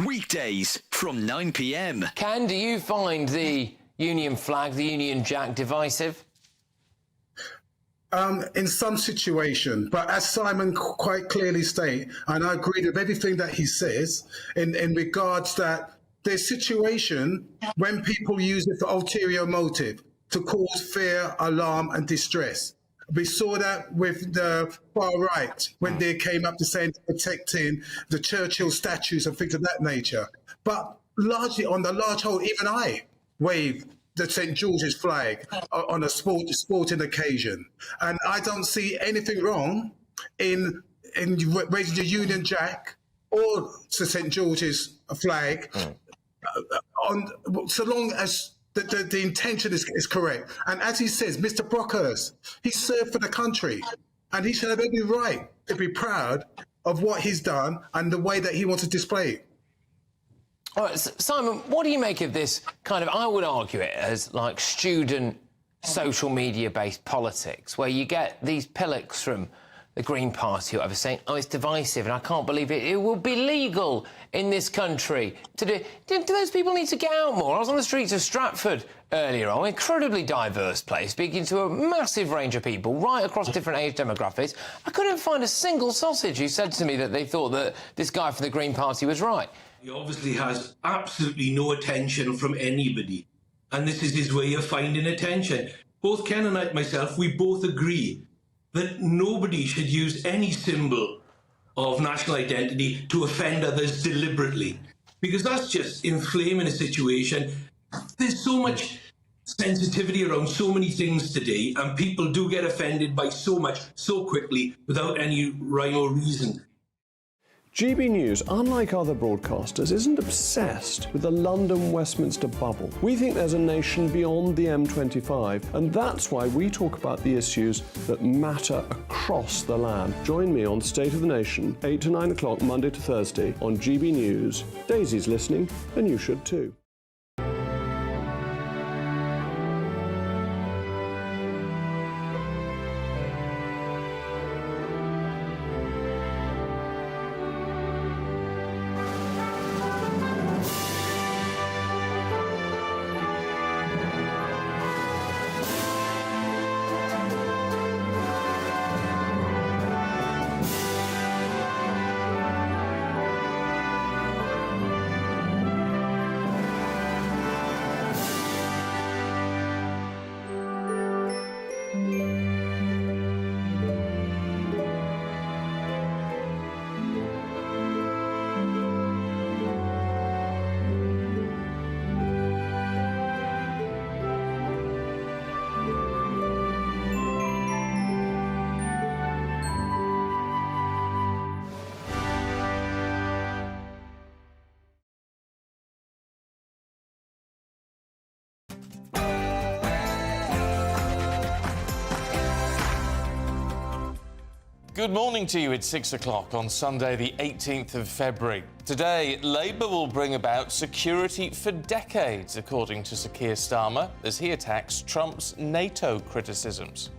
Weekdays from 9 p.m. Ken, do you find the Union flag, the Union Jack, divisive? In some situation, but as Simon quite clearly stated, and I agree with everything that he says in regards that there's situation when people use it for ulterior motive to cause fear, alarm and distress. We saw that with the far right when they came up to saying protecting the Churchill statues and things of that nature. But largely on the large whole, even I wave the St. George's flag on a sporting occasion. And I don't see anything wrong in raising the Union Jack or the St. George's flag so long as the intention is correct. And as he says, Mr. Brockhurst, he served for the country and he should have every right to be proud of what he's done and the way that he wants to display it. All right, Simon, what do you make of this kind of, I would argue it as like student social media-based politics, where you get these pillocks from the Green Party or whatever saying, oh, it's divisive and I can't believe it. It will be legal in this country to do... Do those people need to get out more? I was on the streets of Stratford earlier on, an incredibly diverse place, speaking to a massive range of people right across different age demographics. I couldn't find a single sausage who said to me that they thought that this guy from the Green Party was right. He obviously has absolutely no attention from anybody, and this is his way of finding attention. Both Ken and myself, we both agree that nobody should use any symbol of national identity to offend others deliberately, because that's just inflaming a situation. There's so much sensitivity around so many things today, and people do get offended by so much so quickly without any rhyme or reason. GB News, unlike other broadcasters, isn't obsessed with the London-Westminster bubble. We think there's a nation beyond the M25, and that's why we talk about the issues that matter across the land. Join me on State of the Nation, 8 to 9 o'clock, Monday to Thursday, on GB News. Daisy's listening, and you should too. Good morning to you. It's 6 o'clock on Sunday, the 18th of February. Today, Labour will bring about security for decades, according to Sir Keir Starmer, as he attacks Trump's NATO criticisms.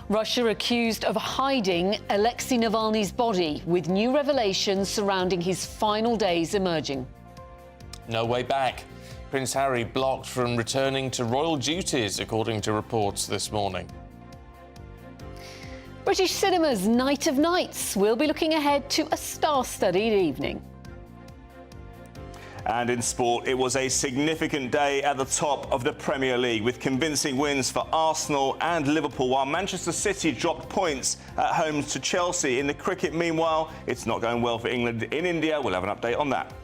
Russia accused of hiding Alexei Navalny's body, with new revelations surrounding his final days emerging. No way back. Prince Harry blocked from returning to royal duties, according to reports this morning. British cinema's Night of Nights will be looking ahead to a star-studded evening. And in sport, it was a significant day at the top of the Premier League, with convincing wins for Arsenal and Liverpool, while Manchester City dropped points at home to Chelsea. In the cricket, meanwhile, it's not going well for England in India. We'll have an update on that.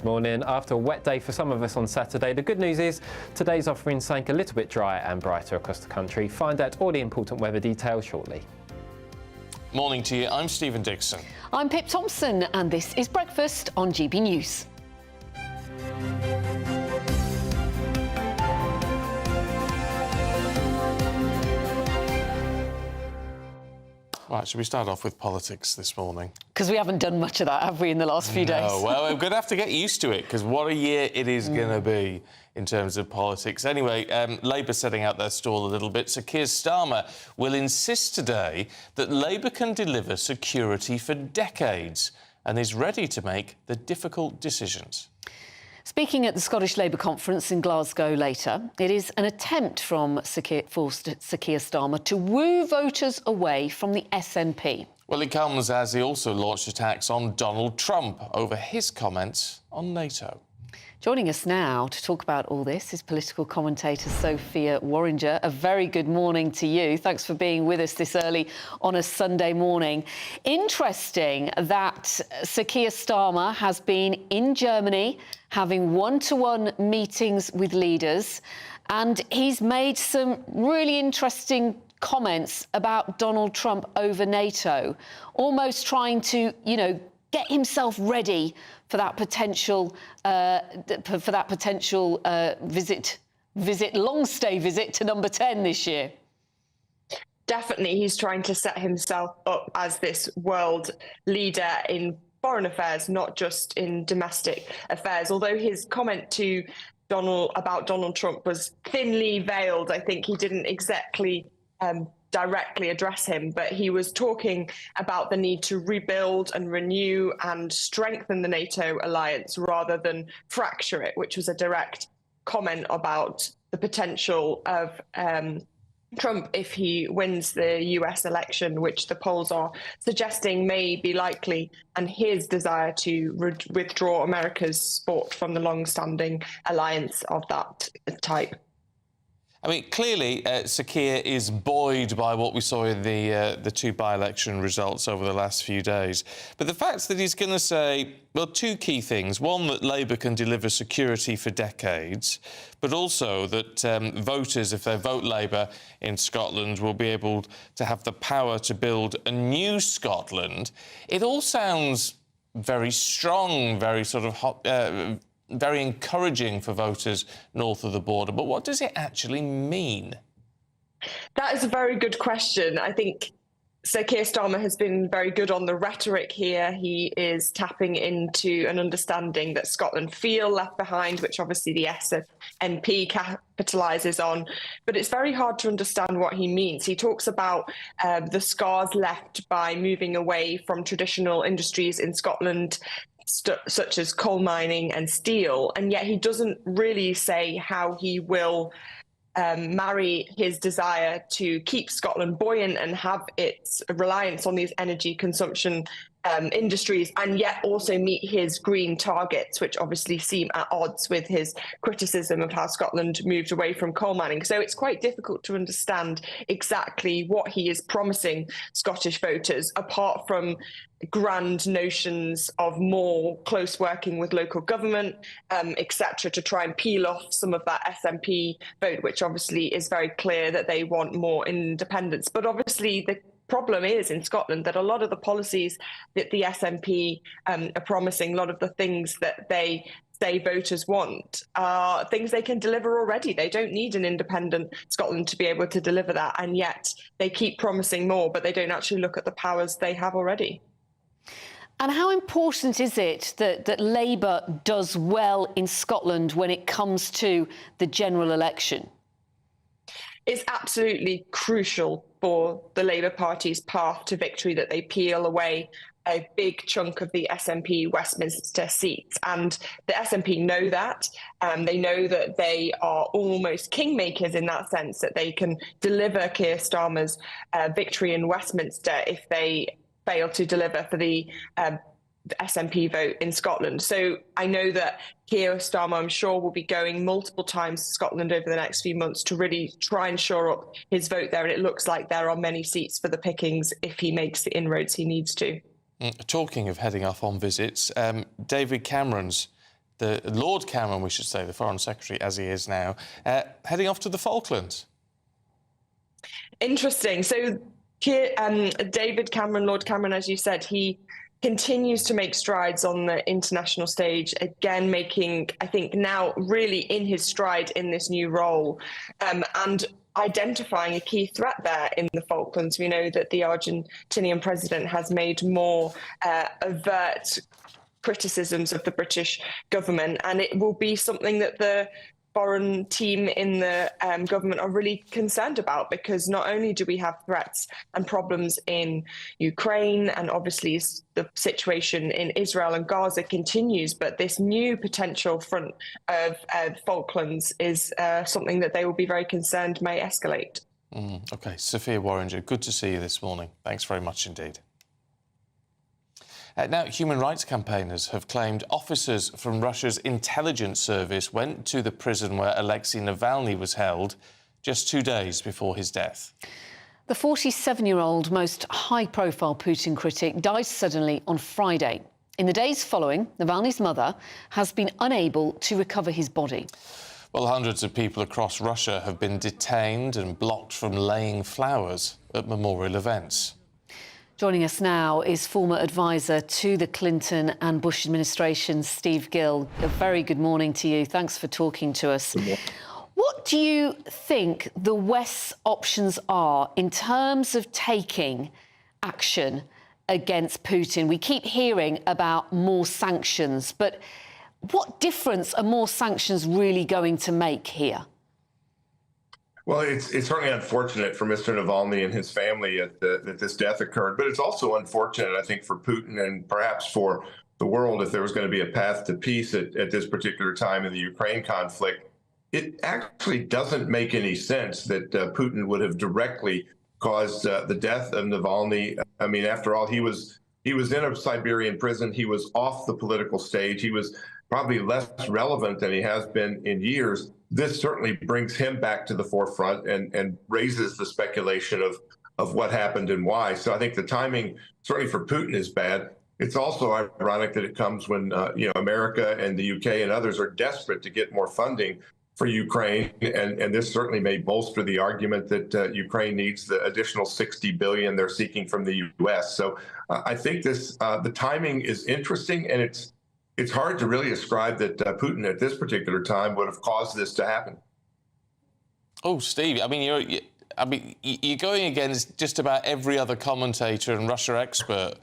Morning. After a wet day for some of us on Saturday, the good news is today's offering something a little bit drier and brighter across the country. Find out all the important weather details shortly. Morning to you. I'm Stephen Dixon. I'm Pip Thompson, and this is Breakfast on GB News. Right, should we start off with politics this morning? Because we haven't done much of that, have we, in the last few days? No, well, we're going to have to get used to it, because what a year it is going to be in terms of politics. Anyway, Labour setting out their stall a little bit. Sir Keir Starmer will insist today that Labour can deliver security for decades, and is ready to make the difficult decisions. Speaking at the Scottish Labour conference in Glasgow later, it is an attempt from Sir Keir Starmer to woo voters away from the SNP. Well, it comes as he also launched attacks on Donald Trump over his comments on NATO. Joining us now to talk about all this is political commentator Sophia Warringer. A very good morning to you. Thanks for being with us this early on a Sunday morning. Interesting that Sir Keir Starmer has been in Germany having one-to-one meetings with leaders, and he's made some really interesting comments about Donald Trump over NATO, almost trying to, get himself ready for that potential long stay visit to number 10 this year. Definitely, he's trying to set himself up as this world leader in foreign affairs, not just in domestic affairs. Although his comment to about Donald Trump was thinly veiled, I think he didn't exactly directly address him, but he was talking about the need to rebuild and renew and strengthen the NATO alliance rather than fracture it, which was a direct comment about the potential of Trump if he wins the US election, which the polls are suggesting may be likely, and his desire to withdraw America's support from the long-standing alliance of that type. I mean, clearly, Sir Keir is buoyed by what we saw in the two by-election results over the last few days. But the fact that he's going to say, well, two key things. One, that Labour can deliver security for decades, but also that voters, if they vote Labour in Scotland, will be able to have the power to build a new Scotland. It all sounds very strong, very sort of very encouraging for voters north of the border. But what does it actually mean? That is a very good question. I think Sir Keir Starmer has been very good on the rhetoric here. He is tapping into an understanding that Scotland feel left behind, which obviously the SNP capitalises on. But it's very hard to understand what he means. He talks about the scars left by moving away from traditional industries in Scotland, such as coal mining and steel, and yet he doesn't really say how he will marry his desire to keep Scotland buoyant and have its reliance on these energy consumption industries, and yet also meet his green targets, which obviously seem at odds with his criticism of how Scotland moved away from coal mining. So it's quite difficult to understand exactly what he is promising Scottish voters, apart from grand notions of more close working with local government, etc., to try and peel off some of that SNP vote, which obviously is very clear that they want more independence. But obviously the problem is in Scotland that a lot of the policies that the SNP are promising, a lot of the things that they say voters want are things they can deliver already. They don't need an independent Scotland to be able to deliver that, and yet they keep promising more, but they don't actually look at the powers they have already. And how important is it that Labour does well in Scotland when it comes to the general election? It's absolutely crucial for the Labour Party's path to victory that they peel away a big chunk of the SNP Westminster seats. And the SNP know that. They know that they are almost kingmakers in that sense, that they can deliver Keir Starmer's victory in Westminster if they fail to deliver for the SNP vote in Scotland. So I know that Keir Starmer, I'm sure, will be going multiple times to Scotland over the next few months to really try and shore up his vote there. And it looks like there are many seats for the pickings if he makes the inroads he needs to. Talking of heading off on visits, David Cameron's, the Lord Cameron, we should say, the Foreign Secretary as he is now, heading off to the Falklands. Interesting. So David Cameron, Lord Cameron, as you said, he continues to make strides on the international stage, again making, I think, now really in his stride in this new role, and identifying a key threat there in the Falklands. We know that the Argentinian president has made more overt criticisms of the British government, and it will be something that the foreign team in the government are really concerned about, because not only do we have threats and problems in Ukraine, and obviously the situation in Israel and Gaza continues, but this new potential front of Falklands is something that they will be very concerned may escalate. OK, Sophia Warringer, good to see you this morning. Thanks very much indeed. Now, human rights campaigners have claimed officers from Russia's intelligence service went to the prison where Alexei Navalny was held just 2 days before his death. The 47-year-old, most high-profile Putin critic died suddenly on Friday. In the days following, Navalny's mother has been unable to recover his body. Well, hundreds of people across Russia have been detained and blocked from laying flowers at memorial events. Joining us now is former advisor to the Clinton and Bush administrations, Steve Gill. A very good morning to you. Thanks for talking to us. What do you think the West's options are in terms of taking action against Putin? We keep hearing about more sanctions, but what difference are more sanctions really going to make here? Well, it's certainly unfortunate for Mr. Navalny and his family that this death occurred, but it's also unfortunate, I think, for Putin and perhaps for the world if there was going to be a path to peace at this particular time in the Ukraine conflict. It actually doesn't make any sense that Putin would have directly caused the death of Navalny. I mean, after all, he was in a Siberian prison. He was off the political stage. He was probably less relevant than he has been in years. This certainly brings him back to the forefront and raises the speculation of what happened and why. So I think the timing, certainly for Putin, is bad. It's also ironic that it comes when America and the UK and others are desperate to get more funding for Ukraine, and this certainly may bolster the argument that Ukraine needs the additional $60 billion they're seeking from the US. So I think the timing is interesting, and it's hard to really ascribe that Putin at this particular time would have caused this to happen. Oh, Steve, I mean, you're going against just about every other commentator and Russia expert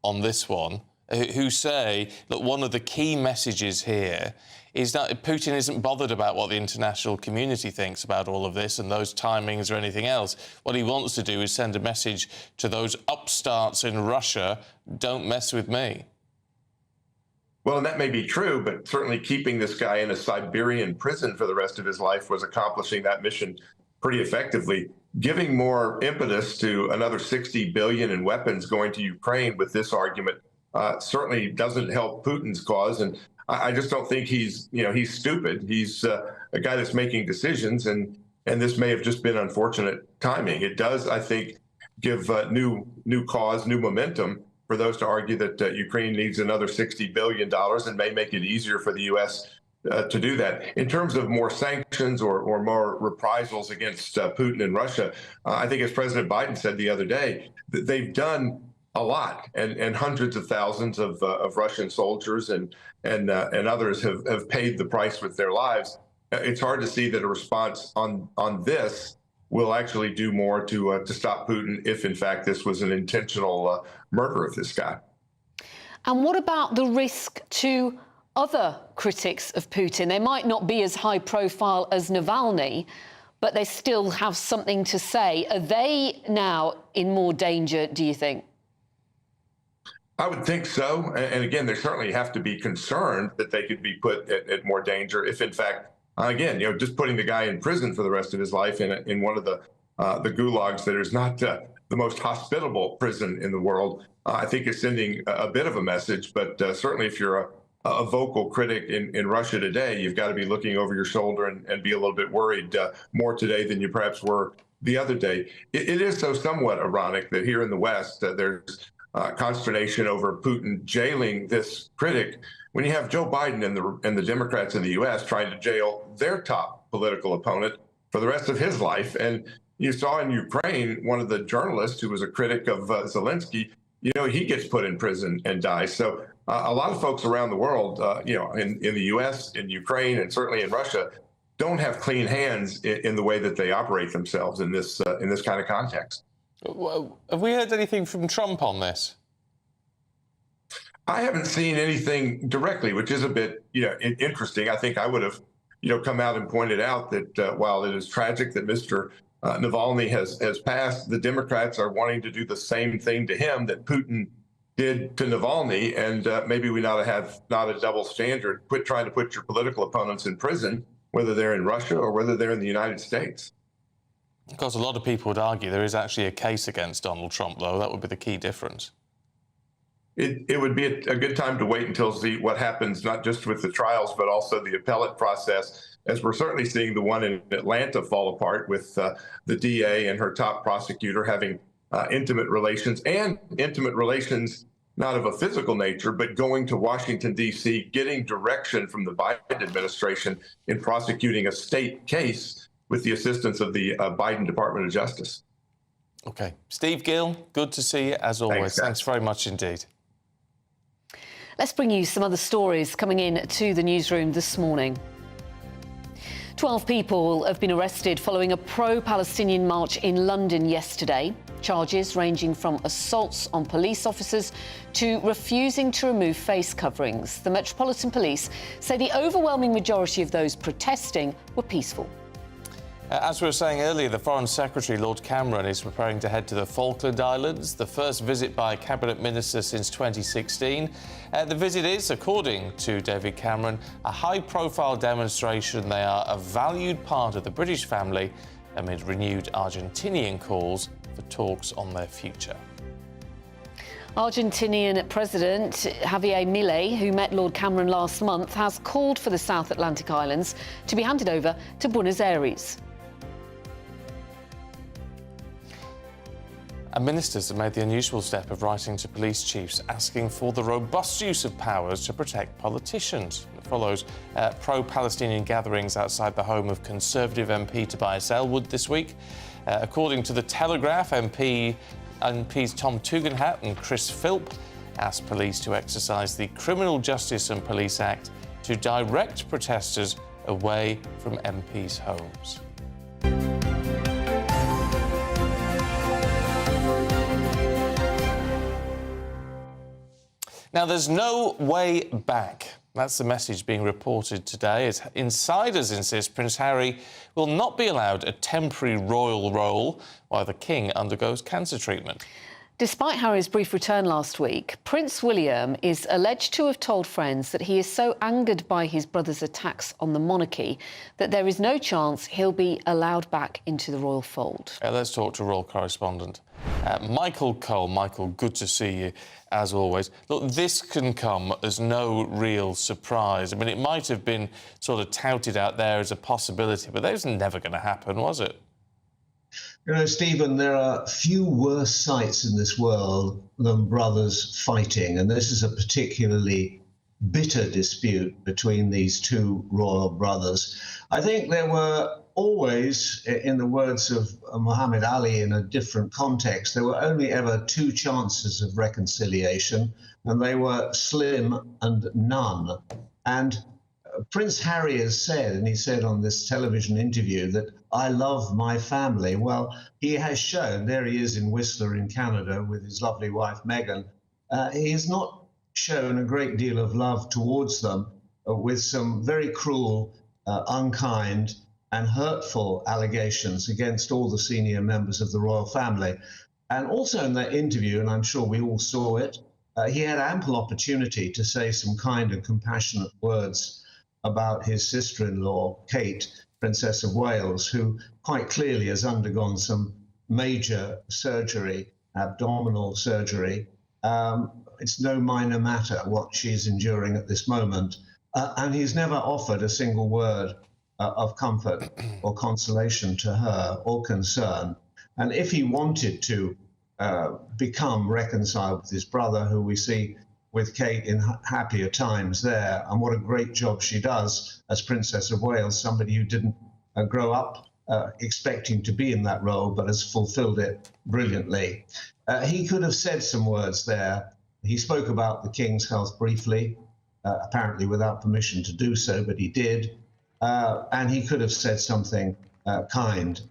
on this one, who say that one of the key messages here is that Putin isn't bothered about what the international community thinks about all of this and those timings or anything else. What he wants to do is send a message to those upstarts in Russia: don't mess with me. Well, and that may be true, but certainly keeping this guy in a Siberian prison for the rest of his life was accomplishing that mission pretty effectively. Giving more impetus to another $60 billion in weapons going to Ukraine with this argument certainly doesn't help Putin's cause. And I just don't think he's stupid. He's a guy that's making decisions, and this may have just been unfortunate timing. It does, I think, give new cause, new momentum for those to argue that Ukraine needs another $60 billion and may make it easier for the U.S. To do that. In terms of more sanctions or more reprisals against Putin and Russia, I think, as President Biden said the other day, that they've done a lot, and hundreds of thousands of Russian soldiers and others have paid the price with their lives. It's hard to see that a response on this will actually do more to stop Putin if, in fact, this was an intentional murder of this guy. And what about the risk to other critics of Putin? They might not be as high profile as Navalny, but they still have something to say. Are they now in more danger, do you think? I would think so. And again, they certainly have to be concerned that they could be put at more danger if, in fact, again, just putting the guy in prison for the rest of his life in one of the gulags that is not the most hospitable prison in the world, I think is sending a bit of a message. But certainly if you're a vocal critic in Russia today, you've got to be looking over your shoulder and be a little bit worried more today than you perhaps were the other day. It is so somewhat ironic that here in the West, there's consternation over Putin jailing this critic when you have Joe Biden and the Democrats in the U.S. trying to jail their top political opponent for the rest of his life. And you saw in Ukraine, one of the journalists who was a critic of Zelensky, he gets put in prison and dies. So a lot of folks around the world, in the U.S., in Ukraine, and certainly in Russia, don't have clean hands in the way that they operate themselves in this kind of context. Well, have we heard anything from Trump on this? I haven't seen anything directly, which is a bit, interesting. I think I would have come out and pointed out that while it is tragic that Mr. Navalny has passed, the Democrats are wanting to do the same thing to him that Putin did to Navalny, and maybe we not a double standard. Quit trying to put your political opponents in prison, whether they're in Russia or whether they're in the United States. Of course, a lot of people would argue there is actually a case against Donald Trump, though. That would be the key difference. It would be a good time to wait until see what happens, not just with the trials, but also the appellate process, as we're certainly seeing the one in Atlanta fall apart with the DA and her top prosecutor having intimate relations not of a physical nature, but going to Washington, D.C., getting direction from the Biden administration in prosecuting a state case with the assistance of the Biden Department of Justice. OK. Steve Gill, good to see you, as always. Thanks very much indeed. Let's bring you some other stories coming in to the newsroom this morning. 12 people have been arrested following a pro-Palestinian march in London yesterday. Charges ranging from assaults on police officers to refusing to remove face coverings. The Metropolitan Police say the overwhelming majority of those protesting were peaceful. As we were saying earlier, the Foreign Secretary, Lord Cameron, is preparing to head to the Falkland Islands, the first visit by a cabinet minister since 2016. The visit is, according to David Cameron, a high-profile demonstration they are a valued part of the British family amid renewed Argentinian calls for talks on their future. Argentinian President Javier Milei, who met Lord Cameron last month, has called for the South Atlantic Islands to be handed over to Buenos Aires. And ministers have made the unusual step of writing to police chiefs asking for the robust use of powers to protect politicians. It follows pro-Palestinian gatherings outside the home of Conservative MP Tobias Ellwood this week. According to The Telegraph, MPs Tom Tugendhat and Chris Philp asked police to exercise the Criminal Justice and Police Act to direct protesters away from MPs' homes. Now, there's no way back. That's the message being reported today, as insiders insist Prince Harry will not be allowed a temporary royal role while the King undergoes cancer treatment. Despite Harry's brief return last week, Prince William is alleged to have told friends that he is so angered by his brother's attacks on the monarchy that there is no chance he'll be allowed back into the royal fold. Let's talk to royal correspondent Michael Cole. Michael, good to see you, as always. Look, this can come as no real surprise. I mean, it might have been sort of touted out there as a possibility, but that was never going to happen, was it? You know, Stephen, there are few worse sights in this world than brothers fighting, and this is a particularly bitter dispute between these two royal brothers. I think there were always, in the words of Muhammad Ali in a different context, there were only ever two chances of reconciliation, and they were slim and none. And Prince Harry has said, and he said on this television interview, that I love my family. Well, he has shown, there he is in Whistler in Canada with his lovely wife Meghan, he has not shown a great deal of love towards them with some very cruel, unkind and hurtful allegations against all the senior members of the royal family. And also in that interview, and I'm sure we all saw it, he had ample opportunity to say some kind and compassionate words about his sister-in-law, Kate, Princess of Wales, who quite clearly has undergone some major surgery, abdominal surgery. It's no minor matter what she's enduring at this moment. And he's never offered a single word of comfort or consolation to her or concern. And if he wanted to become reconciled with his brother, who we see with Kate in happier times there, and what a great job she does as Princess of Wales, somebody who didn't grow up expecting to be in that role, but has fulfilled it brilliantly. He could have said some words there. He spoke about the King's health briefly, apparently without permission to do so, but he did. And he could have said something kind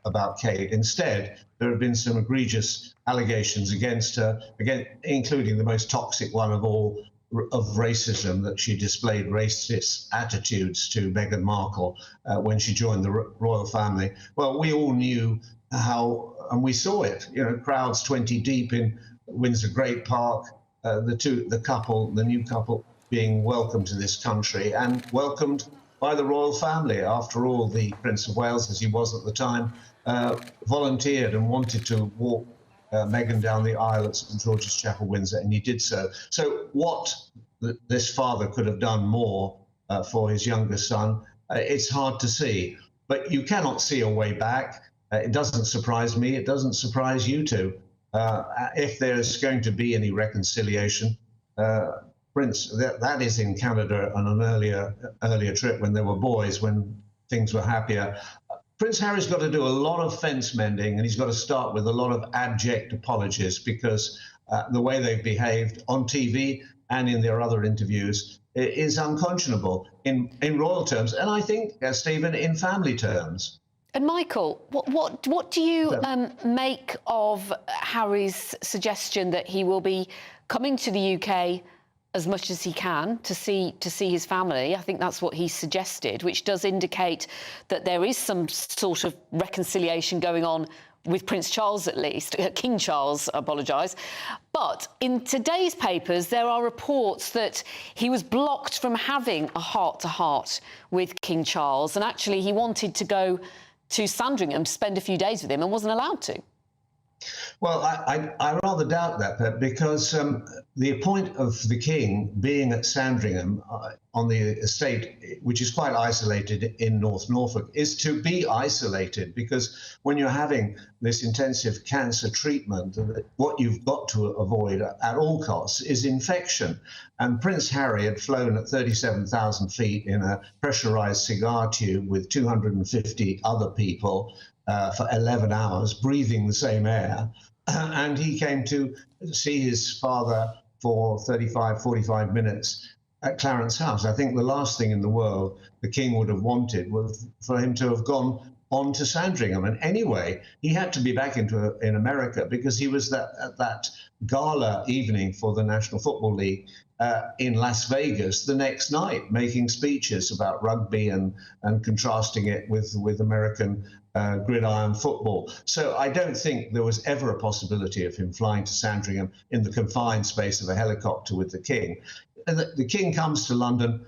about Kate. Instead, there have been some egregious allegations against her, again, including the most toxic one of all, of racism, that she displayed racist attitudes to Meghan Markle when she joined the royal family. Well, we all knew how, and we saw it, crowds 20 deep in Windsor Great Park, the new couple being welcomed to this country and welcomed by the royal family. After all, the Prince of Wales, as he was at the time, volunteered and wanted to walk Meghan down the aisle at St George's Chapel, Windsor, and he did so. So what this father could have done more for his younger son, it's hard to see. But you cannot see a way back. It doesn't surprise me. It doesn't surprise you two. If there's going to be any reconciliation, Prince, that is in Canada on an earlier trip when they were boys, when things were happier. Prince Harry's got to do a lot of fence mending, and he's got to start with a lot of abject apologies, because the way they've behaved on TV and in their other interviews is unconscionable in royal terms, and I think, Stephen, in family terms. And Michael, what do you make of Harry's suggestion that he will be coming to the UK as much as he can to see his family? I think that's what he suggested, which does indicate that there is some sort of reconciliation going on with Prince Charles, at least. King Charles, I apologise. But in today's papers, there are reports that he was blocked from having a heart-to-heart with King Charles, and actually he wanted to go to Sandringham to spend a few days with him and wasn't allowed to. Well, I rather doubt that, Pep, because the point of the king being at Sandringham on the estate, which is quite isolated in North Norfolk, is to be isolated, because when you're having this intensive cancer treatment, what you've got to avoid at all costs is infection. And Prince Harry had flown at 37,000 feet in a pressurized cigar tube with 250 other people for 11 hours, breathing the same air. And he came to see his father for 35, 45 minutes at Clarence House. I think the last thing in the world the king would have wanted was for him to have gone on to Sandringham. And anyway, he had to be back in America, because he was at that gala evening for the National Football League in Las Vegas the next night, making speeches about rugby and contrasting it with American gridiron football. So I don't think there was ever a possibility of him flying to Sandringham in the confined space of a helicopter with the king. And the king comes to London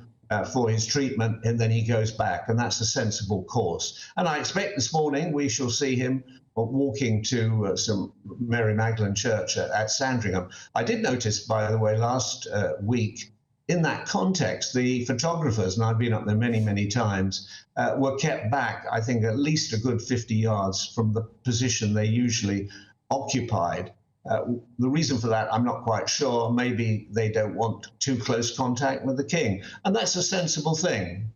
for his treatment, and then he goes back, and that's a sensible course. And I expect this morning we shall see him walking to some Mary Magdalene Church at Sandringham. I did notice, by the way, last week, in that context, the photographers, and I've been up there many, many times, were kept back, I think, at least a good 50 yards from the position they usually occupied. The reason for that, I'm not quite sure. Maybe they don't want too close contact with the king. And that's a sensible thing.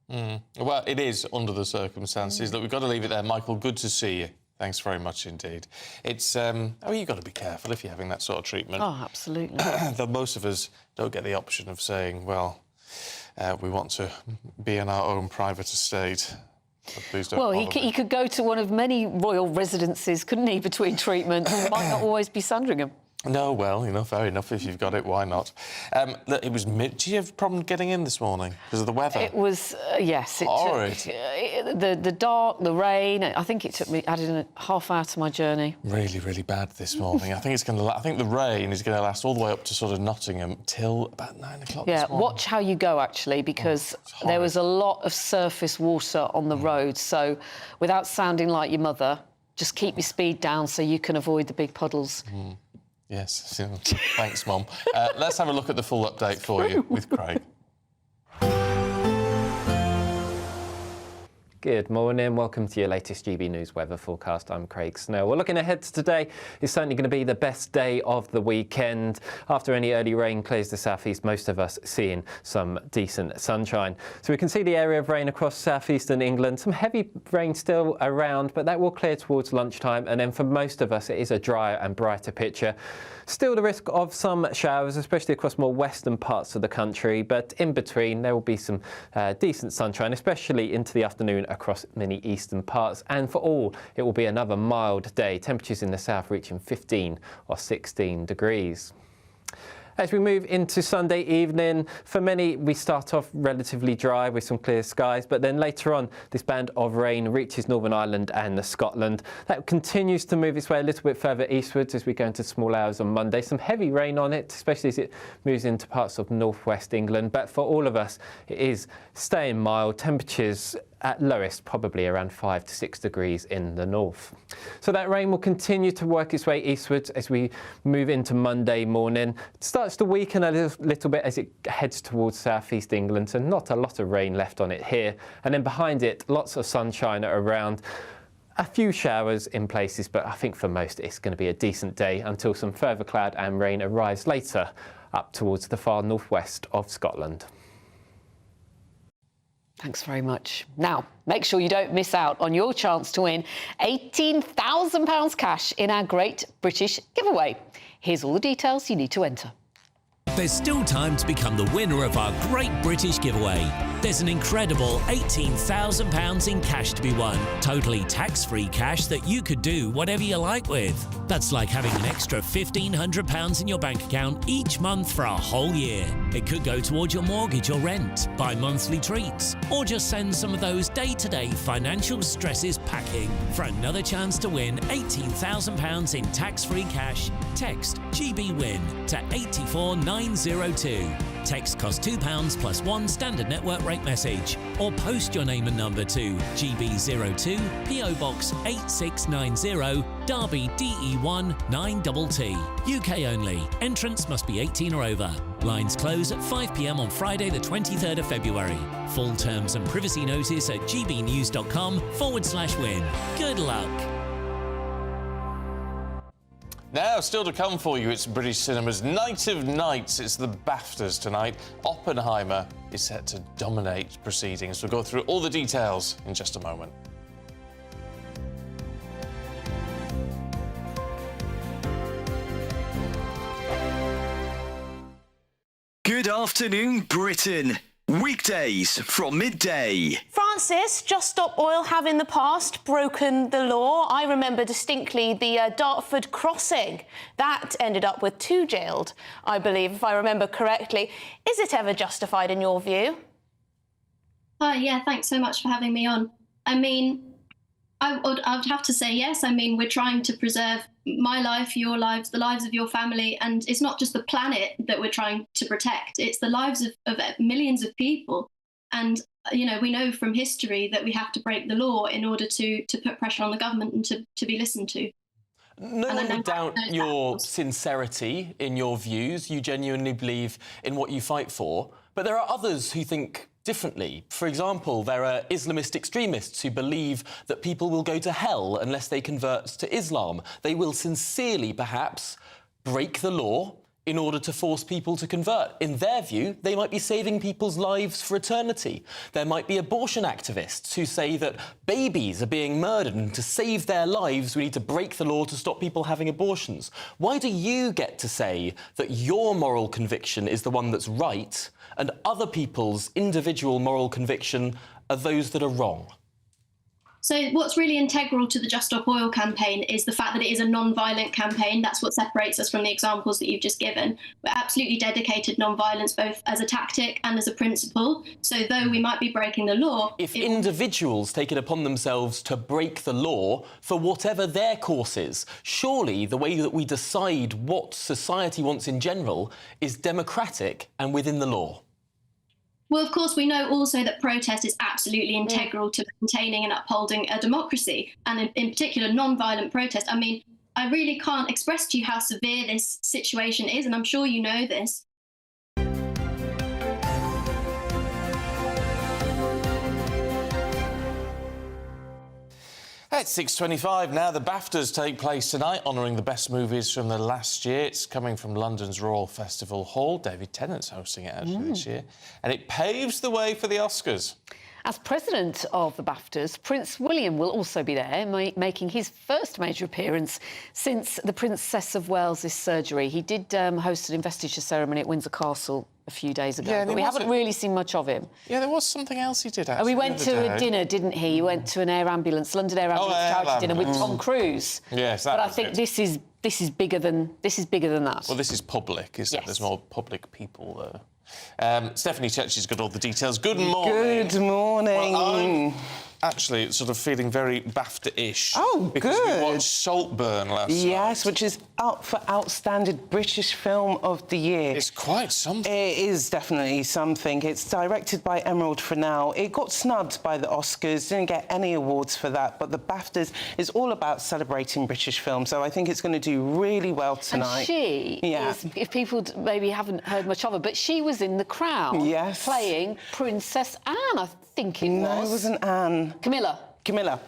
Well, it is under the circumstances. Look, we've got to leave it there. Michael, good to see you. Thanks very much indeed. It's, you've got to be careful if you're having that sort of treatment. Oh, absolutely. Though most of us don't get the option of saying, well, we want to be in our own private estate. Please don't. Well, he could go to one of many royal residences, couldn't he, between treatments? It might not always be Sandringham. No, well, fair enough. If you've got it, why not? Look, it was do you have a problem getting in this morning because of the weather? It was, yes. Horrid. The dark, the rain. I think it took me added a half hour to my journey. Really, really bad this morning. I think it's going to. I think the rain is going to last all the way up to sort of Nottingham till about 9 o'clock. Yeah, this morning. watch how you go actually, because there was a lot of surface water on the road. So, without sounding like your mother, just keep your speed down so you can avoid the big puddles. Yes, thanks, Mum. Let's have a look at the full update for you with Craig. Good morning, welcome to your latest GB News weather forecast. I'm Craig Snell. Well, looking ahead to today, it's certainly going to be the best day of the weekend. After any early rain clears the southeast, most of us seeing some decent sunshine. So we can see the area of rain across southeastern England. Some heavy rain still around, but that will clear towards lunchtime. And then for most of us, it is a drier and brighter picture. Still the risk of some showers, especially across more western parts of the country, but in between there will be some decent sunshine, especially into the afternoon across many eastern parts. And for all, it will be another mild day, temperatures in the south reaching 15 or 16 degrees. As we move into Sunday evening, for many we start off relatively dry with some clear skies, but then later on this band of rain reaches Northern Ireland and Scotland. That continues to move its way a little bit further eastwards as we go into small hours on Monday. Some heavy rain on it, especially as it moves into parts of northwest England, but for all of us it is staying mild. Temperatures at lowest probably around 5 to 6 degrees in the north. So that rain will continue to work its way eastwards as we move into Monday morning. It starts to weaken a little bit as it heads towards southeast England, so not a lot of rain left on it here. And then behind it, lots of sunshine around. A few showers in places, but I think for most it's going to be a decent day until some further cloud and rain arrives later up towards the far northwest of Scotland. Thanks very much. Now, make sure you don't miss out on your chance to win £18,000 cash in our Great British Giveaway. Here's all the details you need to enter. There's still time to become the winner of our Great British Giveaway. There's an incredible £18,000 in cash to be won. Totally tax-free cash that you could do whatever you like with. That's like having an extra £1,500 in your bank account each month for a whole year. It could go towards your mortgage or rent, buy monthly treats, or just send some of those day-to-day financial stresses packing. For another chance to win £18,000 in tax-free cash, text GBWIN to 84902. Text costs £2 plus one standard network rate message, or post your name and number to GB02 PO Box 8690 Derby DE1 9TT. UK only. Entrance must be 18 or over. Lines close at 5 p.m. on Friday the 23rd of February. Full terms and privacy notice at gbnews.com/win. Good luck. Now, still to come for you, it's British cinema's Night of Nights. It's the BAFTAs tonight. Oppenheimer is set to dominate proceedings. We'll go through all the details in just a moment. Good afternoon, Britain. Weekdays from midday. Francis, Just Stop Oil have in the past broken the law. I remember distinctly the Dartford crossing. That ended up with 2 jailed, I believe, if I remember correctly. Is it ever justified in your view? Yeah, thanks so much for having me on. I mean, I would have to say yes. I mean, we're trying to preserve my life, your lives, the lives of your family, and it's not just the planet that we're trying to protect, it's the lives of millions of people. And, you know, we know from history that we have to break the law in order to put pressure on the government and to be listened to. No one would doubt your sincerity in your views. You genuinely believe in what you fight for. But there are others who think differently. For example, there are Islamist extremists who believe that people will go to hell unless they convert to Islam. They will sincerely, perhaps, break the law in order to force people to convert. In their view, they might be saving people's lives for eternity. There might be abortion activists who say that babies are being murdered and to save their lives we need to break the law to stop people having abortions. Why do you get to say that your moral conviction is the one that's right and other people's individual moral conviction are those that are wrong? So what's really integral to the Just Stop Oil campaign is the fact that it is a non-violent campaign. That's what separates us from the examples that you've just given. We're absolutely dedicated non-violence, both as a tactic and as a principle. So though we might be breaking the law... If individuals take it upon themselves to break the law for whatever their course is, surely the way that we decide what society wants in general is democratic and within the law. Well, of course, we know also that protest is absolutely integral to maintaining and upholding a democracy, and in particular, non-violent protest. I mean, I really can't express to you how severe this situation is, and I'm sure you know this. At 6:25 now, the BAFTAs take place tonight, honouring the best movies from the last year. It's coming from London's Royal Festival Hall. David Tennant's hosting it actually this year. And it paves the way for the Oscars. As president of the BAFTAs, Prince William will also be there, making his first major appearance since the Princess of Wales' surgery. He did host an investiture ceremony at Windsor Castle a few days ago, but we haven't really seen much of him. Yeah, there was something else he did, actually. We went to a dinner, didn't he? He went to an London Air Ambulance charity dinner with Tom Cruise. Yes, that But I was think good. this is this is bigger than that. Well, this is public, isn't it? There's more public people there. Stephanie Churchy's got all the details. Good morning. Good morning. Well, I'm actually sort of feeling very BAFTA-ish. Oh, because good. we watched Saltburn last night. Yes, which is up for Outstanding British Film of the Year. It's quite something. It is definitely something. It's directed by Emerald Fennell. It got snubbed by the Oscars, didn't get any awards for that, but the BAFTAs is all about celebrating British film, so I think it's going to do really well tonight. And she is, if people maybe haven't heard much of her, but she was in The Crown, playing Princess Anne, I think it was. No, it wasn't Anne. Camilla,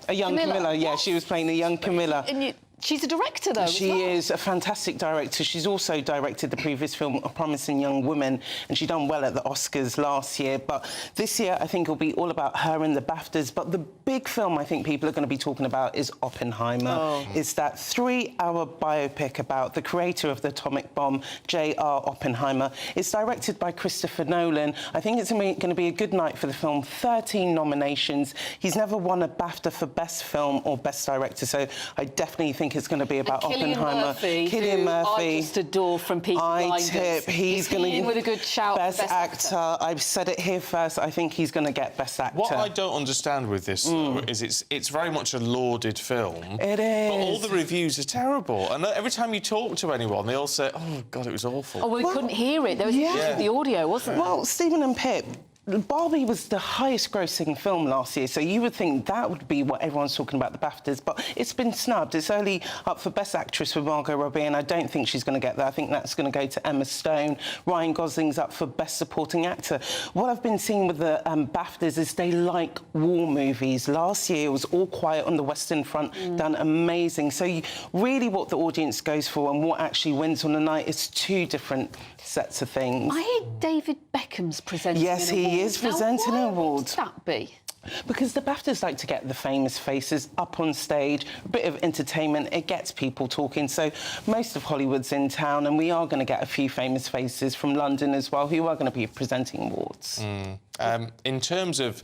a young Camilla. Yeah, she was playing a young Camilla. And she's a director, though. She is a fantastic director. She's also directed the previous film, A Promising Young Woman, and she done well at the Oscars last year. But this year, I think it'll be all about her and the BAFTAs. But the big film I think people are going to be talking about is Oppenheimer. It's that 3-hour biopic about the creator of the atomic bomb, J.R. Oppenheimer. It's directed by Christopher Nolan. I think it's going to be a good night for the film. 13 nominations. He's never won a BAFTA for Best Film or Best Director, so I definitely think it's going to be about Oppenheimer. Cillian Murphy, I just adore from Peaky Blinders. He's going to get with a good shout. Best actor. I've said it here first. I think he's going to get Best Actor. What I don't understand with this though, is it's very much a lauded film. It is. But all the reviews are terrible, and every time you talk to anyone, they all say, "Oh God, it was awful." Oh, well, we couldn't hear it. There was the audio, wasn't there? Well, Stephen and Pip. Barbie was the highest-grossing film last year, so you would think that would be what everyone's talking about, the BAFTAs, but it's been snubbed. It's only up for Best Actress with Margot Robbie, and I don't think she's going to get that. I think that's going to go to Emma Stone. Ryan Gosling's up for Best Supporting Actor. What I've been seeing with the BAFTAs is they like war movies. Last year, it was All Quiet on the Western Front, done amazing. So really what the audience goes for and what actually wins on the night is two different sets of things. I hear David Beckham's presenting Yes, an award. he is presenting an award. Would that be? Because the BAFTAs like to get the famous faces up on stage, a bit of entertainment, it gets people talking. So most of Hollywood's in town, and we are going to get a few famous faces from London as well who are going to be presenting awards. In terms of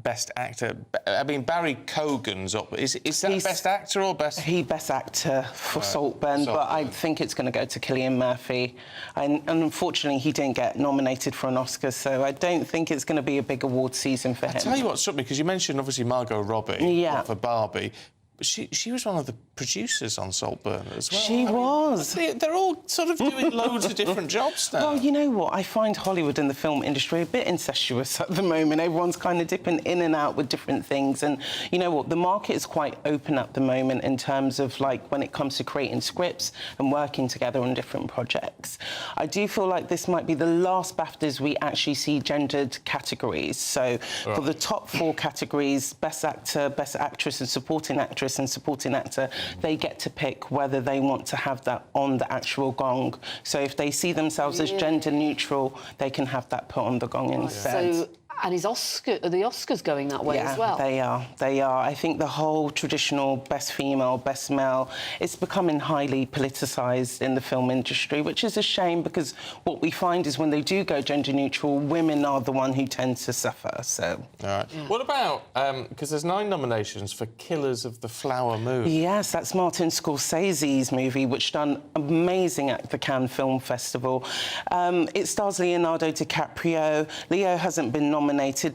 Best Actor, I mean, Barry Keoghan's up. Is that Best Actor or Best... Best Actor for Saltburn, but I think it's going to go to Cillian Murphy. And unfortunately, he didn't get nominated for an Oscar, so I don't think it's going to be a big award season for him. I'll tell you what struck me, because you mentioned, obviously, Margot Robbie for Barbie. But she was one of the producers on Saltburn as well. She was. They're all sort of doing loads of different jobs now. Well, you know what? I find Hollywood and the film industry a bit incestuous at the moment. Everyone's kind of dipping in and out with different things. And you know what? The market is quite open at the moment in terms of, like, when it comes to creating scripts and working together on different projects. I do feel like this might be the last BAFTAs we actually see gendered categories. So for the top 4 categories, Best Actor, Best Actress and Supporting Actress and Supporting Actor, they get to pick whether they want to have that on the actual gong. So if they see themselves as gender neutral, they can have that put on the gong instead. So, and are the Oscars going that way as well? They are. They are. I think the whole traditional Best Female, Best Male, it's becoming highly politicised in the film industry, which is a shame because what we find is when they do go gender neutral, women are the one who tend to suffer. So. All right. What about, because there's 9 nominations for Killers of the Flower Moon. Yes, that's Martin Scorsese's movie, which done amazing at the Cannes Film Festival. It stars Leonardo DiCaprio. Leo hasn't been nominated,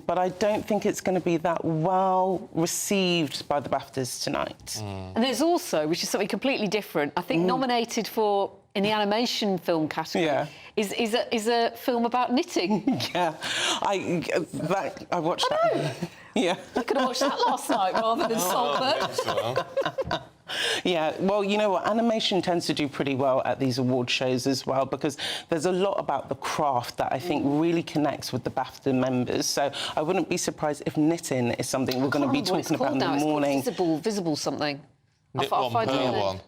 but I don't think it's going to be that well received by the BAFTAs tonight. And there's also, which is something completely different, I think nominated for in the animation film category is a film about knitting. Yeah, I watched that. Yeah, I could have watched that last night rather than Saltburn. Yeah, well, you know what? Animation tends to do pretty well at these award shows as well because there's a lot about the craft that I think really connects with the BAFTA members. So I wouldn't be surprised if knitting is something we're going to be talking about in the morning. It's called visible something. Knit one, pearl one.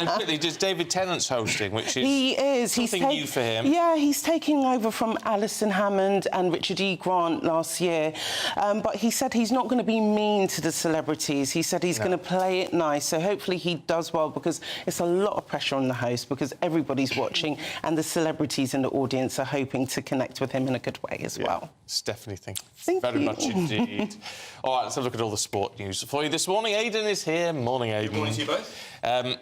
And quickly, does David Tennant's hosting, which is something new for him? Yeah, he's taking over from Alison Hammond and Richard E. Grant last year. But he said he's not going to be mean to the celebrities. He said he's going to play it nice. So hopefully he does well because it's a lot of pressure on the host because everybody's watching and the celebrities in the audience are hoping to connect with him in a good way as well. Stephanie, thank you very much indeed. All right, let's have a look at all the sport news for you this morning. Aidan is here. Morning, Aidan. Good morning to you both.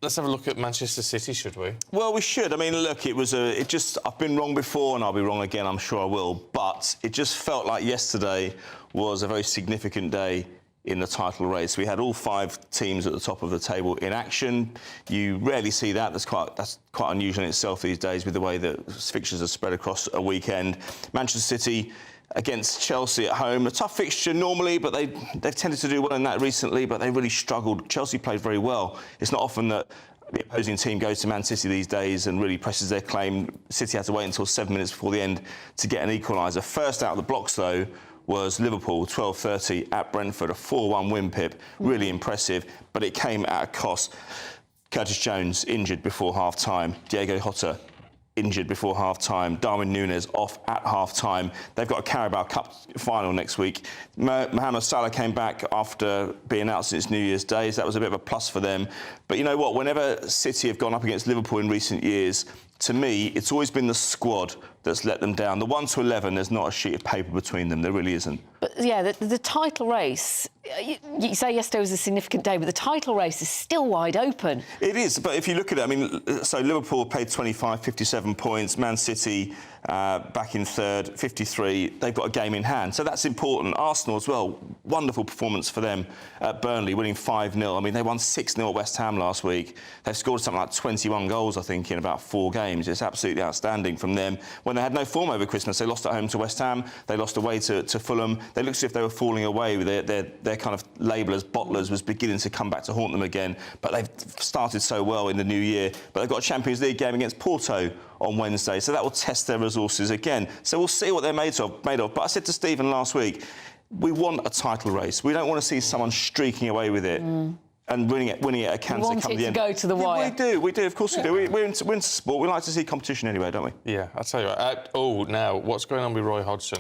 Let's have a look at Manchester City, should we? Well, we should. I mean, look, I've been wrong before and I'll be wrong again, I'm sure I will, but it just felt like yesterday was a very significant day in the title race. We had all 5 teams at the top of the table in action. You rarely see that. That's quite unusual in itself these days with the way that fixtures are spread across a weekend. Manchester City against Chelsea at home. A tough fixture normally, but they've tended to do well in that recently, but they really struggled. Chelsea played very well. It's not often that the opposing team goes to Man City these days and really presses their claim. City had to wait until 7 minutes before the end to get an equaliser. First out of the blocks, though, was Liverpool, 12:30 at Brentford, a 4-1 win, Pip. Really impressive, but it came at a cost. Curtis Jones injured before half-time. Diego Jota injured before half-time. Darwin Núñez off at half-time. They've got a Carabao Cup final next week. Mohamed Salah came back after being out since New Year's Day, so that was a bit of a plus for them. But you know what? Whenever City have gone up against Liverpool in recent years, to me, it's always been the squad that's let them down. The 1 to 11, there's not a sheet of paper between them. There really isn't. But yeah, the title race, you say yesterday was a significant day, but the title race is still wide open. It is, but if you look at it, I mean, so Liverpool paid 25, 57 points. Man City back in third, 53. They've got a game in hand, so that's important. Arsenal as well, wonderful performance for them at Burnley, winning 5-0. I mean, they won 6-0 at West Ham last week. They've scored something like 21 goals, I think, in about 4 games. It's absolutely outstanding from them. When they had no form over Christmas, they lost at home to West Ham. They lost away to Fulham. They looked as if they were falling away. Their kind of label as bottlers was beginning to come back to haunt them again. But they've started so well in the new year. But they've got a Champions League game against Porto on Wednesday, so that will test their resources again. So we'll see what they're made of. But I said to Stephen last week, we want a title race. We don't want to see someone streaking away with it. And winning it at cancer come the end. We want it to go to the wire. We do, of course we do. We're into sport. We like to see competition anyway, don't we? Yeah, I'll tell you what. Now, what's going on with Roy Hodgson?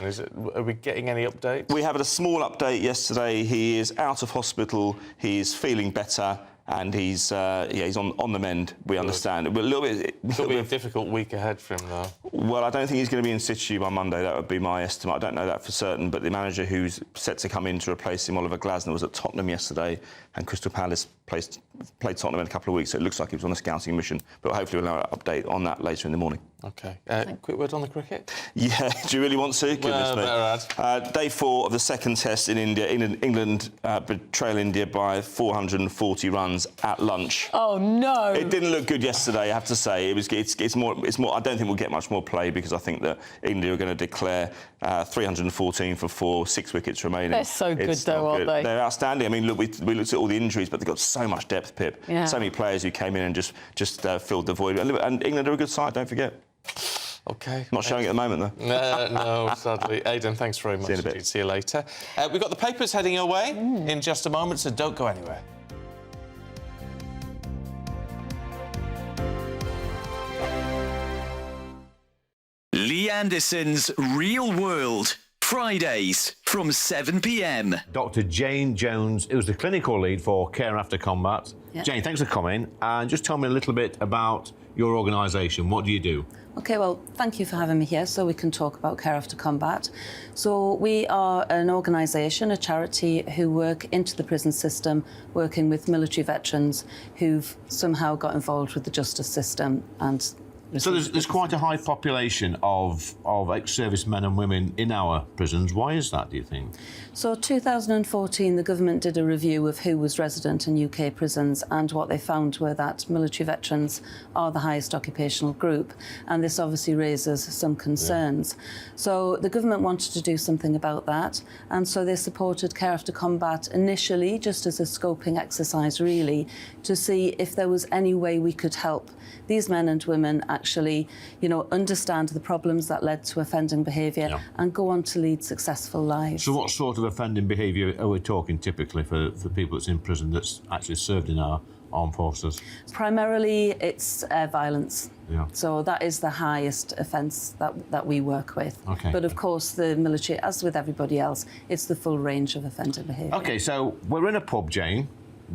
Are we getting any updates? We had a small update yesterday. He is out of hospital. He's feeling better. And he's on the mend, we understand. But it'll be a difficult week ahead for him, though. Well, I don't think he's going to be in situ by Monday. That would be my estimate. I don't know that for certain. But the manager who's set to come in to replace him, Oliver Glasner, was at Tottenham yesterday, and Crystal Palace played Tottenham in a couple of weeks, so it looks like he was on a scouting mission. But hopefully we'll have an update on that later in the morning. OK. Quick word on the cricket? Yeah, do you really want to? Goodness me. Better Day 4 of the second test in India. England trail India by 440 runs at lunch. Oh, no. It didn't look good yesterday, I have to say. It's more. I don't think we'll get much more play because I think that India are going to declare 314 for 4, 6 wickets remaining. They're so good, though, aren't they? They're outstanding. I mean, look, we looked at all the injuries, but they've got so much depth, Pip. Yeah. So many players who came in and just filled the void. And England are a good side, don't forget. OK. Not showing at the moment, though. No, sadly. Aidan, thanks very much. See you later. We've got the papers heading your way in just a moment, so don't go anywhere. Lee Anderson's Real World, Fridays from 7 p.m. Dr. Jane Jones, who's the clinical lead for Care After Combat. Yeah. Jane, thanks for coming. And just tell me a little bit about your organisation. What do you do? OK, well, thank you for having me here so we can talk about Care After Combat. So we are an organisation, a charity, who work into the prison system, working with military veterans who've somehow got involved with the justice system and... So there's quite a high population of ex-servicemen and women in our prisons. Why is that, do you think? So 2014, the government did a review of who was resident in UK prisons, and what they found were that military veterans are the highest occupational group, and this obviously raises some concerns. Yeah. So the government wanted to do something about that, and so they supported Care After Combat initially, just as a scoping exercise, really, to see if there was any way we could help these men and women actually, understand the problems that led to offending behaviour and go on to lead successful lives. So what sort of offending behaviour are we talking typically for people that's in prison that's actually served in our armed forces? Primarily, it's violence. Yeah. So that is the highest offence that we work with. Okay. But of course, the military, as with everybody else, it's the full range of offending behaviour. OK, so we're in a pub, Jane,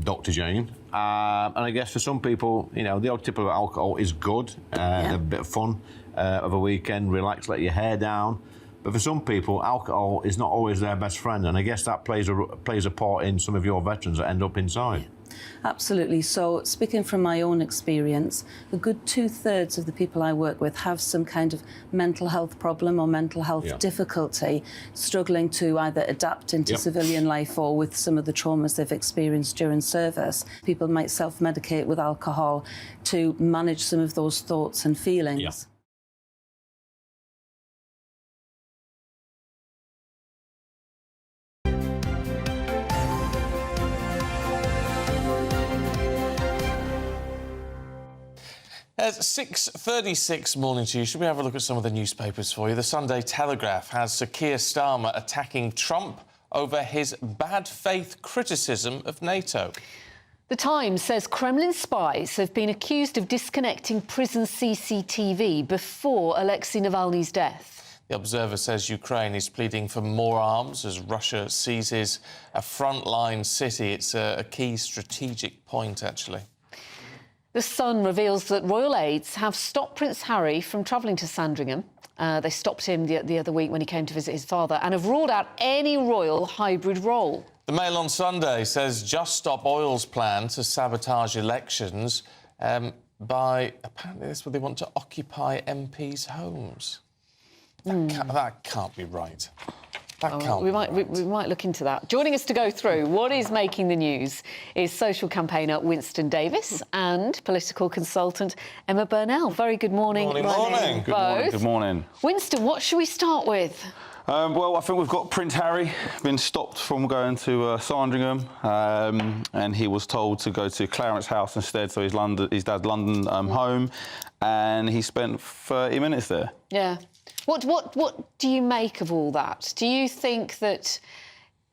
Dr. Jane, and I guess for some people, the odd tip of alcohol is good, a bit of fun of a weekend, relax, let your hair down. But for some people, alcohol is not always their best friend, and I guess that plays a part in some of your veterans that end up inside. Absolutely. So, speaking from my own experience, a good 2/3 of the people I work with have some kind of mental health problem or mental health difficulty, struggling to either adapt into civilian life or with some of the traumas they've experienced during service. People might self-medicate with alcohol to manage some of those thoughts and feelings. At 6:36 morning to you, should we have a look at some of the newspapers for you? The Sunday Telegraph has Sir Keir Starmer attacking Trump over his bad faith criticism of NATO. The Times says Kremlin spies have been accused of disconnecting prison CCTV before Alexei Navalny's death. The Observer says Ukraine is pleading for more arms as Russia seizes a frontline city. It's a key strategic point, actually. The Sun reveals that royal aides have stopped Prince Harry from travelling to Sandringham. They stopped him the other week when he came to visit his father and have ruled out any royal hybrid role. The Mail on Sunday says Just Stop Oil's plan to sabotage elections by, apparently this is what they want to occupy MPs' homes. That can't be right. We might look into that. Joining us to go through what is making the news is social campaigner Winston Davis and political consultant Emma Burnell. Very good morning. Morning. Good morning. Good morning. Winston, what should we start with? Well, I think we've got Prince Harry been stopped from going to Sandringham, and he was told to go to Clarence House instead, so his dad's London home, and he spent 30 minutes there. Yeah. What do you make of all that? Do you think that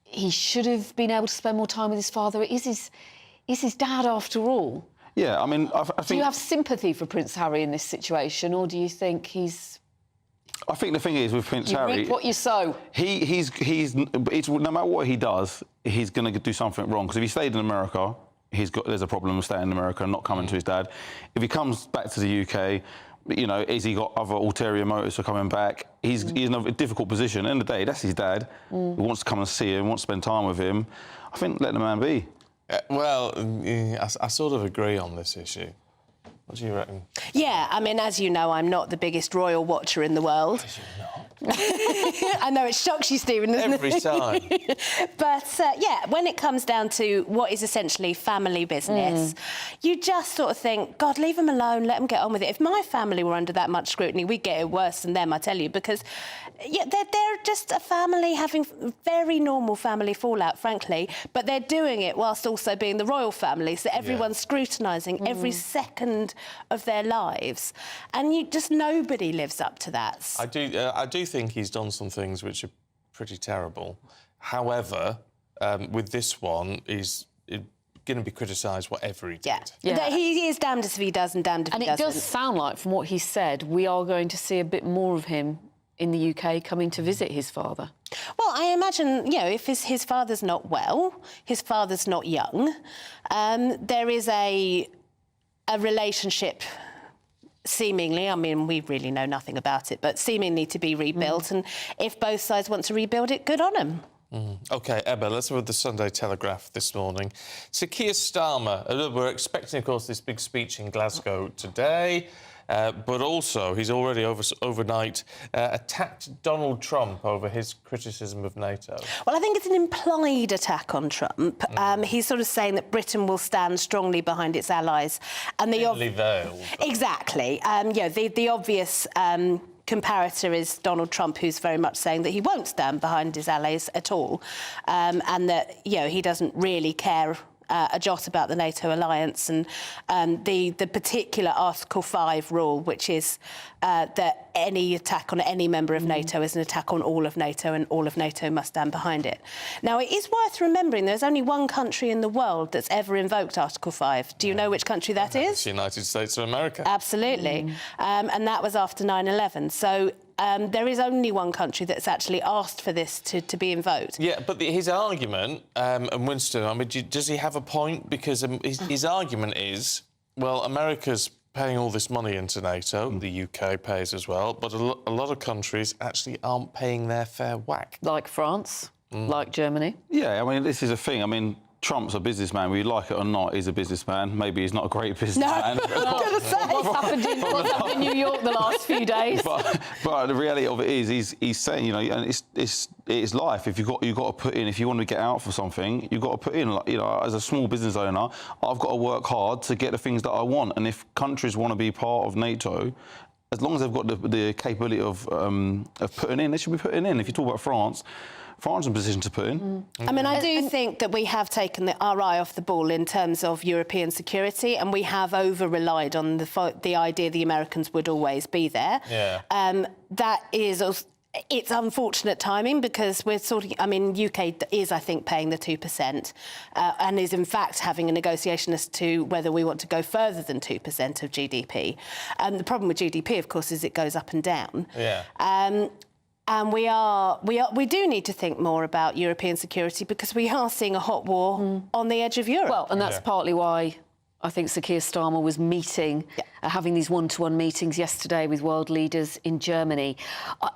he should have been able to spend more time with his father? Is his dad after all? Yeah, I mean, I think... Do you have sympathy for Prince Harry in this situation, or do you think he's... I think the thing is with Prince Harry... You reap what you sow. No matter what he does, he's going to do something wrong. Because if he stayed in America, there's a problem with staying in America and not coming to his dad. If he comes back to the UK... You know, has he got other ulterior motives for coming back? He's in a difficult position. At the end of the day, that's his dad. He wants to come and see him, wants to spend time with him. I think let the man be. Well, I sort of agree on this issue. What do you reckon? Yeah, I mean, as you know, I'm not the biggest royal watcher in the world. I know it shocks you, Stephen, doesn't Every it? time. But, yeah, when it comes down to what is essentially family business, you just sort of think, God, leave them alone, let them get on with it. If my family were under that much scrutiny, we'd get it worse than them, I tell you, because yeah, they're just a family having very normal family fallout, frankly, but they're doing it whilst also being the royal family, so everyone's scrutinising every second of their lives, and nobody lives up to that. I do think he's done some things which are pretty terrible. However, with this one, he's going to be criticised whatever he did. Yeah. He is damned if he does and damned if he doesn't. And it does sound like, from what he said, we are going to see a bit more of him in the UK coming to visit his father. Well, I imagine, if his father's not well, his father's not young, there is a relationship seemingly, I mean, we really know nothing about it, but seemingly to be rebuilt. And if both sides want to rebuild it, good on them. OK, Emma, let's have the Sunday Telegraph this morning. Sir Keir Starmer, we're expecting, of course, this big speech in Glasgow today, but also he's already overnight attacked Donald Trump over his criticism of NATO. Well, I think it's an implied attack on Trump. He's sort of saying that Britain will stand strongly behind its allies. And Exactly. The obvious comparator is Donald Trump, who's very much saying that he won't stand behind his allies at all, and that he doesn't really care a jot about the NATO alliance, and the particular Article 5 rule, which is that any attack on any member of NATO is an attack on all of NATO, and all of NATO must stand behind it. Now, it is worth remembering there's only one country in the world that's ever invoked Article 5. Do you know which country that is? It's the United States of America. Absolutely. And that was after 9/11. So there is only one country that's actually asked for this to be invoked. Yeah, but his argument, and Winston, I mean, does he have a point? Because his argument is, well, America's paying all this money into NATO. The UK pays as well, but a lot of countries actually aren't paying their fair whack. Like France, like Germany. Yeah, I mean, this is a thing. I mean, Trump's a businessman. We like it or not, he's a businessman. Maybe he's not a great businessman. No, I was going to say. What's happened in New York the last few days? But the reality of it is, he's saying, you know, and it's life. If you've got to put in, if you want to get out for something, you've got to put in. Like, you know, as a small business owner, I've got to work hard to get the things that I want. And if countries want to be part of NATO, as long as they've got the capability of putting in, they should be putting in. If you talk about France is in a position to put in. I mean, I do think that we have taken our eye off the ball in terms of European security, and we have over-relied on the idea the Americans would always be there. Yeah. That is... It's unfortunate timing because we're UK is, I think, paying the 2% and is, in fact, having a negotiation as to whether we want to go further than 2% of GDP. The problem with GDP, of course, is it goes up and down. Yeah. And we do need to think more about European security because we are seeing a hot war on the edge of Europe. Well, and that's partly why I think Sir Keir Starmer was having these one-to-one meetings yesterday with world leaders in Germany.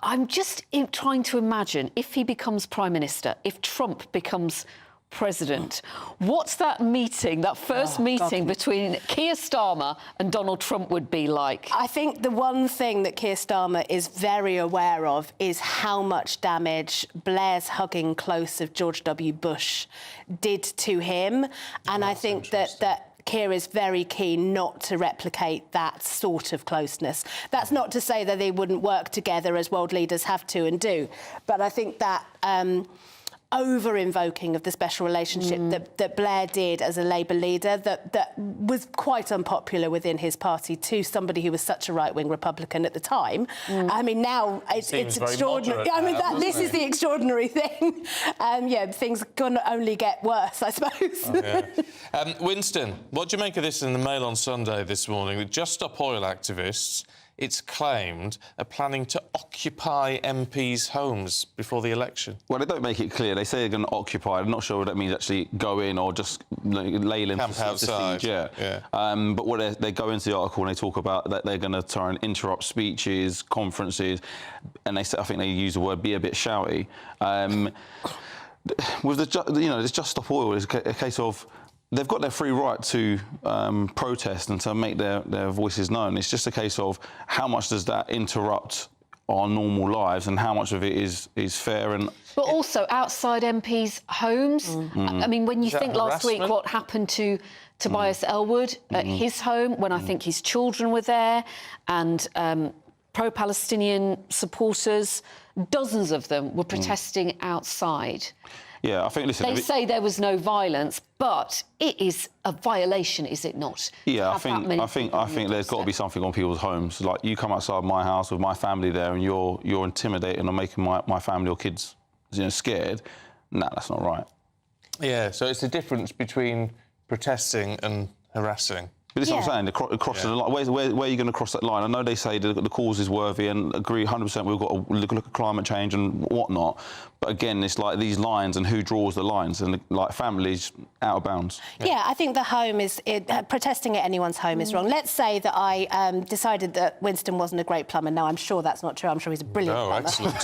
I'm just trying to imagine if he becomes Prime Minister, if Trump becomes President, what's that meeting, that first meeting between Keir Starmer and Donald Trump would be like? I think the one thing that Keir Starmer is very aware of is how much damage Blair's hugging close of George W. Bush did to him. And I think that Keir is very keen not to replicate that sort of closeness. That's not to say that they wouldn't work together as world leaders have to and do, but I think that over-invoking of the special relationship that Blair did as a Labour leader that was quite unpopular within his party to somebody who was such a right-wing Republican at the time. I mean, now it's extraordinary. I mean, this is the extraordinary thing. Things can only get worse, I suppose. Winston, what do you make of this in the Mail on Sunday this morning? The Just Stop Oil activists, it's claimed, are planning to occupy MPs' homes before the election. Well, they don't make it clear. They say they're going to occupy. I'm not sure what that means, actually go in or just lay in. Camp outside. But what they go into the article and they talk about that they're going to try and interrupt speeches, conferences, and they say, I think they use the word be a bit shouty. With this Just Stop Oil is a case of they've got their free right to protest and to make their voices known. It's just a case of how much does that interrupt our normal lives and how much of it is fair and... But also outside MPs' homes. I mean, when you think last week what happened to Tobias Ellwood at his home, when I think his children were there, and pro-Palestinian supporters, dozens of them were protesting outside. Yeah, I think, listen... They say there was no violence, but it is a violation, is it not? Yeah, I think there's got to be something on people's homes. Like, you come outside my house with my family there and you're intimidating or making my family or kids, scared. Nah, that's not right. Yeah, so it's the difference between protesting and harassing. But this is what I'm saying, cross the line. Where are you going to cross that line? I know they say the cause is worthy and agree 100% we've got to look at climate change and whatnot. But again, it's like these lines and who draws the lines and like families out of bounds. Yeah, I think the home is... protesting at anyone's home is wrong. Let's say that I decided that Winston wasn't a great plumber. No, I'm sure that's not true. I'm sure he's a brilliant plumber. Excellent.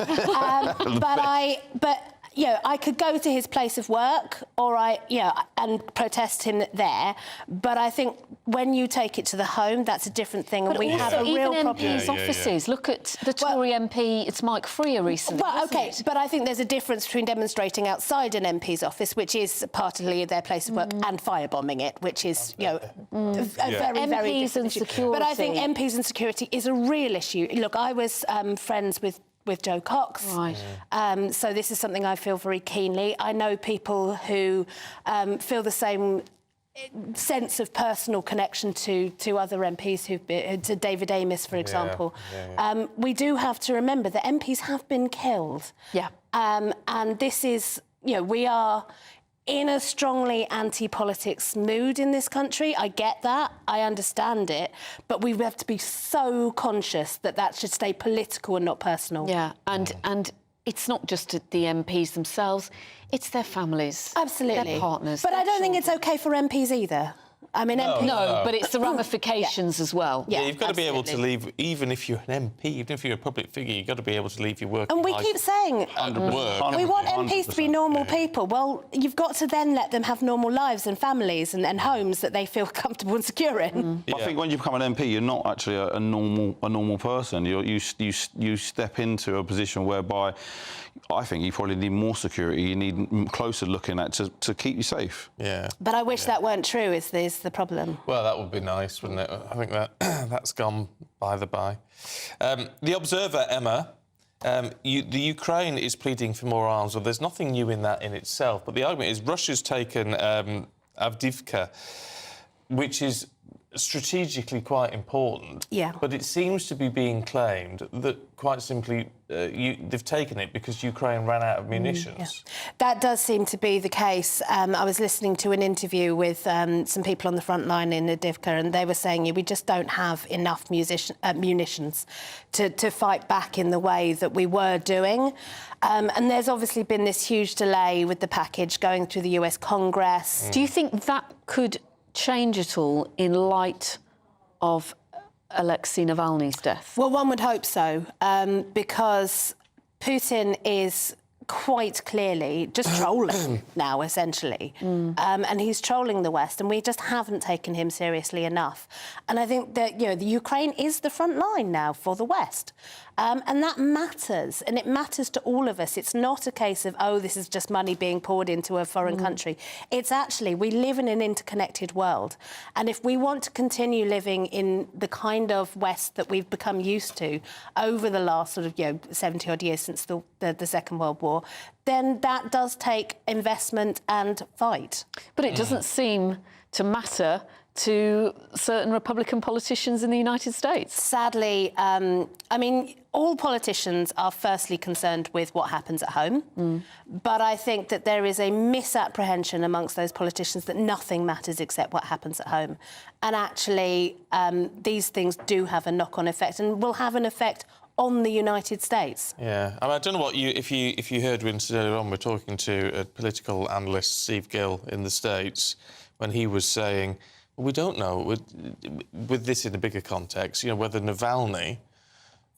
I could go to his place of work and protest him there. But I think when you take it to the home, that's a different thing. But and we have a real problem. MPs' offices. Look at the Tory MP, it's Mike Freer recently. Well, OK, but I think there's a difference between demonstrating outside an MP's office, which is partly their place of work, and firebombing it, which is, a very, very different issue. Security. But I think MPs and security is a real issue. Look, I was friends with Jo Cox. Right. So this is something I feel very keenly. I know people who feel the same sense of personal connection to other MPs who've been, to David Amess, for example. We do have to remember that MPs have been killed. Yeah. And this is, we are in a strongly anti-politics mood in this country. I get that. I understand it. But we have to be so conscious that should stay political and not personal. Yeah, and it's not just the MPs themselves, it's their families. Absolutely. Their partners. But their I don't think children. it's OK for MPs either. I mean, MP... No, but it's the ramifications as well. Yeah, you've got to be able to leave, even if you're an MP, even if you're a public figure, you've got to be able to leave your work. And we keep saying, work. we want MPs to be normal people. Well, you've got to then let them have normal lives and families and homes that they feel comfortable and secure in. I think when you become an MP, you're not actually a normal person. You step into a position whereby I think you probably need more security. You need closer looking at to keep you safe. Yeah. But I wish that weren't true. Is the problem? Well, that would be nice, wouldn't it? I think that that's gone by the by. The Observer, Emma. The Ukraine is pleading for more arms. Well, there's nothing new in that in itself, but the argument is Russia's taken Avdiivka, which is strategically quite important. Yeah. But it seems to be being claimed that, quite simply, they've taken it because Ukraine ran out of munitions. That does seem to be the case. I was listening to an interview with some people on the front line in Avdiivka, and they were saying, we just don't have enough munitions to fight back in the way that we were doing. And there's obviously been this huge delay with the package going through the US Congress. Do you think that could change at all in light of Alexei Navalny's death? Well, one would hope so, because Putin is quite clearly just trolling now, essentially. And he's trolling the West, and we just haven't taken him seriously enough. And I think that, the Ukraine is the front line now for the West. And that matters, and it matters to all of us. It's not a case of, this is just money being poured into a foreign country. It's actually, we live in an interconnected world. And if we want to continue living in the kind of West that we've become used to over the last 70-odd years since the Second World War, then that does take investment and fight. But it doesn't seem to matter to certain Republican politicians in the United States. Sadly, I mean, all politicians are firstly concerned with what happens at home. But I think that there is a misapprehension amongst those politicians that nothing matters except what happens at home. And actually, these things do have a knock-on effect and will have an effect on the United States. Yeah, I don't know what if you heard Winston earlier on, we're talking to a political analyst, Steve Gill, in the States, when he was saying, we don't know, with this in a bigger context, whether Navalny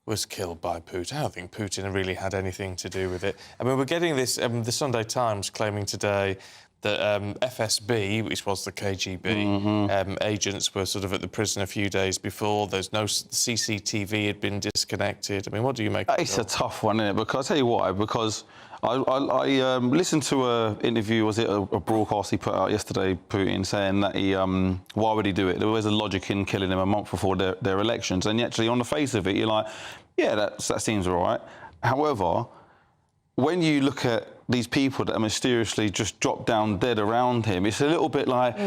was killed by Putin. I don't think Putin really had anything to do with it. I mean, we're getting this, the Sunday Times claiming today that FSB, which was the KGB, agents were sort of at the prison a few days before. There's no CCTV had been disconnected. I mean, what do you make of it? It's a tough one, isn't it? Because I'll tell you why, because I listened to an interview, was it a broadcast he put out yesterday, Putin, saying that why would he do it? There was a logic in killing him a month before their elections. And actually, on the face of it, you're like, yeah, that seems all right. However, when you look at these people that are mysteriously just dropped down dead around him, it's a little bit like...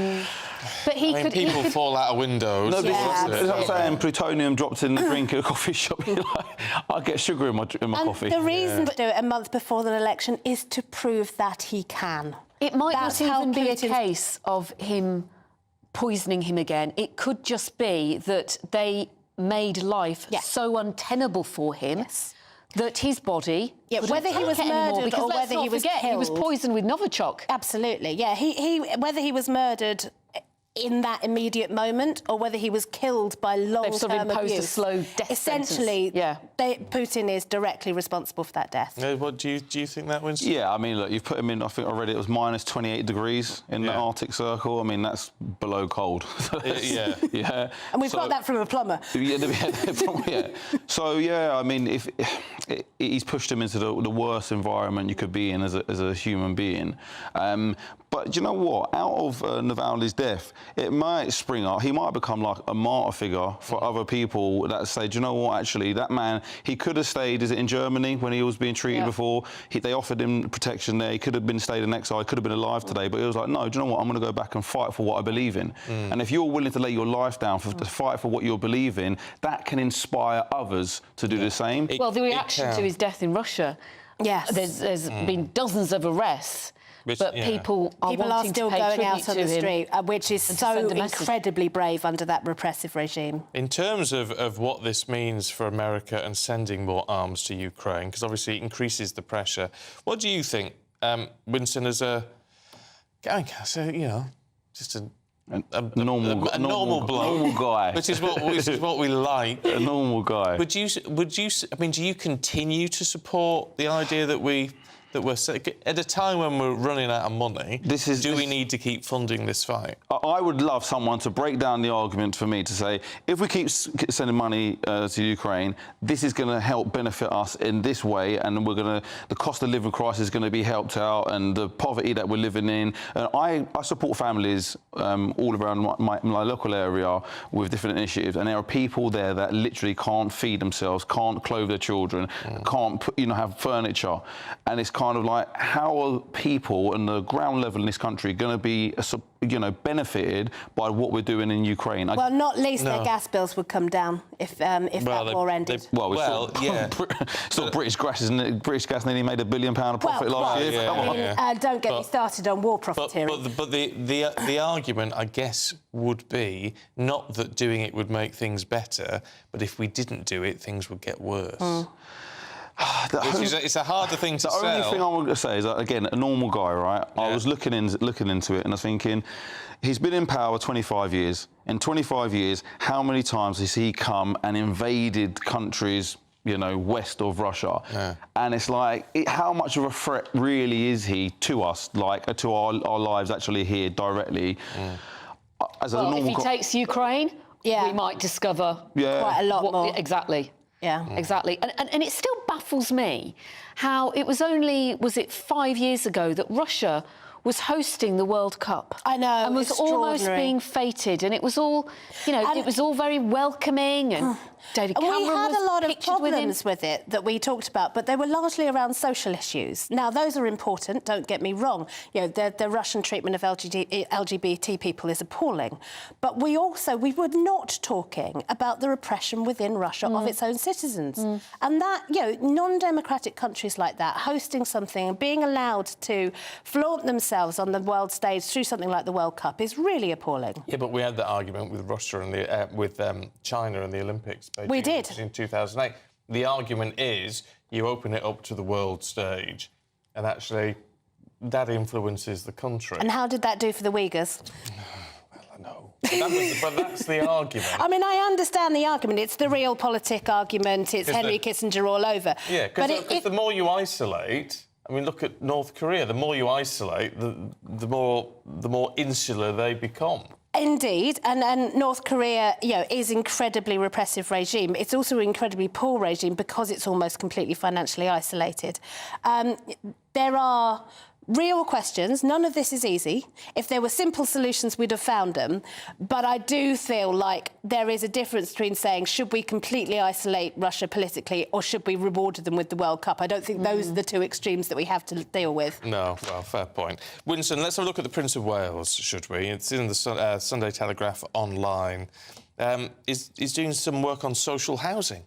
But people fall out of windows. No, that's what I'm saying. Plutonium dropped in the drink at a coffee shop. You're like, I get sugar in my coffee. The reason to do it a month before the election is to prove that he can. It might not even be a case of him poisoning him again. It could just be that they made life so untenable for him that his body... whether he was murdered or whether he was killed. He was poisoned with Novichok. Absolutely, yeah. He whether he was murdered in that immediate moment or whether he was killed by long-term abuse. They've sort of imposed a slow death Essentially, Putin is directly responsible for that death. What do you think that, Winston? Yeah, I mean, look, you've put him in, I think I read it was minus 28 degrees in the Arctic Circle. I mean, that's below cold. Yeah. And we've got that from a plumber. So, yeah, I mean, if he's pushed him into the worst environment you could be in as a human being. But do you know what? Out of Navalny's death, it might spring up. He might become like a martyr figure for other people that say, do you know what? Actually, that man, he could have stayed. Is it in Germany when he was being treated before? They offered him protection there. He could have been stayed in exile. He could have been alive today. But he was like, no, do you know what? I'm going to go back and fight for what I believe in. And if you're willing to lay your life down to fight for what you believe in, that can inspire others to do the same. Well, the reaction to his death in Russia, there's been dozens of arrests. But people are still going out on the street, which is so incredibly brave under that repressive regime. In terms of what this means for America and sending more arms to Ukraine, because obviously it increases the pressure, what do you think, Winston, as a just a A normal bloke. Normal guy. Which is what we like. A normal guy. Would you? I mean, do you continue to support the idea that we're at a time when we're running out of money? Do we need to keep funding this fight? I would love someone to break down the argument for me to say, if we keep sending money to Ukraine, this is going to help benefit us in this way, and the cost of living crisis is going to be helped out, and the poverty that we're living in. And I support families all around my local area with different initiatives, and there are people there that literally can't feed themselves, can't clothe their children, can't have furniture, and it's kind of like, how are people on the ground level in this country going to be, benefited by what we're doing in Ukraine? Well, not least their gas bills would come down if that war ended. British Gas, isn't it? British Gas nearly made £1 billion profit last year. Don't get me started on war profiteering. But the argument, I guess, would be not that doing it would make things better, but if we didn't do it, things would get worse. It's a harder thing to sell. The only thing I want to say is that, again, a normal guy, right? Yeah. I was looking into it and I was thinking, he's been in power 25 years. In 25 years, how many times has he come and invaded countries, west of Russia? Yeah. And it's like, how much of a threat really is he to us, to our lives actually here directly? If he takes Ukraine, we might discover quite a lot more. Exactly. Yeah, exactly. And it still baffles me how it was only, 5 years ago that Russia was hosting the World Cup. I know, and was almost being feted, and it was all, it was all very welcoming, and David Cameron we had was a lot of pictured problems with it that we talked about, but they were largely around social issues. Now, those are important, don't get me wrong. The Russian treatment of LGBT people is appalling. But we were not talking about the repression within Russia of its own citizens. And that, non-democratic countries like that, hosting something and being allowed to flaunt themselves on the world stage through something like the World Cup is really appalling. Yeah, but we had that argument with Russia and with China and the Olympics. We did. In 2008. The argument is you open it up to the world stage and actually that influences the country. And how did that do for the Uyghurs? Well, I know. But that's the argument. I mean, I understand the argument. It's the realpolitik argument. It's Henry Kissinger all over. Yeah, because the more you isolate... I mean, look at North Korea. The more you isolate, the more insular they become. Indeed, and North Korea, is incredibly repressive regime. It's also an incredibly poor regime because it's almost completely financially isolated. There are real questions. None of this is easy. If there were simple solutions, we'd have found them. But I do feel like there is a difference between saying, should we completely isolate Russia politically or should we reward them with the World Cup? I don't think those are the two extremes that we have to deal with. No, well, fair point. Winston, let's have a look at the Prince of Wales, should we? It's in the Sunday Telegraph online. Is doing some work on social housing.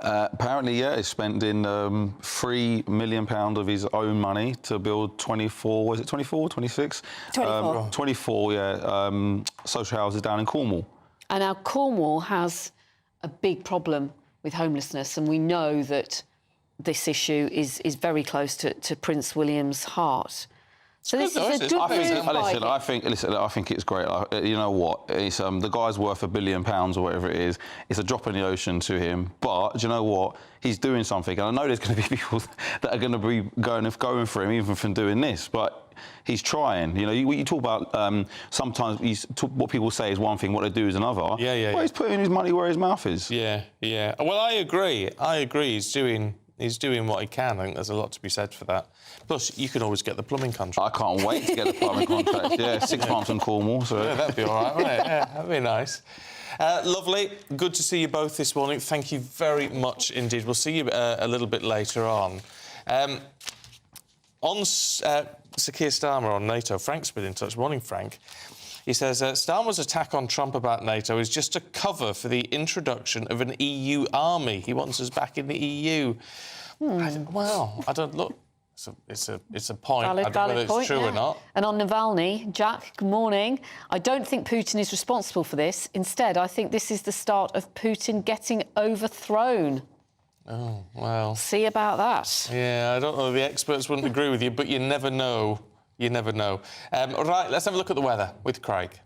Apparently, he's spending £3 million of his own money to build 24, 26? 24. 24, social houses down in Cornwall. And now Cornwall has a big problem with homelessness, and we know that this issue is very close to Prince William's heart. So this is a good move. I think it's great. You know what? It's the guy's worth £1 billion or whatever it is. It's a drop in the ocean to him. But do you know what? He's doing something, and I know there's going to be people that are going to be going for him even from doing this. But he's trying. You talk about sometimes what people say is one thing, what they do is another. Yeah. Well, he's putting his money where his mouth is. Yeah. Well, I agree. He's doing what he can. I think there's a lot to be said for that. Plus, you can always get the plumbing contract. I can't wait to get the plumbing contract. Yeah, 6 months in Cornwall. So yeah, that'd be all right, wouldn't it? Yeah, that'd be nice. Lovely. Good to see you both this morning. Thank you very much indeed. We'll see you a little bit later on. Sir Keir Starmer on NATO, Frank's been in touch. Morning, Frank. He says, Starmer's attack on Trump about NATO is just a cover for the introduction of an EU army. He wants us back in the EU. I don't look. It's a point. I don't know whether it's true or not. And on Navalny, Jack, good morning. I don't think Putin is responsible for this. Instead, I think this is the start of Putin getting overthrown. Oh, well. See about that. Yeah, I don't know. The experts wouldn't agree with you, but you never know. You never know. Right, let's have a look at the weather with Craig.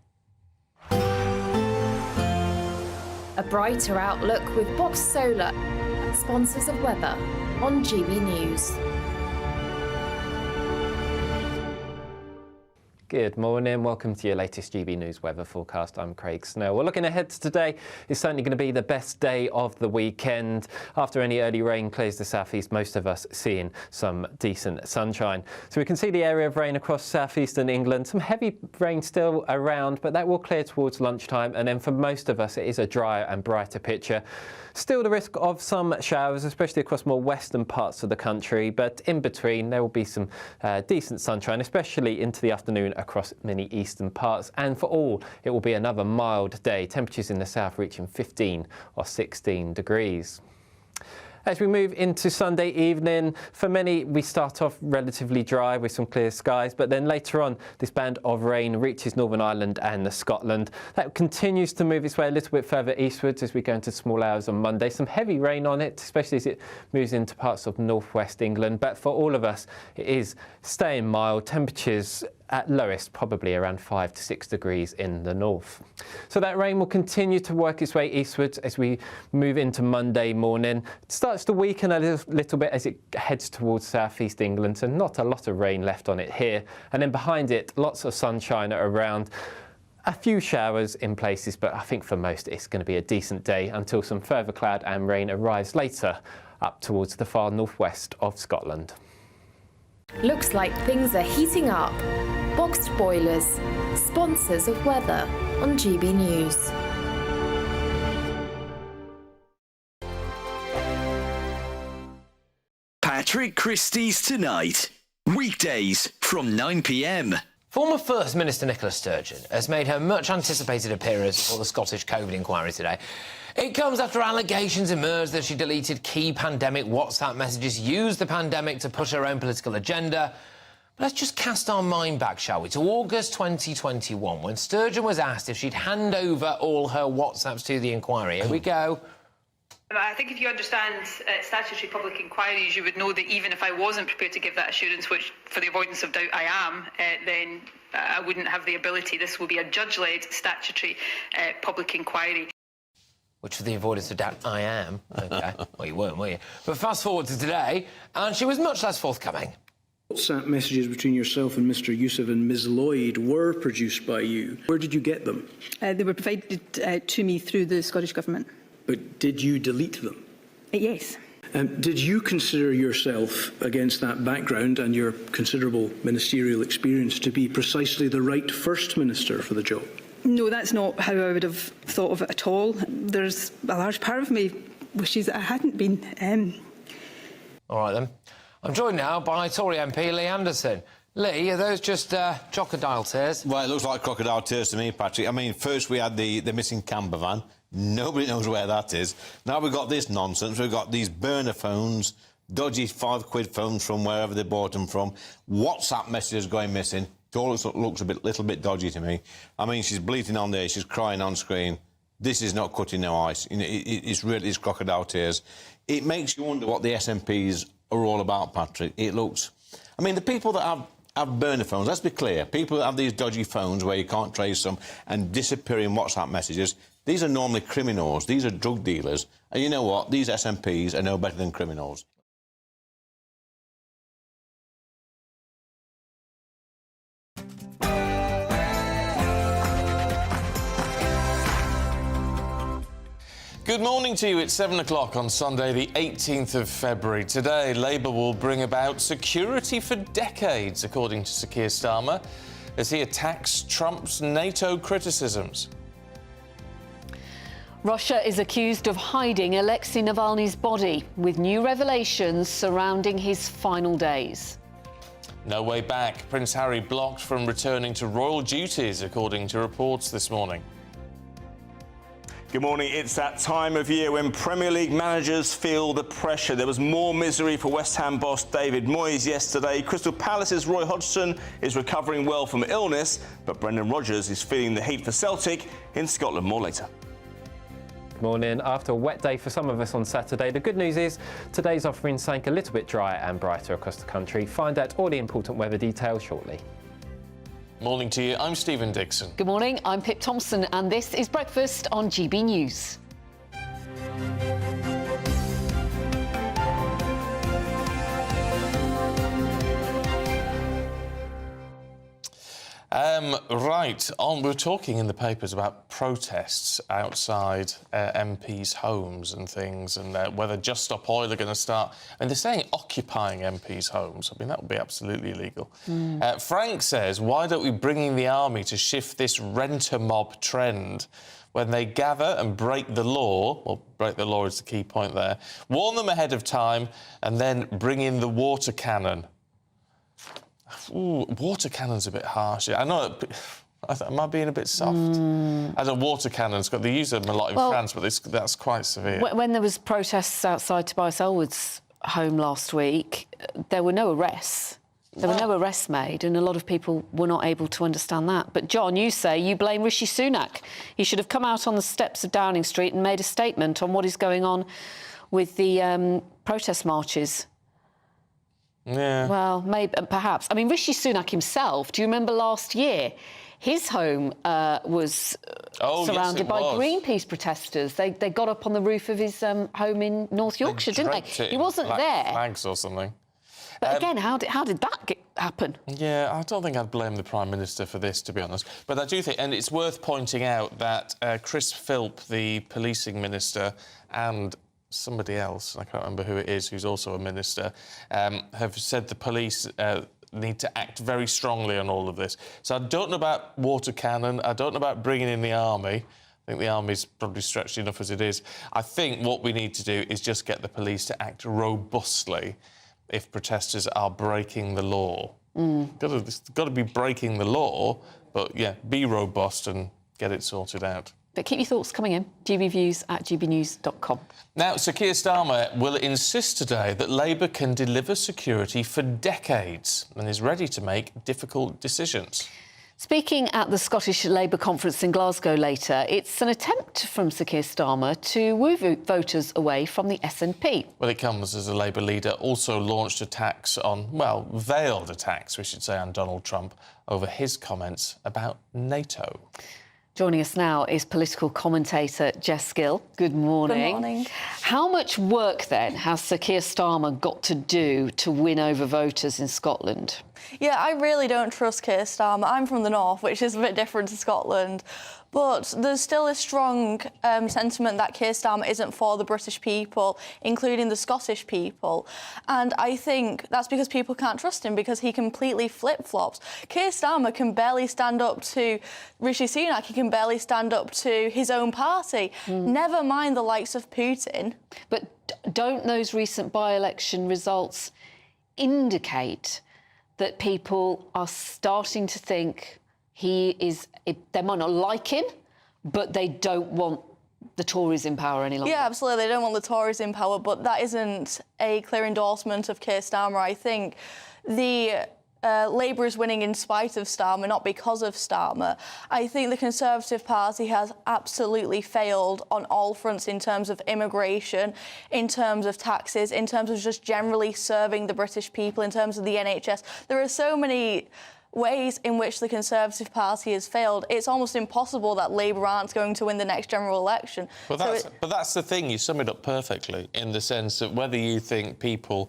A brighter outlook with Box Solar, sponsors of weather on GB News. Good morning, welcome to your latest GB News weather forecast. I'm Craig Snell. Well, looking ahead to today, it's certainly going to be the best day of the weekend. After any early rain clears the southeast, most of us seeing some decent sunshine. So we can see the area of rain across southeastern England. Some heavy rain still around, but that will clear towards lunchtime. And then for most of us, it is a drier and brighter picture. Still the risk of some showers, especially across more western parts of the country, but in between there will be some decent sunshine, especially into the afternoon across many eastern parts. And for all, it will be another mild day, temperatures in the south reaching 15 or 16 degrees. As we move into Sunday evening, for many we start off relatively dry with some clear skies, but then later on this band of rain reaches Northern Ireland and Scotland. That continues to move its way a little bit further eastwards as we go into small hours on Monday. Some heavy rain on it, especially as it moves into parts of northwest England, but for all of us it is staying mild. Temperatures at lowest probably around 5 to 6 degrees in the north. So that rain will continue to work its way eastwards as we move into Monday morning. It starts to weaken a little bit as it heads towards southeast England, so not a lot of rain left on it here. And then behind it, lots of sunshine around. A few showers in places, but I think for most it's going to be a decent day until some further cloud and rain arrives later up towards the far northwest of Scotland. Looks like things are heating up. Boxed Boilers, sponsors of weather on GB News. Patrick Christie's Tonight. Weekdays from 9 p.m. Former First Minister Nicola Sturgeon has made her much-anticipated appearance before the Scottish COVID inquiry today. It comes after allegations emerged that she deleted key pandemic WhatsApp messages, used the pandemic to push her own political agenda. But let's just cast our mind back, shall we, to August 2021, when Sturgeon was asked if she'd hand over all her WhatsApps to the inquiry. Here we go. I think if you understand statutory public inquiries, you would know that even if I wasn't prepared to give that assurance, which for the avoidance of doubt I am, then I wouldn't have the ability. This will be a judge-led statutory public inquiry. Which, for the avoidance of doubt, I am. OK. Well, you weren't, were you? But fast forward to today, and she was much less forthcoming. WhatsApp messages between yourself and Mr Youssef and Ms Lloyd were produced by you. Where did you get them? They were provided to me through the Scottish Government. But did you delete them? Yes. Did you consider yourself, against that background and your considerable ministerial experience, to be precisely the right First Minister for the job? No, that's not how I would have thought of it at all. There's a large part of me wishes that I hadn't been. All right, then. I'm joined now by Tory MP Lee Anderson. Lee, are those just crocodile tears? Well, it looks like crocodile tears to me, Patrick. I mean, first we had the missing camper van. Nobody knows where that is. Now we've got this nonsense. We've got these burner phones, dodgy £5 phones from wherever they bought them from, WhatsApp messages going missing. It all looks a little bit dodgy to me. I mean, she's bleating on there, she's crying on screen. This is not cutting no ice. You know, it's crocodile tears. It makes you wonder what the SNPs are all about, Patrick. It looks... I mean, the people that have burner phones, let's be clear, people that have these dodgy phones where you can't trace them and disappearing WhatsApp messages, these are normally criminals, these are drug dealers. And you know what? These SNPs are no better than criminals. Good morning to you. It's 7 o'clock on Sunday, the 18th of February. Today, Labour will bring about security for decades, according to Sir Keir Starmer, as he attacks Trump's NATO criticisms. Russia is accused of hiding Alexei Navalny's body, with new revelations surrounding his final days. No way back. Prince Harry blocked from returning to royal duties, according to reports this morning. Good morning. It's that time of year when Premier League managers feel the pressure. There was more misery for West Ham boss David Moyes yesterday. Crystal Palace's Roy Hodgson is recovering well from illness, but Brendan Rodgers is feeling the heat for Celtic in Scotland. More later. Good morning. After a wet day for some of us on Saturday, the good news is today's offering something a little bit drier and brighter across the country. Find out all the important weather details shortly. Morning to you. I'm Stephen Dixon. Good morning. I'm Pip Thompson, and this is Breakfast on GB News. Right, we're talking in the papers about protests outside MPs' homes and things, and whether Just Stop Oil are going to start. And they're saying occupying MPs' homes. I mean, that would be absolutely illegal. Frank says, why don't we bring in the army to shift this rent-a-mob trend? When they gather and break the law, well, break the law is the key point there, warn them ahead of time and then bring in the water cannon. Ooh, water cannon's a bit harsh. I know. Am I being a bit soft? As a water cannon, they use them a lot in France, but that's quite severe. When there was protests outside Tobias Ellwood's home last week, there were no arrests. There were no arrests made, and a lot of people were not able to understand that. But, John, you say you blame Rishi Sunak. He should have come out on the steps of Downing Street and made a statement on what is going on with the protest marches. Yeah. Well, maybe, perhaps. I mean, Rishi Sunak himself, do you remember last year? His home was surrounded by Greenpeace protesters. They got up on the roof of his home in North Yorkshire, didn't they? He wasn't there. Flags or something. But again, how did that happen? Yeah, I don't think I'd blame the Prime Minister for this, to be honest. But I do think, and it's worth pointing out that Chris Philp, the policing minister, and somebody else, I can't remember who it is, who's also a minister, have said the police need to act very strongly on all of this. So I don't know about water cannon. I don't know about bringing in the army. I think the army's probably stretched enough as it is. I think what we need to do is just get the police to act robustly if protesters are breaking the law. It's got to be breaking the law, but, yeah, be robust and get it sorted out. But keep your thoughts coming in. gbviews@gbnews.com. Now, Sir Keir Starmer will insist today that Labour can deliver security for decades and is ready to make difficult decisions. Speaking at the Scottish Labour conference in Glasgow later, it's an attempt from Sir Keir Starmer to woo voters away from the SNP. Well, it comes as the Labour leader also launched attacks on, well, veiled attacks, we should say, on Donald Trump over his comments about NATO. Joining us now is political commentator Jess Gill. Good morning. Good morning. How much work, then, has Sir Keir Starmer got to do to win over voters in Scotland? Yeah, I really don't trust Keir Starmer. I'm from the north, which is a bit different to Scotland. But there's still a strong sentiment that Keir Starmer isn't for the British people, including the Scottish people. And I think that's because people can't trust him, because he completely flip-flops. Keir Starmer can barely stand up to Rishi Sunak. He can barely stand up to his own party. Never mind the likes of Putin. But don't those recent by-election results indicate that people are starting to think they might not like him, but they don't want the Tories in power any longer? Yeah, absolutely. They don't want the Tories in power, but that isn't a clear endorsement of Keir Starmer. I think the Labour is winning in spite of Starmer, not because of Starmer. I think the Conservative Party has absolutely failed on all fronts in terms of immigration, in terms of taxes, in terms of just generally serving the British people, in terms of the NHS. There are so many ways in which the Conservative Party has failed. It's almost impossible that Labour aren't going to win the next general election. But that's the thing, you sum it up perfectly, in the sense that whether you think people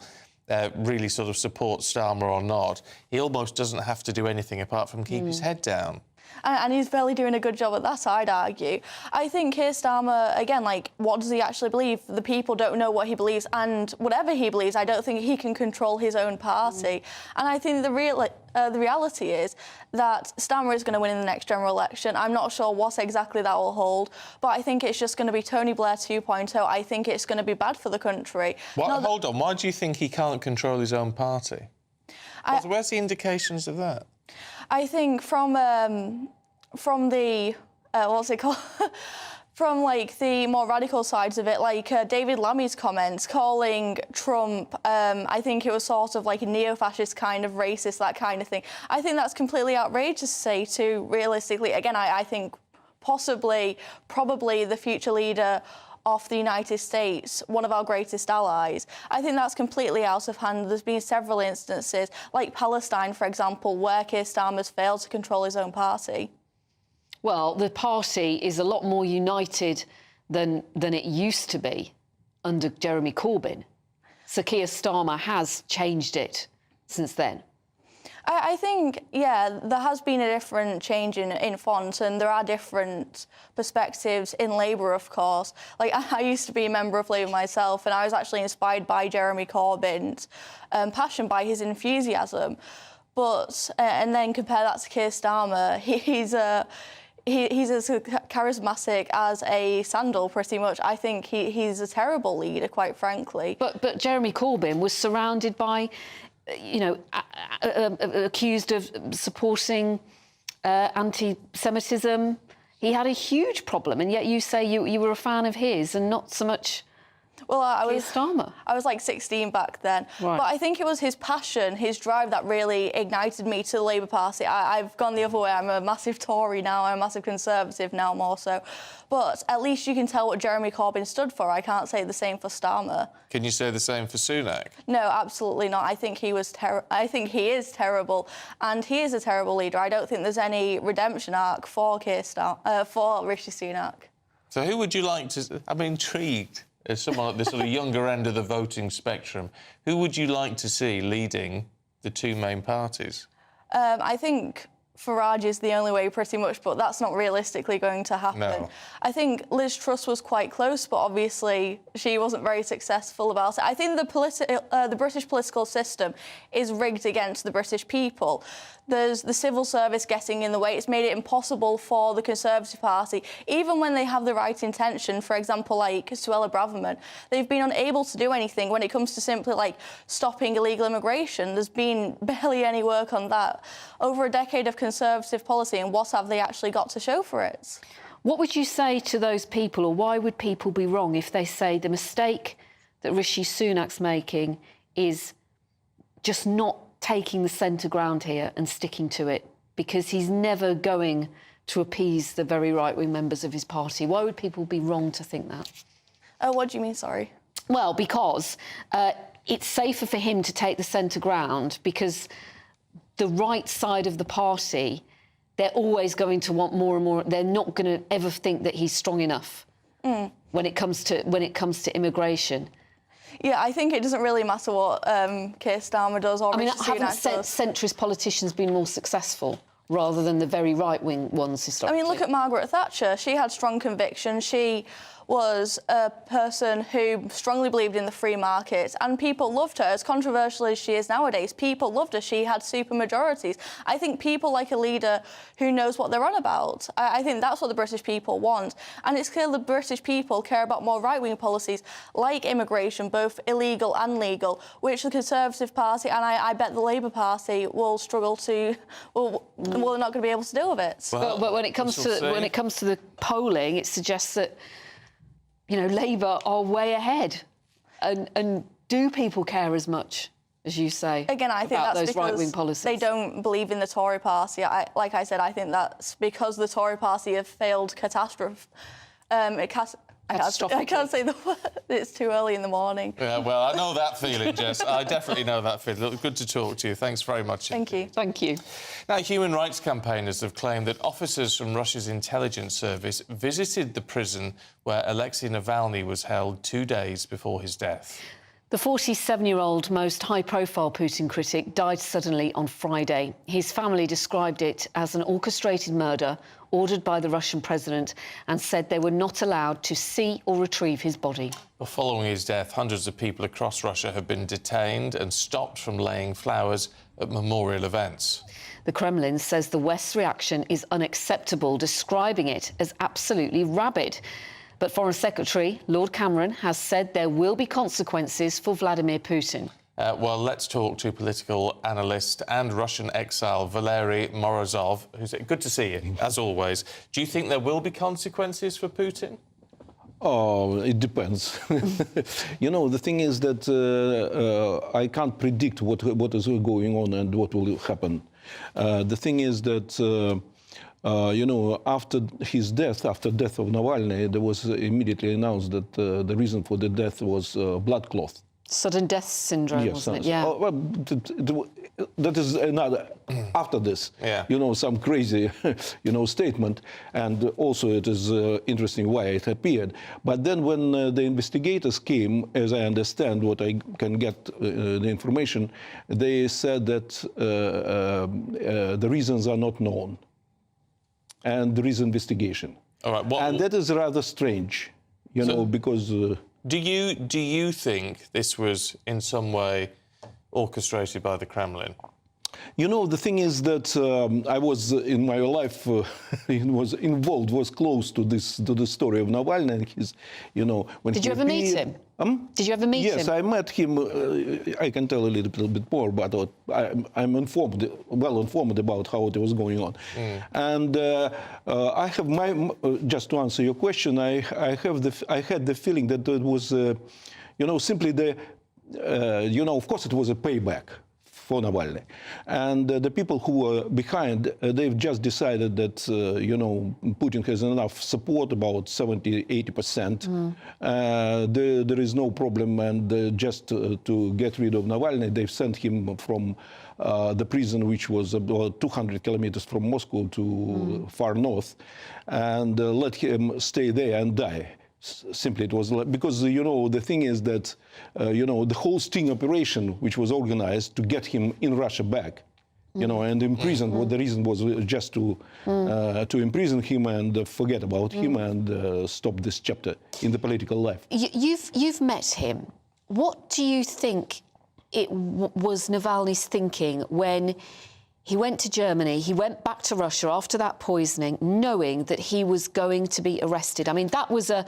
really sort of support Starmer or not, he almost doesn't have to do anything apart from keep his head down. And he's barely doing a good job at that, I'd argue. I think Keir Starmer, again, what does he actually believe? The people don't know what he believes, and whatever he believes, I don't think he can control his own party. And I think the reality is that Starmer is going to win in the next general election. I'm not sure what exactly that will hold, but I think it's just going to be Tony Blair 2.0. I think it's going to be bad for the country. Hold on, why do you think he can't control his own party? Where's the indications of that? I think from the what's it called? From the more radical sides of it, David Lammy's comments calling Trump, I think it was sort of like a neo-fascist kind of racist, that kind of thing. I think that's completely outrageous to say to realistically. Again, I think probably the future leader of the United States, one of our greatest allies. I think that's completely out of hand. There's been several instances, like Palestine, for example, where Keir Starmer's failed to control his own party. Well, the party is a lot more united than it used to be under Jeremy Corbyn. Sir Keir Starmer has changed it since then. I think, yeah, there has been a different change in font, and there are different perspectives in Labour, of course. Like, I used to be a member of Labour myself, and I was actually inspired by Jeremy Corbyn's passion, by his enthusiasm. But, and then compare that to Keir Starmer, he's as charismatic as a sandal, pretty much. I think he's a terrible leader, quite frankly. But Jeremy Corbyn was surrounded by, you know, accused of supporting anti-Semitism. He had a huge problem, and yet you say you were a fan of his and not so much. Well, I was like 16 back then. Right. But I think it was his passion, his drive that really ignited me to the Labour Party. I've gone the other way. I'm a massive Tory now. I'm a massive Conservative now, more so. But at least you can tell what Jeremy Corbyn stood for. I can't say the same for Starmer. Can you say the same for Sunak? No, absolutely not. I think he was I think he is terrible, and he is a terrible leader. I don't think there's any redemption arc for for Rishi Sunak. So who would you like to... I'm intrigued. As someone at the sort of younger end of the voting spectrum, who would you like to see leading the two main parties? I think Farage is the only way, pretty much, but that's not realistically going to happen. No. I think Liz Truss was quite close, but obviously she wasn't very successful about it. I think the British political system is rigged against the British people. There's the civil service getting in the way. It's made it impossible for the Conservative Party, even when they have the right intention, for example, like Suella Braverman, they've been unable to do anything when it comes to simply, like, stopping illegal immigration. There's been barely any work on that. Over a decade of Conservative policy, and what have they actually got to show for it? What would you say to those people, or why would people be wrong if they say the mistake that Rishi Sunak's making is just not taking the centre ground here and sticking to it, because he's never going to appease the very right-wing members of his party? Why would people be wrong to think that? What do you mean, sorry? Well, because it's safer for him to take the centre ground, because the right side of the party, they're always going to want more and more. They're not going to ever think that he's strong enough when it comes to immigration. Yeah, I think it doesn't really matter what Keir Starmer does or Rishi Sunak does. Haven't centrist politicians been more successful rather than the very right-wing ones historically? I mean, look at Margaret Thatcher. She had strong conviction. She was a person who strongly believed in the free market, and people loved her. As controversial as she is nowadays, people loved her. She had super majorities. I think people like a leader who knows what they're on about. I think that's what the British people want. And it's clear the British people care about more right-wing policies like immigration, both illegal and legal, which the Conservative Party and I bet the Labour Party will struggle to... Well, they're not going to be able to deal with it. Well, but when it comes to the polling, it suggests that, you know, Labour are way ahead. And do people care as much, as you say, again, I think about that's those right-wing because policies? They don't believe in the Tory party. Like I said, I think that's because the Tory party have failed catastrophe. I can't say the word. It's too early in the morning. Yeah, well, I know that feeling, Jess. I definitely know that feeling. Look, good to talk to you. Thanks very much. Thank you. Thank you. Now, human rights campaigners have claimed that officers from Russia's intelligence service visited the prison where Alexei Navalny was held 2 days before his death. The 47-year-old, most high-profile Putin critic died suddenly on Friday. His family described it as an orchestrated murder ordered by the Russian president and said they were not allowed to see or retrieve his body. Well, following his death, hundreds of people across Russia have been detained and stopped from laying flowers at memorial events. The Kremlin says the West's reaction is unacceptable, describing it as absolutely rabid. But Foreign Secretary Lord Cameron has said there will be consequences for Vladimir Putin. Well, let's talk to political analyst and Russian exile Valery Morozov, who's good to see you, as always. Do you think there will be consequences for Putin? Oh, it depends. You know, the thing is that I can't predict what is going on and what will happen. The thing is that... you know, after his death, after death of Navalny, there was immediately announced that the reason for the death was blood clot. Sudden death syndrome, Yes, wasn't it? Yeah. Oh, well, that is another, after this, some crazy, statement. And also it is interesting why it appeared. But then when the investigators came, as I understand what I can get the information, they said that the reasons are not known. And there is investigation. All right. And that is rather strange, because... Do you think this was in some way orchestrated by the Kremlin? The thing is that I was in my life was close to the story of Navalny and his, when Did he you ever meet him? Did you ever meet him? Yes, I met him. I can tell a little bit more, but I'm well informed about how it was going on. And I have just to answer your question, I had the feeling that it was, simply of course it was a payback for Navalny. And the people who were behind, they've just decided that, Putin has enough support, about 70–80%. There is no problem. And just to get rid of Navalny, they've sent him from the prison, which was about 200 kilometers from Moscow to far north, and let him stay there and die. Simply it was because, the thing is that, the whole sting operation, which was organized to get him in Russia back, and imprison, what the reason was just to imprison him and forget about him and stop this chapter in the political life. You've met him. What do you think it was Navalny's thinking when he went to Germany, he went back to Russia after that poisoning, knowing that he was going to be arrested? I mean, that was a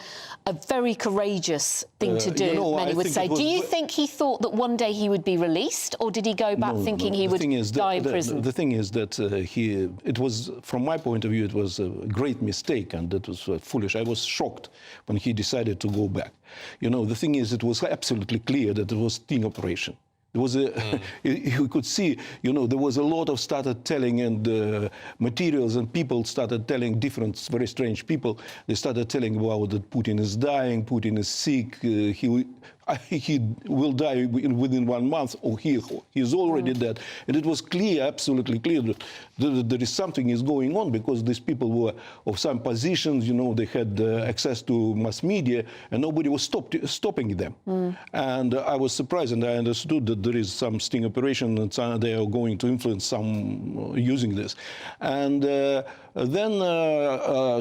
very courageous thing to do, many would say. Do you think he thought that one day he would be released, or did he go back thinking he would die in prison? The thing is that it was, from my point of view, it was a great mistake, and it was foolish. I was shocked when he decided to go back. The thing is, it was absolutely clear that it was a sting operation. There was you could see, there was a lot of started telling, and materials and people started telling, different very strange people. They started telling about that Putin is dying, Putin is sick, he will die within 1 month, or he is already dead. And it was clear, absolutely clear, that there is something is going on, because these people were of some positions, they had access to mass media, and nobody was stopping them. And I was surprised, and I understood that there is some sting operation, and they are going to influence some using this. And then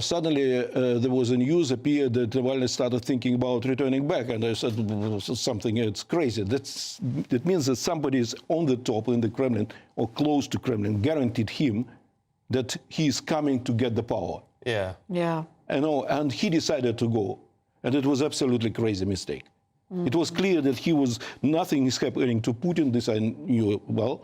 suddenly there was a news appeared that Navalny started thinking about returning back, and I said something, it's crazy. That means that somebody is on the top in the Kremlin or close to Kremlin guaranteed him that he is coming to get the power. Yeah. Yeah. And he decided to go, and it was absolutely crazy mistake. It was clear that nothing is happening to Putin. This I knew well.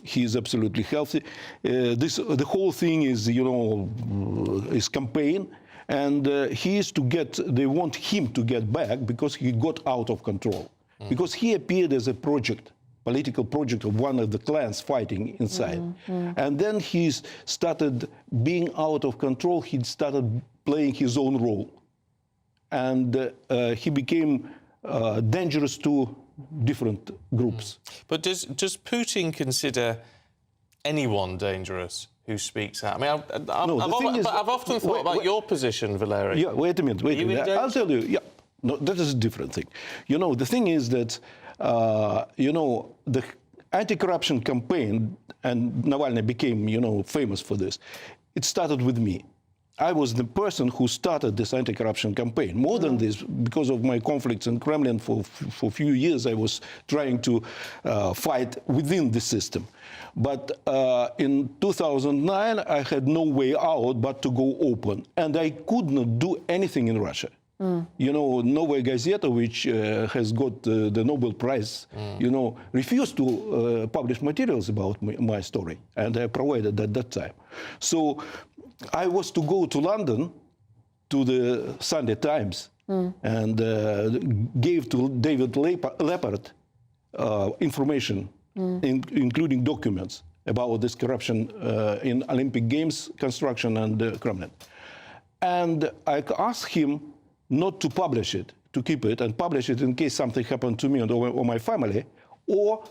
He is absolutely healthy. The whole thing is, his campaign, and they want him to get back because he got out of control. Because he appeared as a political project of one of the clans fighting inside. And then he started being out of control. He started playing his own role. And he became dangerous to different groups. But does Putin consider anyone dangerous who speaks out? I mean, I've often thought about your position, Valery. Yeah, wait a minute. I'll tell you. Yeah, no, that is a different thing. The thing is that, the anti-corruption campaign, and Navalny became, famous for this, it started with me. I was the person who started this anti-corruption campaign. More than this, because of my conflicts in Kremlin for a few years, I was trying to fight within the system. But in 2009, I had no way out but to go open. And I could not do anything in Russia. Novaya Gazeta, which has got the Nobel Prize, refused to publish materials about my story. And I provided at that time. So I was to go to London to the Sunday Times and gave to David Leppard information, including documents about this corruption in Olympic Games construction and Kremlin. And I asked him not to publish it, to keep it and publish it in case something happened to me or my family, or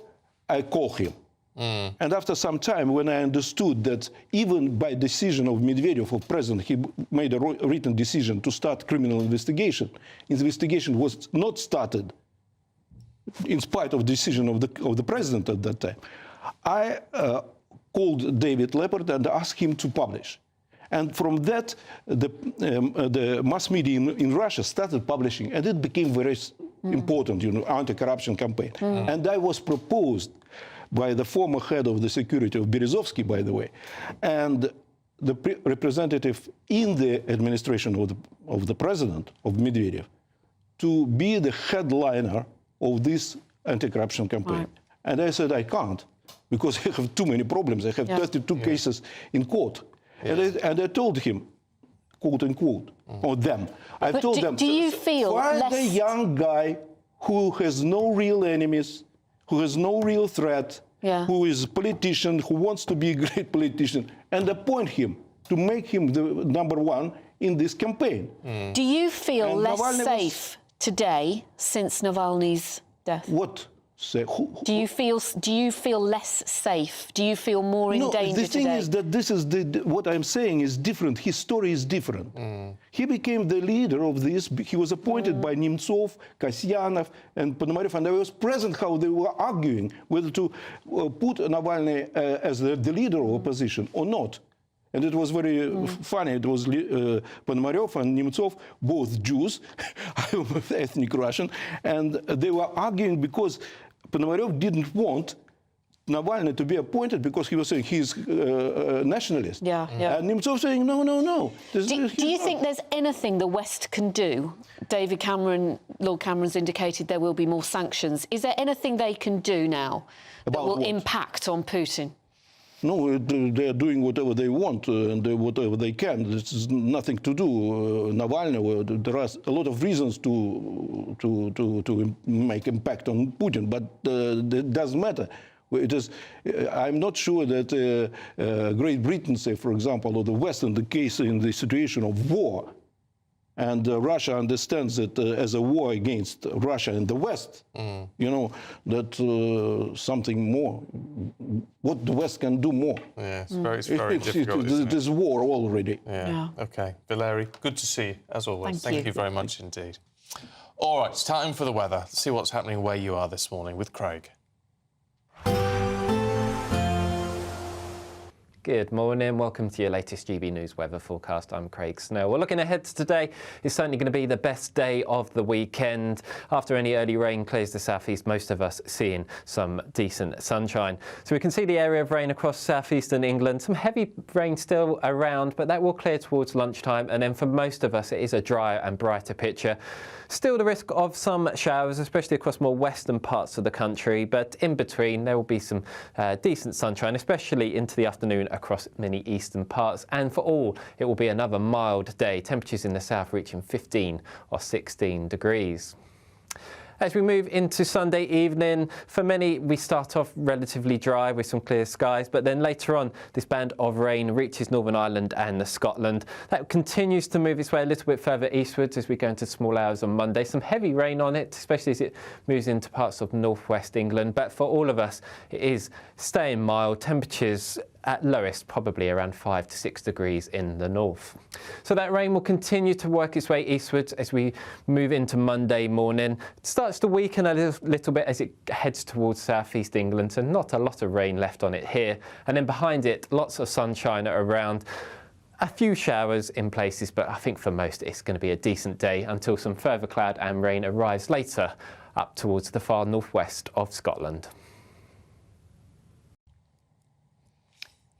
I call him. And after some time, when I understood that even by decision of Medvedev, of president, he made a written decision to start criminal investigation. Investigation was not started in spite of decision of the president at that time. I called David Leppert and asked him to publish. And from that, the mass media in Russia started publishing, and it became very important, anti-corruption campaign. And I was proposed by the former head of the security of Berezovsky, by the way, and the representative in the administration of the president, of Medvedev, to be the headliner of this anti-corruption campaign. Right. And I said, I can't, because I have too many problems. I have 32 cases in court. And I told him, quote unquote, or them. I told them, do you feel find a young guy who has no real enemies, who has no real threat, who is a politician, who wants to be a great politician, and appoint him to make him the number one in this campaign. Do you feel less safe today since Navalny's death? What? Do you feel less safe? Do you feel more in danger today? The thing is that this is what I'm saying is different. His story is different. He became the leader of this. He was appointed by Nemtsov, Kasyanov, and Ponomarev, and I was present how they were arguing whether to put Navalny as the leader of opposition or not. And it was very funny. It was Ponomarev and Nemtsov, both Jews, ethnic Russian, and they were arguing because Ponomarev didn't want Navalny to be appointed because he was saying he's a nationalist. And Nemtsov saying, no, no, no. Do you think there's anything the West can do? David Cameron, Lord Cameron's indicated there will be more sanctions. Is there anything they can do now that will impact on Putin? No, they are doing whatever they want and whatever they can. This is nothing to do. Navalny, there are a lot of reasons to make impact on Putin, but it doesn't matter. It is. I'm not sure that Great Britain, say for example, or the West, in the case in the situation of war, and Russia understands it as a war against Russia and the West. You know, that something more, what the West can do more. Yeah, it's very difficult. It is war already. Yeah. OK. Valeri, good to see you, as always. Thank you very much indeed. All right, it's time for the weather. Let's see what's happening where you are this morning with Craig. Good morning. Welcome to your latest GB News weather forecast. I'm Craig Snell. Well, looking ahead to today, it's certainly going to be the best day of the weekend. After any early rain clears the southeast, most of us seeing some decent sunshine. So we can see the area of rain across southeastern England. Some heavy rain still around, but that will clear towards lunchtime. And then for most of us, it is a drier and brighter picture. Still the risk of some showers, especially across more western parts of the country, but in between there will be some decent sunshine, especially into the afternoon across many eastern parts. And for all, it will be another mild day, temperatures in the south reaching 15 or 16 degrees. As we move into Sunday evening, for many we start off relatively dry with some clear skies, but then later on this band of rain reaches Northern Ireland and Scotland. That continues to move its way a little bit further eastwards as we go into small hours on Monday. Some heavy rain on it, especially as it moves into parts of northwest England, but for all of us it is staying mild. Temperatures at lowest probably around 5 to 6 degrees in the north. So that rain will continue to work its way eastwards as we move into Monday morning. It starts to weaken a little bit as it heads towards southeast England, so not a lot of rain left on it here. And then behind it, lots of sunshine around. A few showers in places, but I think for most it's going to be a decent day until some further cloud and rain arrives later up towards the far northwest of Scotland.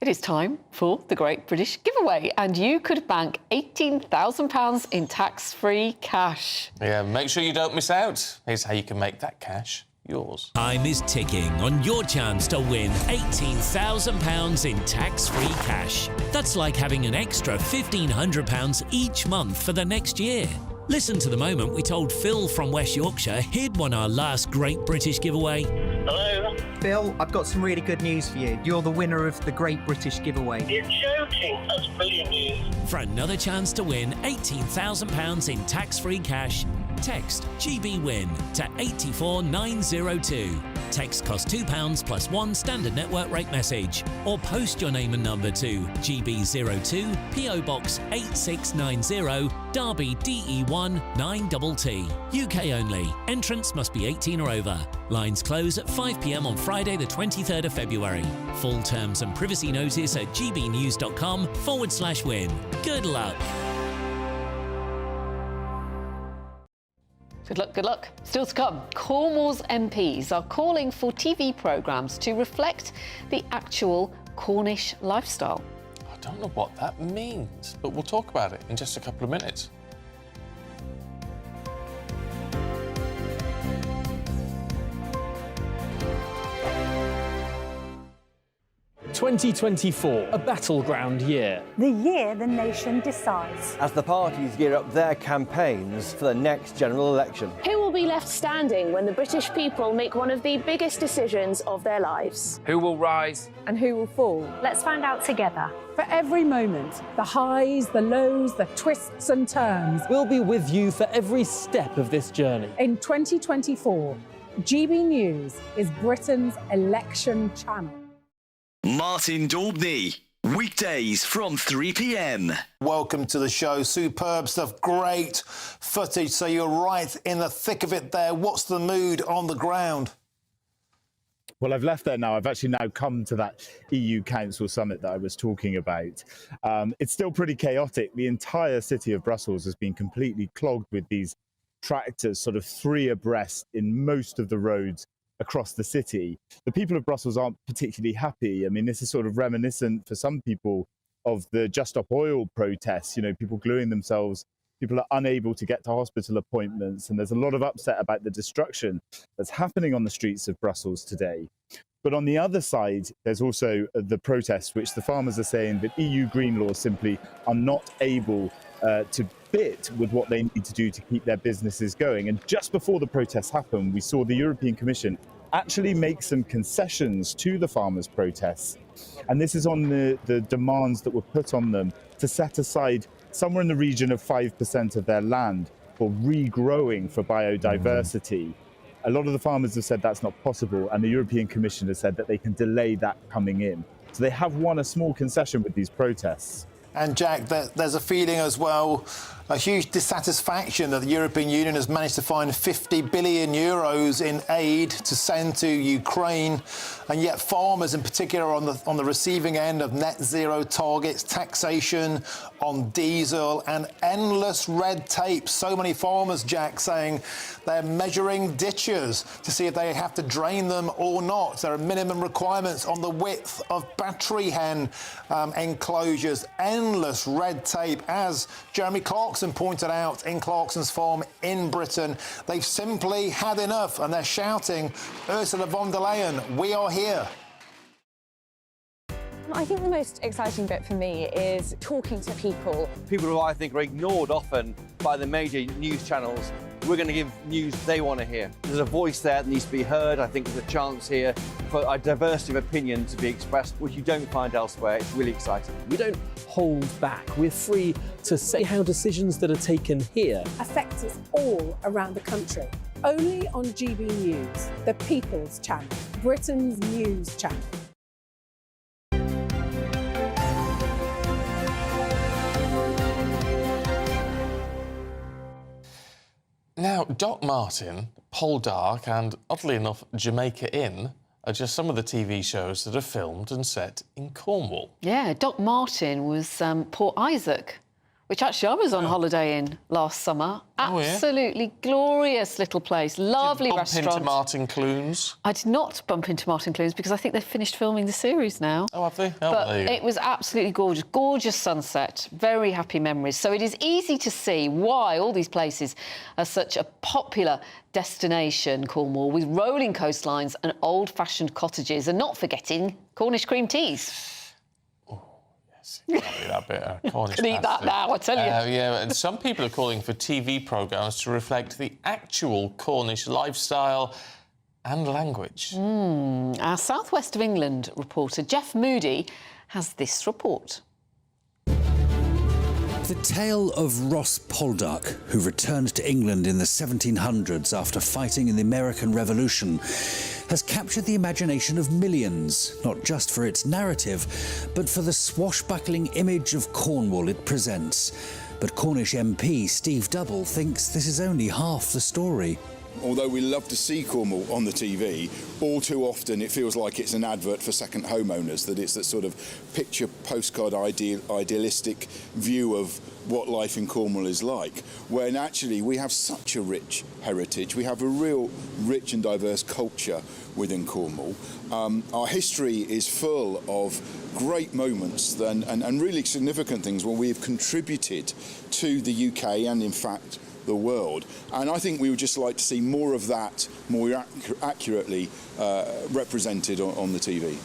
It is time for the Great British Giveaway, and you could bank £18,000 in tax-free cash. Yeah, make sure you don't miss out. Here's how you can make that cash yours. Time is ticking on your chance to win £18,000 in tax-free cash. That's like having an extra £1,500 each month for the next year. Listen to the moment we told Phil from West Yorkshire he'd won our last Great British Giveaway. Hello? Phil, I've got some really good news for you. You're the winner of the Great British Giveaway. You're joking. That's brilliant news. For another chance to win £18,000 in tax-free cash, Text GB-WIN to 84902. Text costs £2 plus one standard network rate message. Or post your name and number to GB02 PO Box 8690 Derby DE1 9TT. UK only. Entrance must be 18 or over. Lines close at 5 p.m. on Friday the 23rd of February. Full terms and privacy notice at gbnews.com/win. Good luck. Good luck, good luck. Still to come, Cornwall's MPs are calling for TV programmes to reflect the actual Cornish lifestyle. I don't know what that means, but we'll talk about it in just a couple of minutes. 2024, a battleground year. The year the nation decides. As the parties gear up their campaigns for the next general election. Who will be left standing when the British people make one of the biggest decisions of their lives? Who will rise? And who will fall? Let's find out together. For every moment, the highs, the lows, the twists and turns. We'll be with you for every step of this journey. In 2024, GB News is Britain's election channel. Martin Daubney, weekdays from 3 p.m. Welcome to the show. Superb stuff, great footage. So you're right in the thick of it there. What's the mood on the ground? Well, I've left there now. I've actually now come to that EU Council summit that I was talking about. It's still pretty chaotic. The entire city of Brussels has been completely clogged with these tractors, sort of three abreast in most of the roads across the city. The people of Brussels aren't particularly happy. I mean, this is sort of reminiscent for some people of the Just Stop Oil protests, you know, people gluing themselves. People are unable to get to hospital appointments, and there's a lot of upset about the destruction that's happening on the streets of Brussels today. But on the other side, there's also the protests, which the farmers are saying that EU green laws simply are not able to fit with what they need to do to keep their businesses going. And just before the protests happened, we saw the European Commission actually make some concessions to the farmers' protests. And this is on the demands that were put on them to set aside somewhere in the region of 5% of their land for regrowing for biodiversity. A lot of the farmers have said that's not possible, and the European Commission has said that they can delay that coming in. So they have won a small concession with these protests. And Jack, there's a feeling as well, a huge dissatisfaction that the European Union has managed to find 50 billion euros in aid to send to Ukraine, and yet farmers in particular are on the receiving end of net zero targets, taxation on diesel and endless red tape. So many farmers, Jack, saying they're measuring ditches to see if they have to drain them or not. There are minimum requirements on the width of battery hen enclosures, endless red tape. As Jeremy Clarkson pointed out in Clarkson's Farm in Britain, they've simply had enough, and they're shouting, Ursula von der Leyen, we are here. I think the most exciting bit for me is talking to people. People who I think are ignored often by the major news channels. We're going to give news they want to hear. There's a voice there that needs to be heard. I think there's a chance here for a diversity of opinion to be expressed, which you don't find elsewhere. It's really exciting. We don't hold back. We're free to say how decisions that are taken here Affects us all around the country. Only on GB News, the People's Channel, Britain's news channel. Now, Doc Martin, Poldark and, oddly enough, Jamaica Inn are just some of the TV shows that are filmed and set in Cornwall. Yeah, Doc Martin was Port Isaac, which actually I was on holiday in last summer. Absolutely glorious little place, lovely restaurant. Into Martin Clunes? I did not bump into Martin Clunes because I think they've finished filming the series now. Oh, have they? Oh, but there you go. it was absolutely gorgeous, gorgeous sunset, very happy memories. So it is easy to see why all these places are such a popular destination, Cornwall, with rolling coastlines and old-fashioned cottages, and not forgetting Cornish cream teas. Can't eat that bit. Cornish Can eat that pasty. now, I tell you. Yeah, and some people are calling for TV programmes to reflect the actual Cornish lifestyle and language. Our South West of England reporter Jeff Moody has this report. The tale of Ross Poldark, who returned to England in the 1700s after fighting in the American Revolution, has captured the imagination of millions, not just for its narrative, but for the swashbuckling image of Cornwall it presents. But Cornish MP Steve Double thinks this is only half the story. Although we love to see Cornwall on the TV, all too often it feels like it's an advert for second homeowners, that it's that sort of picture postcard idealistic view of what life in Cornwall is like, when actually we have such a rich heritage, we have a real rich and diverse culture within Cornwall. Our history is full of great moments and really significant things where we have contributed to the UK and in fact the world, and I think we would just like to see more of that more accurately represented on the TV.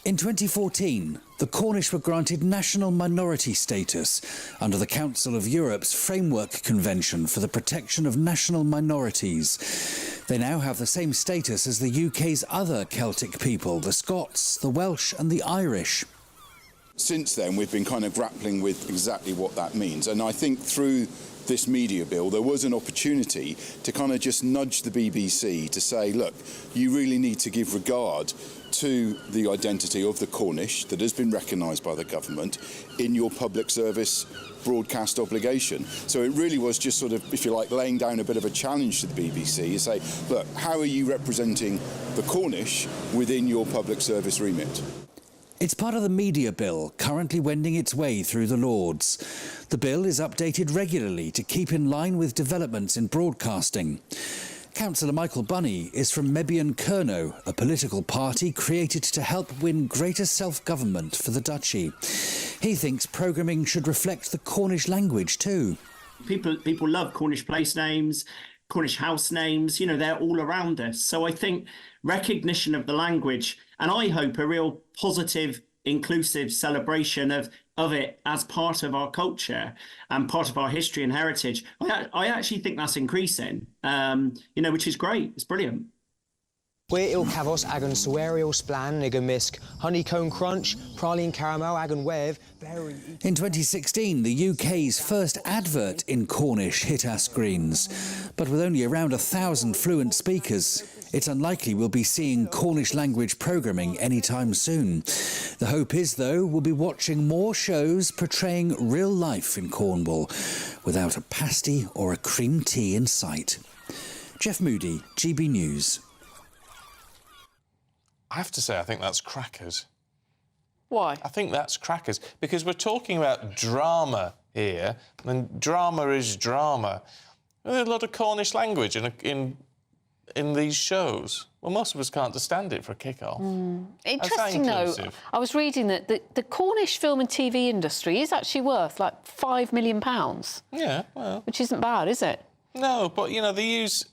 In 2014, the Cornish were granted national minority status under the Council of Europe's Framework Convention for the Protection of National Minorities. They now have the same status as the UK's other Celtic people, the Scots, the Welsh and the Irish. Since then, we've been kind of grappling with exactly what that means, and I think through this media bill, there was an opportunity to kind of just nudge the BBC to say, look, you really need to give regard to the identity of the Cornish that has been recognised by the government in your public service broadcast obligation. So it really was just sort of, if you like, laying down a bit of a challenge to the BBC to say, look, how are you representing the Cornish within your public service remit? It's part of the media bill, currently wending its way through the Lords. The bill is updated regularly to keep in line with developments in broadcasting. Councillor Michael Bunny is from Mebyon Kerno, a political party created to help win greater self-government for the duchy. He thinks programming should reflect the Cornish language too. People love Cornish place names, Cornish house names, you know, they're all around us. So I think recognition of the language, and I hope a real positive, inclusive celebration of it as part of our culture and part of our history and heritage. I actually think that's increasing, you know, which is great. It's brilliant. We're il cafos ag an sueriol splan ag ymysg honeycomb crunch, praline caramel ag an wef. In 2016, the UK's first advert in Cornish hit our screens. But with only around 1,000 fluent speakers, it's unlikely we'll be seeing Cornish language programming anytime soon. The hope is, though, we'll be watching more shows portraying real life in Cornwall, without a pasty or a cream tea in sight. Jeff Moody, GB News. I have to say, I think that's crackers. Why? I think that's crackers, because we're talking about drama here, and drama is drama. There's a lot of Cornish language in these shows. Well, most of us can't understand it for a kick-off. Interesting, though, I was reading that the Cornish film and TV industry is actually worth, like, £5 million. Yeah, well... Which isn't bad, is it? No, but, you know, they use...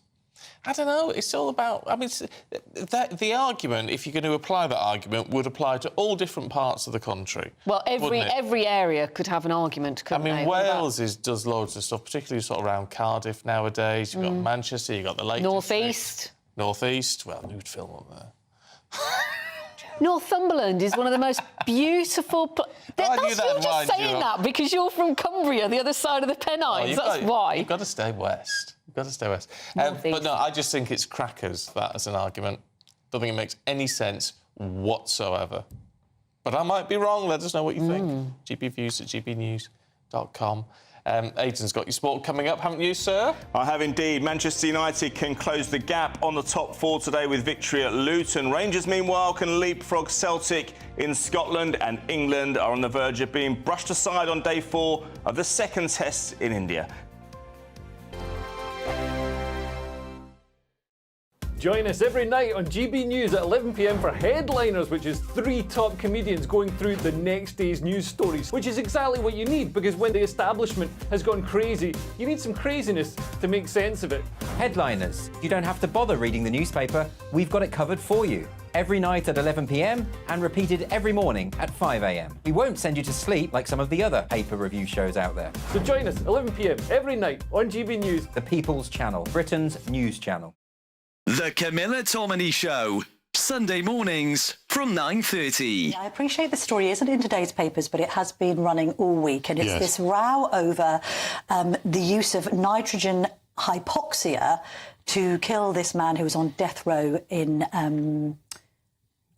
I don't know, it's all about... I mean, the argument, if you're going to apply that argument, would apply to all different parts of the country. Well, every area could have an argument, couldn't they? I mean, Wales does loads of stuff, particularly sort of around Cardiff nowadays. You've got Manchester, you've got the Lake North-East. North-East, well, who'd film up there? Northumberland is one of the most beautiful... You're just saying that because you're from Cumbria, the other side of the Pennines. That's why. You've got to stay west. You've got to stay west. But no, I just think it's crackers, that as an argument. Don't think it makes any sense whatsoever. But I might be wrong. Let us know what you think. gbviews@gbnews.com. Aidan's got your sport coming up, haven't you, sir? I have indeed. Manchester United can close the gap on the top four today with victory at Luton. Rangers, meanwhile, can leapfrog Celtic in Scotland, and England are on the verge of being brushed aside on day 4 of the second test in India. Join us every night on GB News at 11 p.m. for Headliners, which is 3 top comedians going through the next day's news stories, which is exactly what you need, because when the establishment has gone crazy, you need some craziness to make sense of it. Headliners. You don't have to bother reading the newspaper. We've got it covered for you. Every night at 11 p.m. and repeated every morning at 5 a.m. We won't send you to sleep like some of the other paper review shows out there. So join us 11 p.m. every night on GB News. The People's Channel, Britain's news channel. The Camilla Tominey Show. Sunday mornings from 9:30. I appreciate the story isn't in today's papers, but it has been running all week, and it's this row over the use of nitrogen hypoxia to kill this man who was on death row in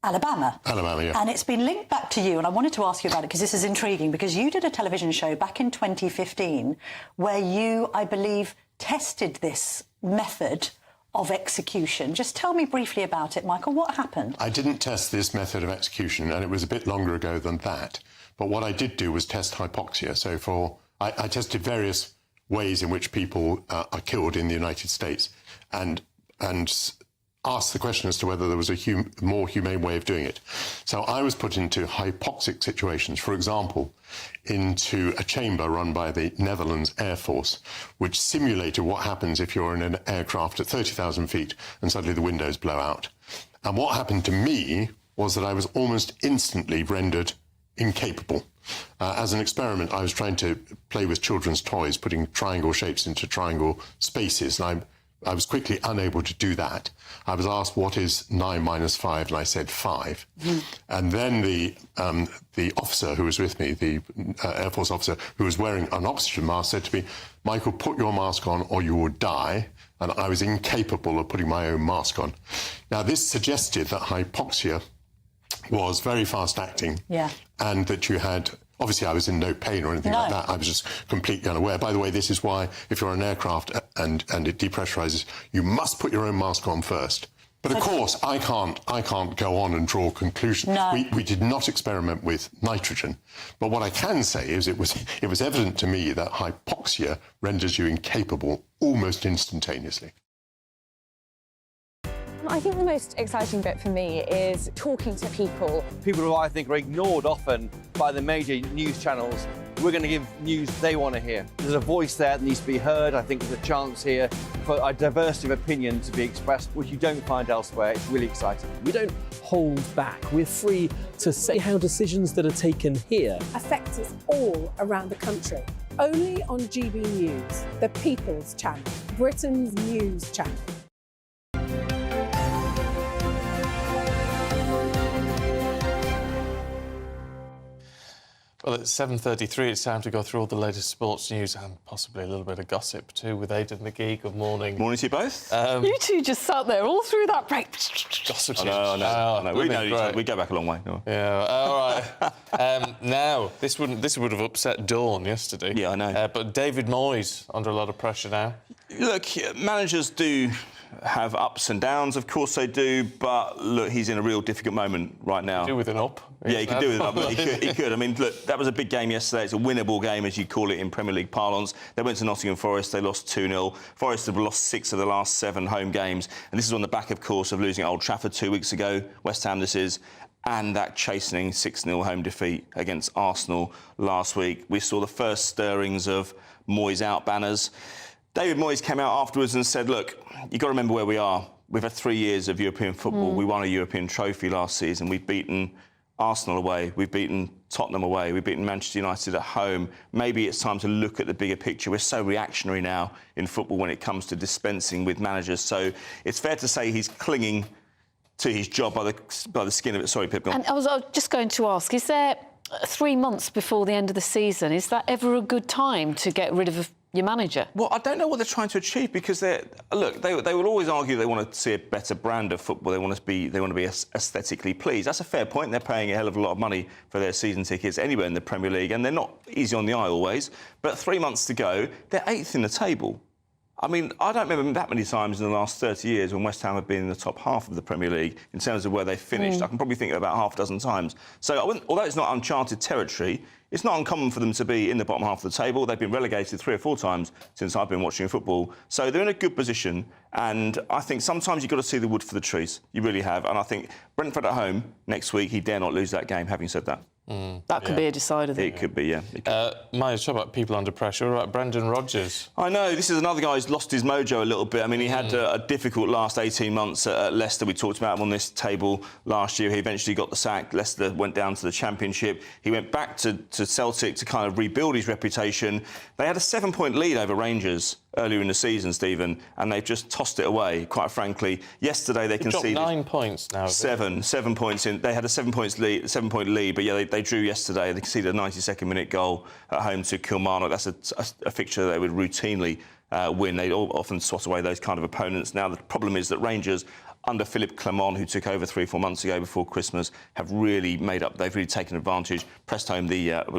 Alabama. Yeah. And it's been linked back to you, and I wanted to ask you about it because this is intriguing, because you did a television show back in 2015 where you, I believe, tested this method of execution. Just tell me briefly about it, Michael. What happened? I didn't test this method of execution, and it was a bit longer ago than that. But what I did do was test hypoxia. So I tested various ways in which people are killed in the United States, and asked the question as to whether there was a more humane way of doing it. So I was put into hypoxic situations, for example, into a chamber run by the Netherlands Air Force, which simulated what happens if you're in an aircraft at 30,000 feet and suddenly the windows blow out. And what happened to me was that I was almost instantly rendered incapable. As an experiment, I was trying to play with children's toys, putting triangle shapes into triangle spaces, and I was quickly unable to do that. I was asked, what is 9 minus 5? And I said 5. And then the officer who was with me, the Air Force officer who was wearing an oxygen mask, said to me, Michael, put your mask on or you will die. And I was incapable of putting my own mask on. Now, this suggested that hypoxia was very fast acting, and that you had... Obviously, I was in no pain or anything like that. I was just completely unaware. By the way, this is why, if you're on an aircraft and it depressurizes, you must put your own mask on first. But of course, I can't go on and draw conclusions. No. We did not experiment with nitrogen. But what I can say is it was evident to me that hypoxia renders you incapable almost instantaneously. I think the most exciting bit for me is talking to people. People who I think are ignored often by the major news channels. We're going to give news they want to hear. There's a voice there that needs to be heard. I think there's a chance here for a diversity of opinion to be expressed, which you don't find elsewhere. It's really exciting. We don't hold back. We're free to say how decisions that are taken here affect us all around the country. Only on GB News, the People's Channel, Britain's news channel. Well, it's 7:33. It's time to go through all the latest sports news and possibly a little bit of gossip too with Aidan McGee. Good morning. Morning to you both. You two just sat there all through that break. Gossiping. I know. We know each other. We go back a long way. No. Yeah. All right. Now, this would have upset Dawn yesterday. Yeah, I know. But David Moyes under a lot of pressure now. Look, managers do have ups and downs, of course they do, but look, he's in a real difficult moment right now. Do with an up. Yeah, he could do with an up. He could. I mean, look, that was a big game yesterday. It's a winnable game, as you call it in Premier League parlance. They went to Nottingham Forest. They lost 2-0. Forest have lost 6 of the last 7 home games. And this is on the back, of course, of losing at Old Trafford 2 weeks ago. West Ham, this is. And that chastening 6-0 home defeat against Arsenal last week. We saw the first stirrings of Moyes out banners. David Moyes came out afterwards and said, look, you've got to remember where we are. We've had 3 years of European football. We won a European trophy last season. We've beaten Arsenal away. We've beaten Tottenham away. We've beaten Manchester United at home. Maybe it's time to look at the bigger picture. We're so reactionary now in football when it comes to dispensing with managers. So it's fair to say he's clinging to his job by the skin of it. Sorry, Pip. Go on. And I was just going to ask, is there 3 months before the end of the season, is that ever a good time to get rid of your manager? Well, I don't know what they're trying to achieve because they will always argue they want to see a better brand of football. They want to be aesthetically pleased. That's a fair point. They're paying a hell of a lot of money for their season tickets anywhere in the Premier League, and they're not easy on the eye always. But 3 months to go, they're 8th in the table. I mean, I don't remember that many times in the last 30 years when West Ham have been in the top half of the Premier League in terms of where they finished. I can probably think of about half a dozen times. So although it's not uncharted territory, it's not uncommon for them to be in the bottom half of the table. They've been relegated 3 or 4 times since I've been watching football. So they're in a good position. And I think sometimes you've got to see the wood for the trees. You really have. And I think Brentford at home next week, he dare not lose that game, having said that. That could be a decider then. It could be, yeah. Maya, talk about people under pressure. What about Brendan Rodgers? I know, this is another guy who's lost his mojo a little bit. I mean, he had a difficult last 18 months at Leicester. We talked about him on this table last year. He eventually got the sack. Leicester went down to the Championship. He went back to Celtic to kind of rebuild his reputation. They had a 7-point lead over Rangers earlier in the season, Stephen, and they've just tossed it away, quite frankly. Yesterday they conceded 9 points now. 7 points in. They had a 7-point lead, but yeah, they drew yesterday. They conceded a 92nd minute goal at home to Kilmarnock. That's a fixture that they would routinely win. They often swat away those kind of opponents. Now the problem is that Rangers, under Philippe Clement, who took over 3 or 4 months ago before Christmas, have really made up. They've really taken advantage, pressed home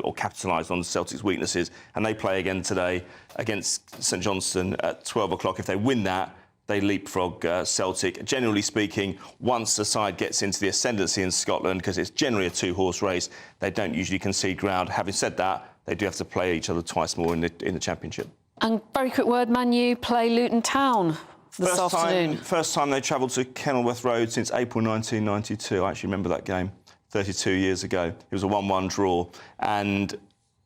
or capitalised on Celtic's weaknesses, and they play again today against St Johnstone at 12 o'clock. If they win that, they leapfrog Celtic. Generally speaking, once a side gets into the ascendancy in Scotland, because it's generally a 2-horse race, they don't usually concede ground. Having said that, they do have to play each other twice more in the Championship. And very quick word, Man U play Luton Town this afternoon. First time they travelled to Kenilworth Road since April 1992. I actually remember that game 32 years ago. It was a 1-1 draw. And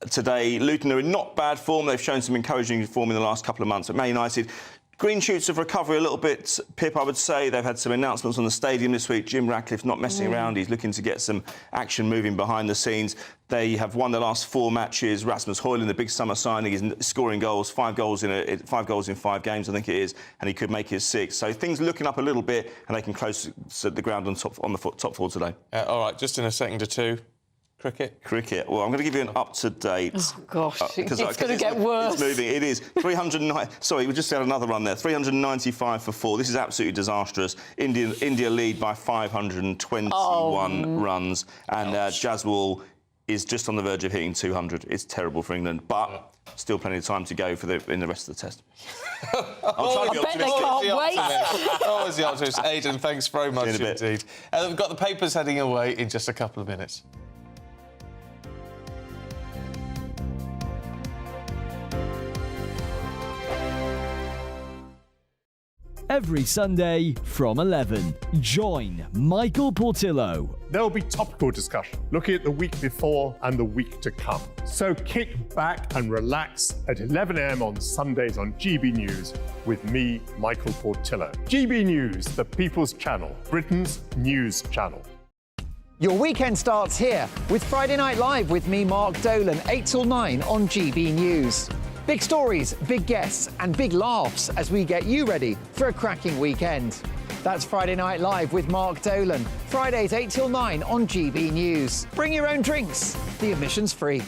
today, Luton are in not bad form. They've shown some encouraging form in the last couple of months. At Man United, green shoots of recovery a little bit, Pip, I would say. They've had some announcements on the stadium this week. Jim Ratcliffe not messing around. He's looking to get some action moving behind the scenes. They have won the last 4 matches. Rasmus Højlund, the big summer signing, is scoring goals. 5 goals in 5 games, I think it is, and he could make his 6th. So things looking up a little bit, and they can close the ground on the top 4 today. All right, just in a second or two. Cricket. Well, I'm going to give you an up-to-date... Oh, gosh, it's going to get worse. It's moving. It is. 309... Sorry, we just had another run there. 395 for 4. This is absolutely disastrous. India lead by 521 runs. And Jaswal is just on the verge of hitting 200. It's terrible for England. But still plenty of time to go in the rest of the test. I bet they can't wait. Always the optimist. Aidan, thanks very much indeed. We've got the papers heading away in just a couple of minutes. Every Sunday from 11, join Michael Portillo. There'll be topical discussion, looking at the week before and the week to come. So kick back and relax at 11 a.m. on Sundays on GB News with me, Michael Portillo. GB News, the People's Channel, Britain's news channel. Your weekend starts here with Friday Night Live with me, Mark Dolan, 8 till 9 on GB News. Big stories, big guests and big laughs as we get you ready for a cracking weekend. That's Friday Night Live with Mark Dolan. Fridays 8 till 9 on GB News. Bring your own drinks. The admission's free.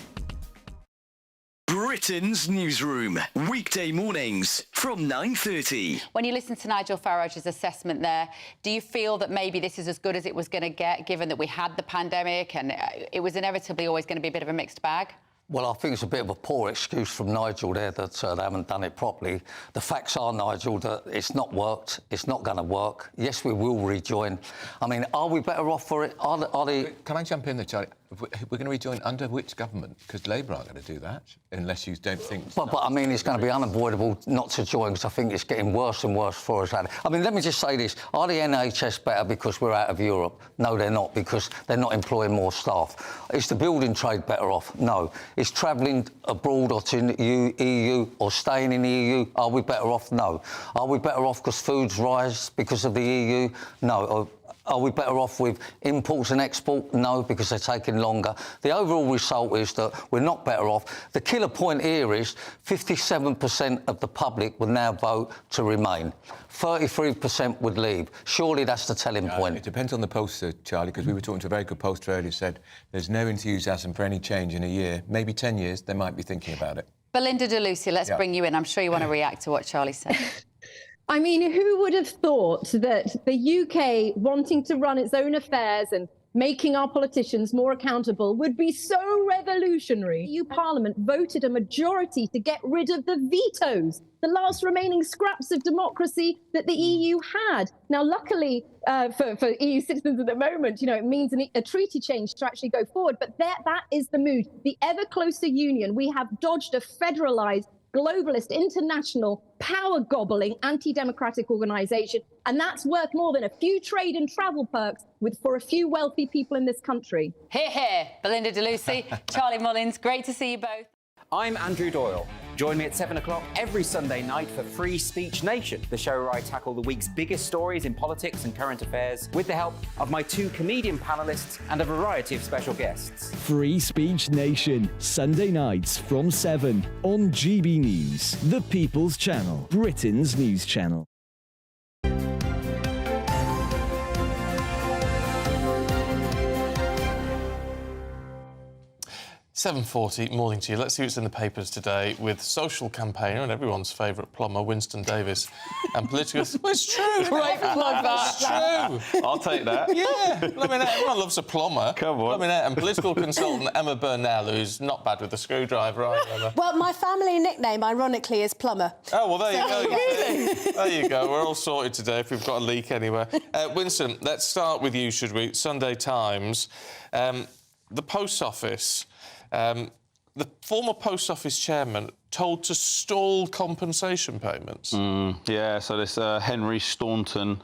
Britain's newsroom, weekday mornings from 9:30. When you listen to Nigel Farage's assessment there, do you feel that maybe this is as good as it was going to get, given that we had the pandemic and it was inevitably always going to be a bit of a mixed bag? Well, I think it's a bit of a poor excuse from Nigel there that they haven't done it properly. The facts are, Nigel, that it's not worked. It's not going to work. Yes, we will rejoin. I mean, are we better off for it? Are they... Can I jump in there, Charlie? We're going to rejoin under which government? Because Labour aren't going to do that, unless you don't think... But I mean, it's going to be unavoidable not to join, because I think it's getting worse and worse for us. I mean, let me just say this. Are the NHS better because we're out of Europe? No, they're not, because they're not employing more staff. Is the building trade better off? No. Is travelling abroad or to the EU or staying in the EU, are we better off? No. Are we better off because foods rise because of the EU? No. Are we better off with imports and export? No, because they're taking longer. The overall result is that we're not better off. The killer point here is 57% of the public will now vote to remain. 33% would leave. Surely that's the telling point. It depends on the pollster, Charlie, because we were talking to a very good pollster earlier who said there's no enthusiasm for any change in a year. Maybe 10 years, they might be thinking about it. Belinda de Lucia, let's bring you in. I'm sure you want to react to what Charlie said. I mean, who would have thought that the UK wanting to run its own affairs and making our politicians more accountable would be so revolutionary? EU Parliament voted a majority to get rid of the vetoes, the last remaining scraps of democracy that the EU had. Now, luckily for EU citizens at the moment, you know, it means a treaty change to actually go forward. But that is the mood. The ever closer union. We have dodged a federalised, globalist, international, power-gobbling, anti-democratic organisation, and that's worth more than a few trade and travel perks for a few wealthy people in this country. Hear, hear. Belinda de Lucia, Charlie Mullins, great to see you both. I'm Andrew Doyle. Join me at 7 o'clock every Sunday night for Free Speech Nation, the show where I tackle the week's biggest stories in politics and current affairs with the help of my 2 comedian panellists and a variety of special guests. Free Speech Nation, Sunday nights from 7 on GB News, the People's Channel, Britain's news channel. 7:40, morning to you. Let's see what's in the papers today with social campaigner and everyone's favourite plumber, Winston Davis, and political... Well, it's true. Great plug, that. It's true. I'll take that. Yeah. I mean, everyone loves a plumber. Come on. I mean, and political consultant Emma Burnell, who's not bad with the screwdriver, are you, Emma? Well, my family nickname, ironically, is Plumber. Oh, well, there you go. Really? There you go. We're all sorted today if we've got a leak anywhere. Winston, let's start with you, should we? Sunday Times. The Post Office... the former Post Office chairman told to stall compensation payments. Yeah, so this Henry Staunton,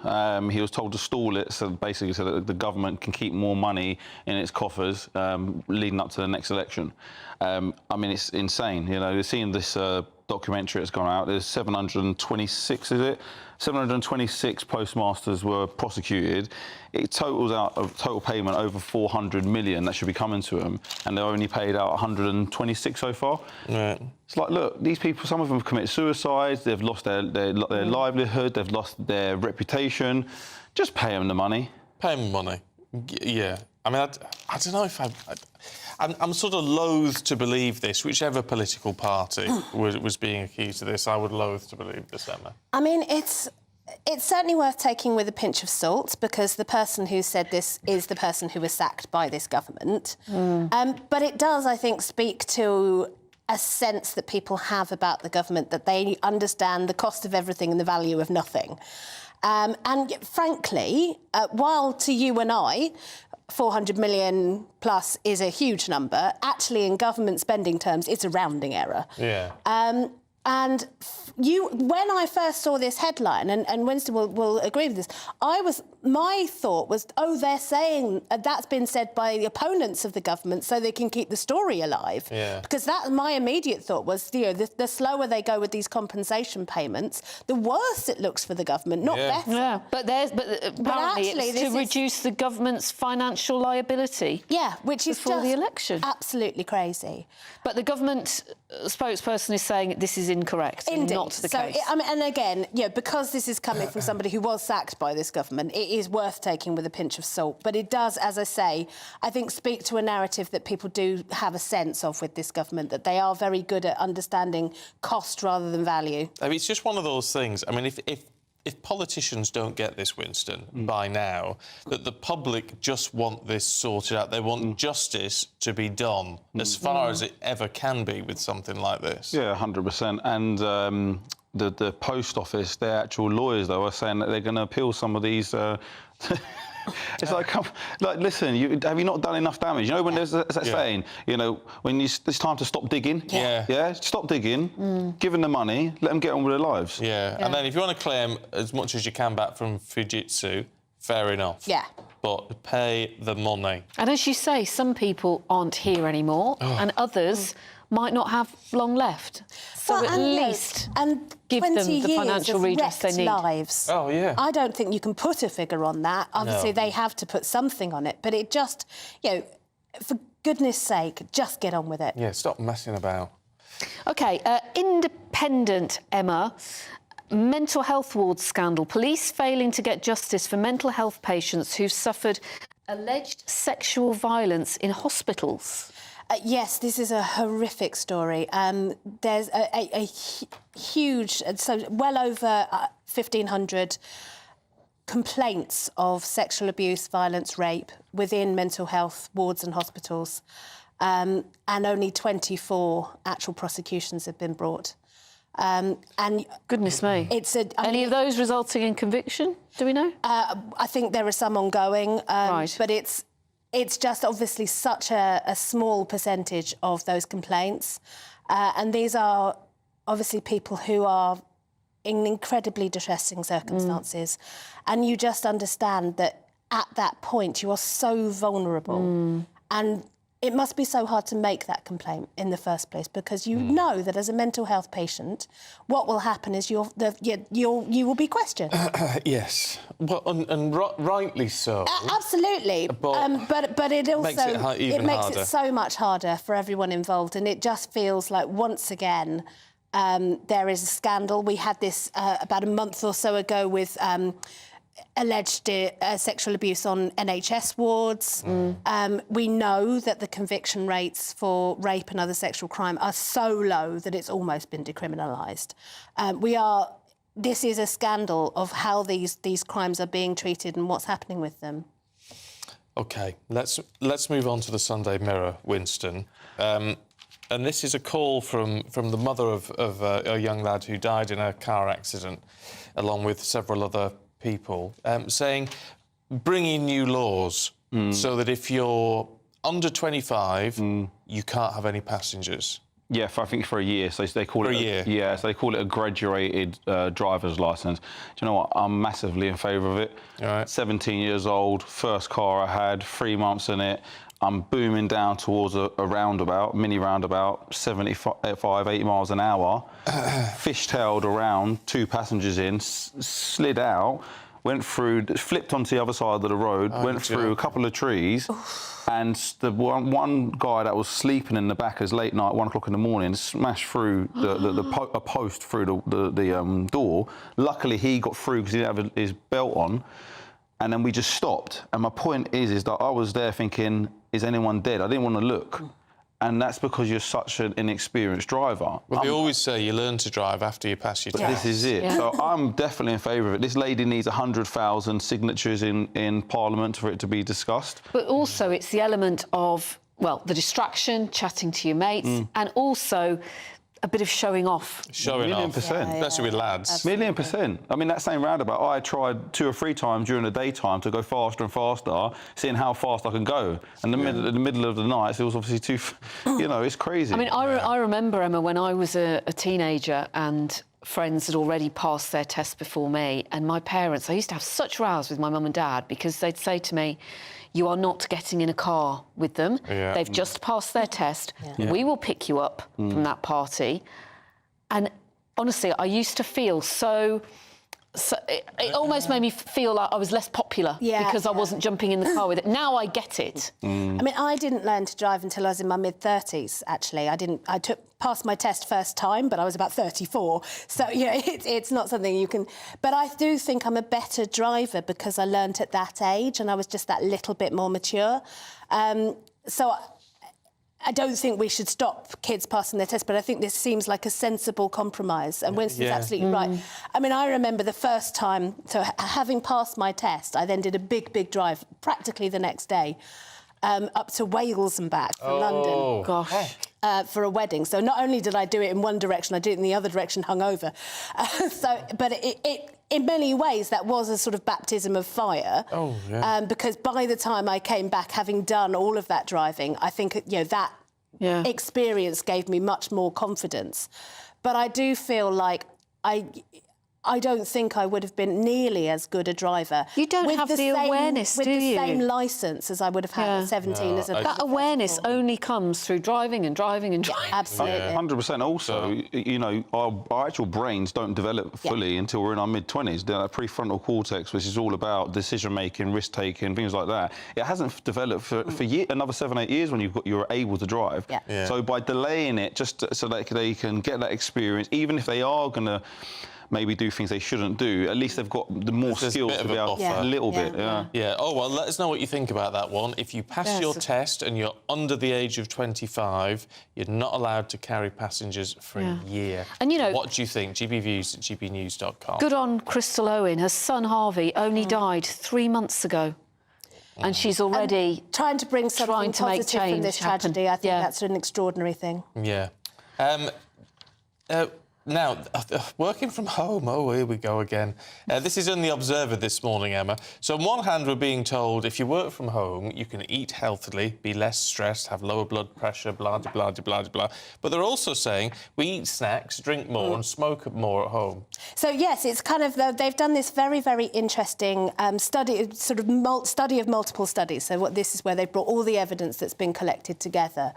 he was told to stall it, so basically so that the government can keep more money in its coffers leading up to the next election. I mean, it's insane. You know, you're seeing this documentary that's gone out. There's 726, is it? 726 postmasters were prosecuted. It totals out a total payment over 400 million that should be coming to them, and they've only paid out 126 so far. Right. It's like, look, these people, some of them have committed suicide, they've lost their livelihood, they've lost their reputation. Just pay them the money. Pay them money. Yeah. I mean, I don't know if I'm sort of loath to believe this. Whichever political party was being accused of this, I would loathe to believe this, Emma. I mean, it's certainly worth taking with a pinch of salt because the person who said this is the person who was sacked by this government. But it does, I think, speak to a sense that people have about the government, that they understand the cost of everything and the value of nothing. And frankly, while to you and I, 400 million plus is a huge number, actually in government spending terms, it's a rounding error. Yeah. And when I first saw this headline, and Winston will agree with this, my thought was, oh, they're saying that's been said by the opponents of the government so they can keep the story alive. Yeah. Because my immediate thought was, you know, the slower they go with these compensation payments, the worse it looks for the government, not better. Yeah, but apparently actually, it's to reduce the government's financial liability. Yeah, which is before the election. Absolutely crazy. But the government spokesperson is saying this is incorrect. Indeed. Not the case. I mean, and again, you know, because this is coming from somebody who was sacked by this government, it is worth taking with a pinch of salt. But it does, as I say, I think speak to a narrative that people do have a sense of with this government, that they are very good at understanding cost rather than value. I mean, it's just one of those things. I mean, if politicians don't get this, Winston, by now, that the public just want this sorted out. They want justice to be done as far as it ever can be with something like this. Yeah, 100%. And the Post Office, their actual lawyers, though, are saying that they're going to appeal some of these... It's like, listen, have you not done enough damage? You know, when there's that saying, you know, when it's time to stop digging. Yeah, stop digging, give them the money, let them get on with their lives. Yeah, and then if you want to claim as much as you can back from Fujitsu, fair enough. Yeah. But pay the money. And as you say, some people aren't here anymore, and others might not have long left. So at least give them the financial redress they need. Lives. Oh, yeah. I don't think you can put a figure on that. Obviously, they have to put something on it. But it just, you know, for goodness sake, just get on with it. Yeah, stop messing about. OK, independent, Emma. Mental health ward scandal. Police failing to get justice for mental health patients who've suffered alleged sexual violence in hospitals. Yes, this is a horrific story. There's a huge, so well over 1,500 complaints of sexual abuse, violence, rape within mental health wards and hospitals, and only 24 actual prosecutions have been brought. And goodness me, any of those resulting in conviction? Do we know? I think there are some ongoing, right. But it's just obviously such a small percentage of those complaints. And these are obviously people who are in incredibly distressing circumstances. And you just understand that at that point you are so vulnerable. And it must be so hard to make that complaint in the first place, because you know that as a mental health patient, what will happen is you will be questioned. Yes, well, and rightly so. Absolutely, but it also makes it so much harder for everyone involved, and it just feels like once again there is a scandal. We had this about a month or so ago with alleged sexual abuse on NHS wards. We know that the conviction rates for rape and other sexual crime are so low that it's almost been decriminalised. This is a scandal of how these crimes are being treated and what's happening with them. OK, let's move on to the Sunday Mirror, Winston. And this is a call from the mother of a young lad who died in a car accident, along with several other people, saying bring in new laws so that if you're under 25, you can't have any passengers. Yeah, I think for a year. So they call it a year. Yeah, so they call it a graduated driver's licence. Do you know what? I'm massively in favour of it. All right. 17 years old, first car I had, 3 months in it. I'm booming down towards a roundabout, mini roundabout, 75, 80 miles an hour, fishtailed around, 2 passengers in, slid out, went through, flipped onto the other side of the road, went through a couple of trees, and the one guy that was sleeping in the back as late night, 1 o'clock in the morning, smashed through a post through the door. Luckily, he got through because he didn't have his belt on. And then we just stopped. And my point is that I was there thinking, is anyone dead? I didn't want to look. And that's because you're such an inexperienced driver. Well, they always say you learn to drive after you pass your test. This is it. Yeah. So I'm definitely in favour of it. This lady needs 100,000 signatures in Parliament for it to be discussed. But also it's the element of, well, the distraction, chatting to your mates, and also a bit of showing off. Showing off. Especially with lads. Absolutely. 1,000,000%. I mean, that same roundabout, I tried 2 or 3 times during the daytime to go faster and faster, seeing how fast I can go. And in the middle of the night, it was obviously too, it's crazy. I mean, I remember, Emma, when I was a teenager and friends had already passed their test before me, and my parents, I used to have such rows with my mum and dad because they'd say to me, you are not getting in a car with them. Yeah. They've just passed their test. Yeah. We will pick you up from that party. And honestly, I used to feel so it almost made me feel like I was less popular because I wasn't jumping in the car with it. Now I get it. I mean, I didn't learn to drive until I was in my mid-30s, actually. I passed my test first time, but I was about 34. So, it's not something you can... But I do think I'm a better driver because I learnt at that age and I was just that little bit more mature. So I don't think we should stop kids passing their test, but I think this seems like a sensible compromise. And Winston's absolutely right. I mean, I remember the first time, so having passed my test, I then did a big drive, practically the next day, up to Wales and back from London. Gosh. For a wedding. So not only did I do it in one direction, I did it in the other direction hungover. But it in many ways, that was a sort of baptism of fire. Oh, yeah. Because by the time I came back, having done all of that driving, I think, that experience gave me much more confidence. But I do feel like I don't think I would have been nearly as good a driver. You don't have the awareness, do you? With the same licence as I would have had at 17 as a... That awareness only comes through driving and driving and driving. Absolutely. 100%. Also, our actual brains don't develop fully until we're in our mid-20s. The prefrontal cortex, which is all about decision-making, risk-taking, things like that, it hasn't developed for another 7-8 years when you're able to drive. Yeah. So by delaying it, just so that they can get that experience, even if they are going to maybe do things they shouldn't do, at least they've got the more skills to be able a little bit. Yeah. Oh, well, let us know what you think about that one. If you pass your test and you're under the age of 25, you're not allowed to carry passengers for a year. And, what do you think? gbviews@gbnews.com. Good on Crystal Owen. Her son, Harvey, only died 3 months ago. And she's already trying to bring something positive from this tragedy. I think that's an extraordinary thing. Yeah. Now, working from home, oh, here we go again. This is in The Observer this morning, Emma. So on one hand, we're being told if you work from home, you can eat healthily, be less stressed, have lower blood pressure, blah, blah, blah, blah, blah. But they're also saying we eat snacks, drink more and smoke more at home. So, yes, it's kind of... They've done this very, very interesting study of multiple studies. So this is where they've brought all the evidence that's been collected together.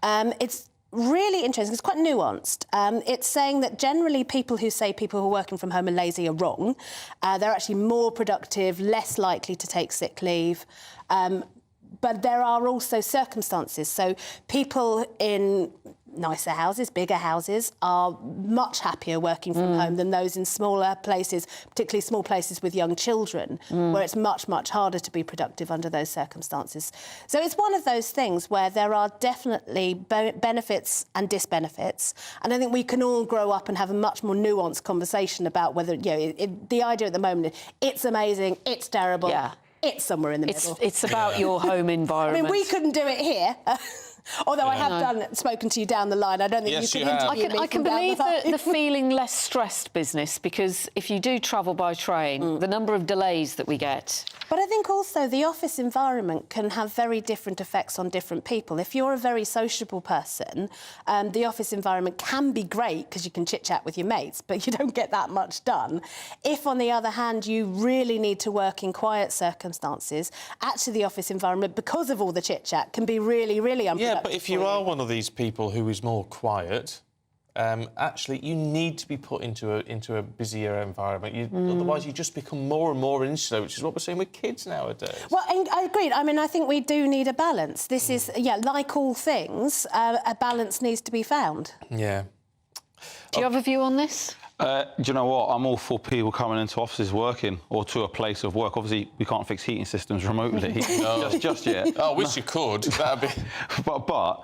It's really interesting. It's quite nuanced. It's saying that generally people who say people who are working from home are lazy are wrong. They're actually more productive, less likely to take sick leave. But there are also circumstances. So people in nicer houses, bigger houses, are much happier working from home than those in smaller places, particularly small places with young children, where it's much, much harder to be productive under those circumstances. So it's one of those things where there are definitely benefits and disbenefits, and I think we can all grow up and have a much more nuanced conversation about whether, you know, the idea at the moment, it's amazing, it's terrible, it's somewhere in the middle. It's about your home environment. I mean, we couldn't do it here. Although I have spoken to you down the line, I don't think you can interview me. I can believe the feeling less stressed business, because if you do travel by train, the number of delays that we get. But I think also the office environment can have very different effects on different people. If you're a very sociable person, the office environment can be great because you can chit-chat with your mates, but you don't get that much done. If, on the other hand, you really need to work in quiet circumstances, actually the office environment, because of all the chit-chat, can be really, really unproductive. Yeah, but if you are one of these people who is more quiet, actually, you need to be put into a busier environment. Otherwise, you just become more and more insulated, which is what we're seeing with kids nowadays. Well, I agree. I mean, I think we do need a balance. This is, like all things, a balance needs to be found. Yeah. Do you have a view on this? Do you know what? I'm all for people coming into offices working or to a place of work. Obviously, we can't fix heating systems remotely just yet. Oh, I wish you could. That'd be... But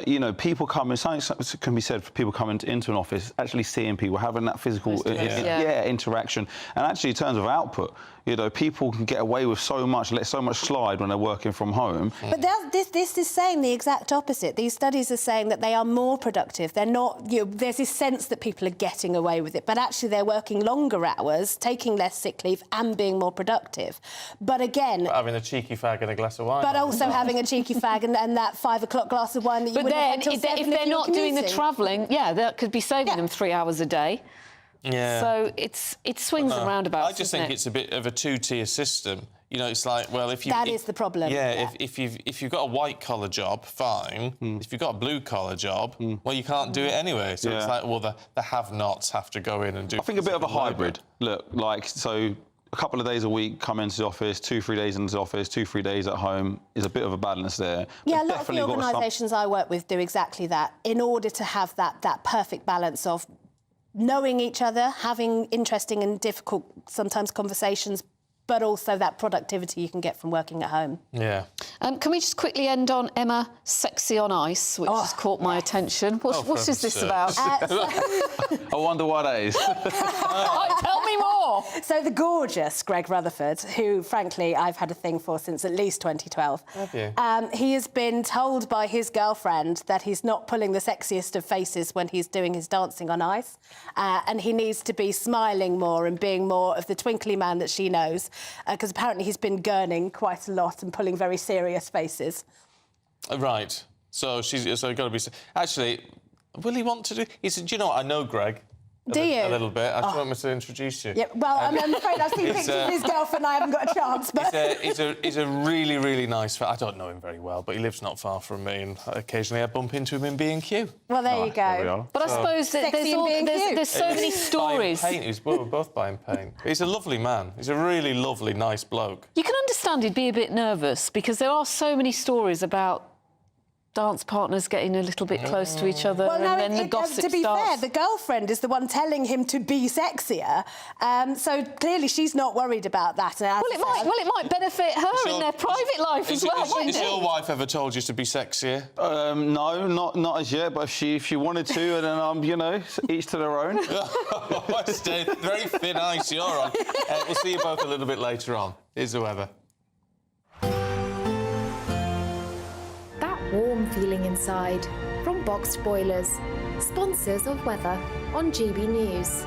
you know, people coming, something can be said for people coming into an office, actually seeing people, having that physical interaction. And actually, in terms of output, you know, people can get away with so much, let so much slide when they're working from home. But this is saying the exact opposite. These studies are saying that they are more productive. They're not, you know, there's this sense that people are getting away with it, but actually they're working longer hours, taking less sick leave and being more productive. But again... But having a cheeky fag and a glass of wine. But also having a cheeky fag and that 5 o'clock glass of wine that you wouldn't have until 7 if they're not doing the travelling, that could be saving them 3 hours a day. Yeah. So it swings and roundabouts. I just think it's a bit of a two-tier system. You know, it's like, well, if you... That is the problem. Yeah, if you've got a white-collar job, fine. If you've got a blue-collar job, well, you can't do it anyway. So it's like, well, the have-nots have to go in and do... I think a bit of a hybrid. Look, like, so a couple of days a week, come into the office, 2-3 days into the office, 2-3 days at home, is a bit of a balance there. Yeah, a lot of the organisations I work with do exactly that, in order to have that perfect balance of knowing each other, having interesting and difficult, sometimes, conversations, but also that productivity you can get from working at home. Yeah. Can we just quickly end on Emma Sexy on Ice, which has caught my attention. What is this about? I wonder what that is. Tell me more. So the gorgeous Greg Rutherford, who, frankly, I've had a thing for since at least 2012. Have you? He has been told by his girlfriend that he's not pulling the sexiest of faces when he's doing his dancing on ice, and he needs to be smiling more and being more of the twinkly man that she knows, because apparently he's been gurning quite a lot and pulling very serious faces. Right. So got to be... Actually, will he want to do... He said, do you know what? I know Greg. Do you? A little bit. I just want me to introduce you. Yeah, well, I'm afraid I've seen pictures of his girlfriend. I haven't got a chance, but... He's a really, really nice... I don't know him very well, but he lives not far from me, and occasionally I bump into him in B&Q. Well, there you go. But I suppose there's so many stories. We're both buying paint. He's a lovely man. He's a really lovely, nice bloke. You can understand he'd be a bit nervous, because there are so many stories about dance partners getting a little bit close to each other, and then the gossip starts. To be fair, the girlfriend is the one telling him to be sexier, so clearly she's not worried about that. Well, it might benefit her in their private life as well, wouldn't it? Has your wife ever told you to be sexier? No, not as yet, but if she wanted to, then, you know, each to their own. Very thin ice you're on. We'll see you both a little bit later on. Here's the weather. warm feeling inside. From Boxed Boilers, sponsors of weather on GB News.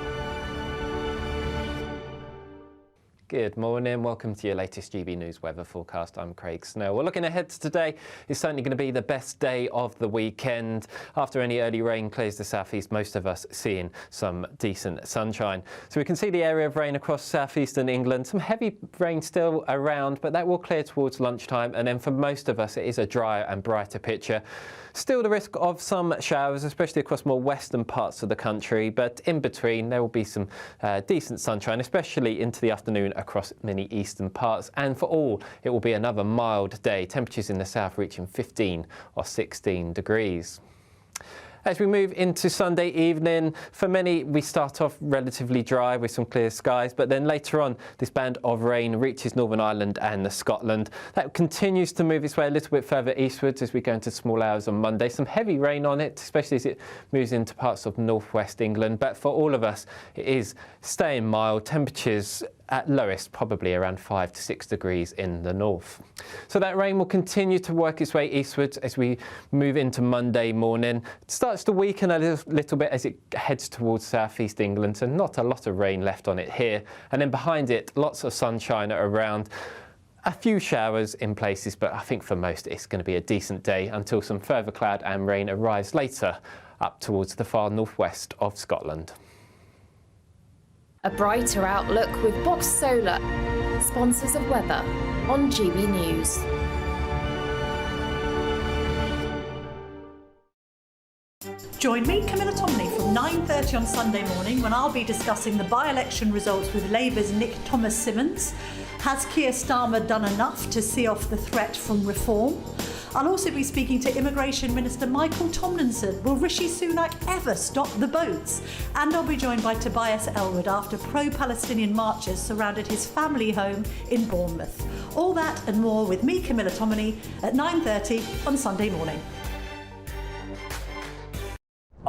Good morning, welcome to your latest GB News weather forecast. I'm Craig Snell. Well, looking ahead to today, it's certainly going to be the best day of the weekend. After any early rain clears the southeast, most of us seeing some decent sunshine. So we can see the area of rain across southeastern England. Some heavy rain still around, but that will clear towards lunchtime. And then for most of us, it is a drier and brighter picture. Still the risk of some showers, especially across more western parts of the country, but in between there will be some decent sunshine, especially into the afternoon across many eastern parts. And for all, it will be another mild day, temperatures in the south reaching 15 or 16 degrees. As we move into Sunday evening, for many we start off relatively dry with some clear skies, but then later on this band of rain reaches Northern Ireland and Scotland. That continues to move its way a little bit further eastwards as we go into small hours on Monday. Some heavy rain on it, especially as it moves into parts of northwest England, but for all of us it is staying mild. Temperatures at lowest probably around 5 to 6 degrees in the north. So that rain will continue to work its way eastwards as we move into Monday morning. It starts to weaken a little bit as it heads towards southeast England, so not a lot of rain left on it here. And then behind it, lots of sunshine around. A few showers in places, but I think for most it's going to be a decent day until some further cloud and rain arrives later up towards the far northwest of Scotland. A brighter outlook with Box Solar, sponsors of weather on GB News. Join me, Camilla Tominey, from 9:30 on Sunday morning when I'll be discussing the by-election results with Labour's Nick Thomas-Symonds. Has Keir Starmer done enough to see off the threat from reform? I'll also be speaking to Immigration Minister Michael Tomlinson. Will Rishi Sunak ever stop the boats? And I'll be joined by Tobias Ellwood after pro-Palestinian marchers surrounded his family home in Bournemouth. All that and more with me, Camilla Tominey, at 9:30 on Sunday morning.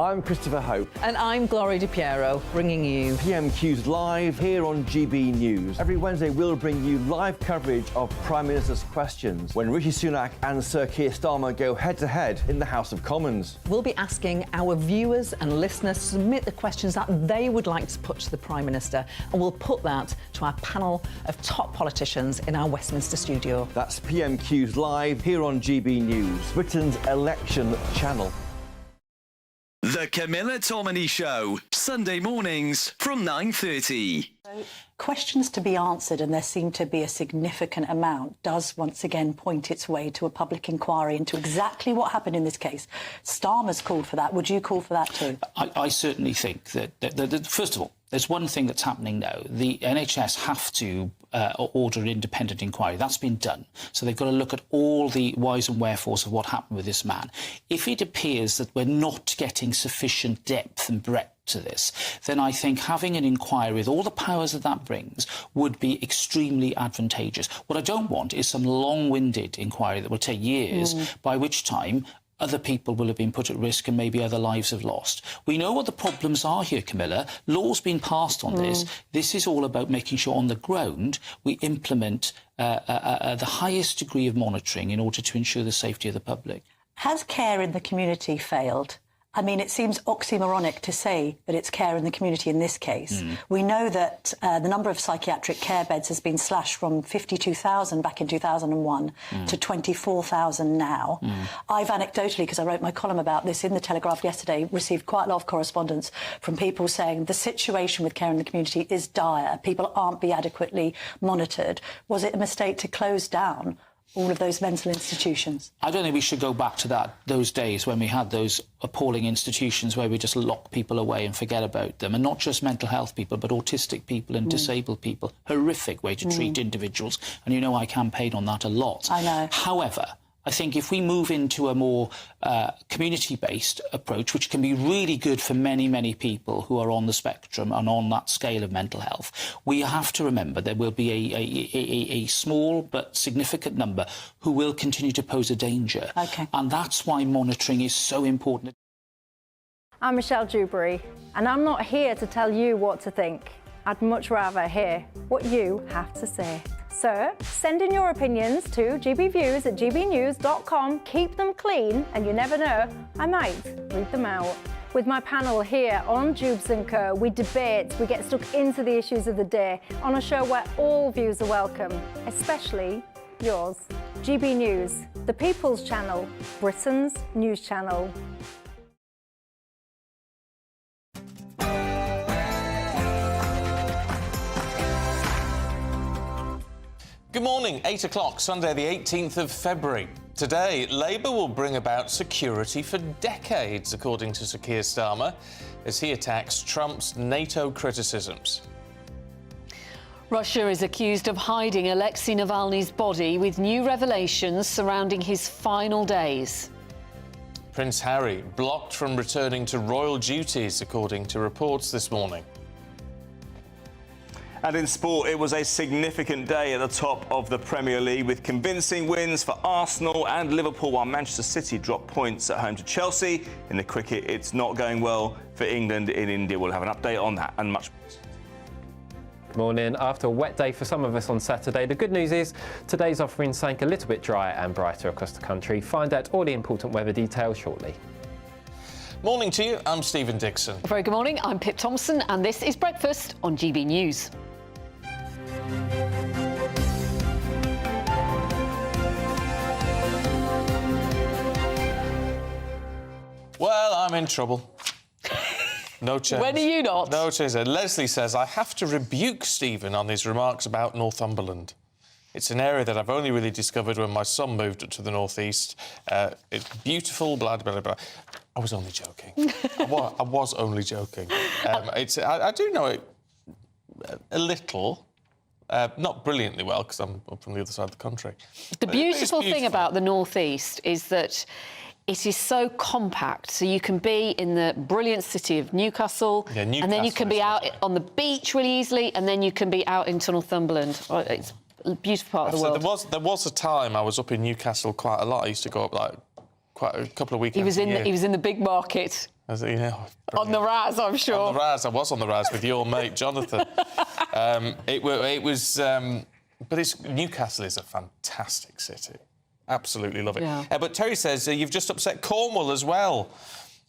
I'm Christopher Hope. And I'm Gloria Di Piero, bringing you PMQ's live here on GB News. Every Wednesday, we'll bring you live coverage of Prime Minister's questions when Rishi Sunak and Sir Keir Starmer go head-to-head in the House of Commons. We'll be asking our viewers and listeners to submit the questions that they would like to put to the Prime Minister, and we'll put that to our panel of top politicians in our Westminster studio. That's PMQ's live here on GB News, Britain's election channel. The Camilla Tominey Show, Sunday mornings from 9:30. Questions to be answered, and there seem to be a significant amount, does once again point its way to a public inquiry into exactly what happened in this case. Starmer's called for that. Would you call for that too? I certainly think that first of all, there's one thing that's happening now. The NHS have to order an independent inquiry. That's been done. So they've got to look at all the whys and wherefores of what happened with this man. If it appears that we're not getting sufficient depth and breadth to this, then I think having an inquiry with all the powers that brings would be extremely advantageous. What I don't want is some long-winded inquiry that will take years, by which time other people will have been put at risk and maybe other lives have lost. We know what the problems are here, Camilla. Law's been passed on this. This is all about making sure on the ground we implement the highest degree of monitoring in order to ensure the safety of the public. Has care in the community failed? I mean, it seems oxymoronic to say that it's care in the community in this case. We know that the number of psychiatric care beds has been slashed from 52,000 back in 2001 to 24,000 now. I've anecdotally, because I wrote my column about this in The Telegraph yesterday, received quite a lot of correspondence from people saying the situation with care in the community is dire. People aren't being adequately monitored. Was it a mistake to close down all of those mental institutions? I don't think we should go back to those days when we had those appalling institutions where we just lock people away and forget about them, and not just mental health people, but autistic people and disabled people. Horrific way to treat individuals, and you know I campaign on that a lot. I know. However, I think if we move into a more community-based approach, which can be really good for many, many people who are on the spectrum and on that scale of mental health, we have to remember there will be a small but significant number who will continue to pose a danger. And that's why monitoring is so important. I'm Michelle Dewberry, and I'm not here to tell you what to think. I'd much rather hear what you have to say. So send in your opinions to gbviews@gbnews.com. Keep them clean, and you never know, I might read them out. With my panel here on Jubes & Co, we debate, we get stuck into the issues of the day on a show where all views are welcome, especially yours. GB News, the People's Channel, Britain's news channel. Good morning, 8 o'clock, Sunday the 18th of February. Today, Labour will bring about security for decades, according to Sir Keir Starmer, as he attacks Trump's NATO criticisms. Russia is accused of hiding Alexei Navalny's body, with new revelations surrounding his final days. Prince Harry blocked from returning to royal duties, according to reports this morning. And in sport, it was a significant day at the top of the Premier League with convincing wins for Arsenal and Liverpool, while Manchester City dropped points at home to Chelsea. In the cricket, it's not going well for England in India. We'll have an update on that and much more. Good morning. After a wet day for some of us on Saturday, the good news is today's offering something a little bit drier and brighter across the country. Find out all the important weather details shortly. Morning to you, I'm Stephen Dixon. A very good morning, I'm Pip Thompson, and this is Breakfast on GB News. Well, I'm in trouble. No chance. When are you not? No chance. Leslie says, I have to rebuke Stephen on his remarks about Northumberland. It's an area that I've only really discovered when my son moved to the northeast. It's beautiful, blah, blah, blah. I was only joking. I was only joking. I do know it a little. Not brilliantly well, because I'm from the other side of the country. The beautiful thing about the northeast is that it is so compact, so you can be in the brilliant city of Newcastle, and then you can be out on the beach really easily, and then you can be out into Northumberland. It's a beautiful part of the world. There was a time I was up in Newcastle quite a lot. I used to go up like quite a couple of weekends a year. He was in the big market. On the Raz, I'm sure. On the Raz, I was on the Raz with your mate Jonathan. But Newcastle is a fantastic city. Absolutely love it. Yeah. But Terry says you've just upset Cornwall as well.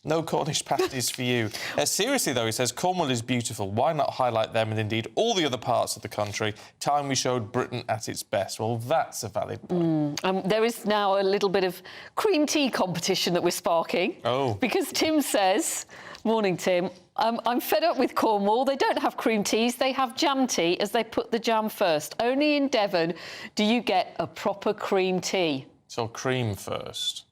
No Cornish pasties for you. Seriously, though, he says Cornwall is beautiful. Why not highlight them and indeed all the other parts of the country? Time we showed Britain at its best. Well, that's a valid point. There is now a little bit of cream tea competition that we're sparking. Oh. Because Tim says, morning, Tim, I'm fed up with Cornwall. They don't have cream teas, they have jam tea, as they put the jam first. Only in Devon do you get a proper cream tea. So cream first.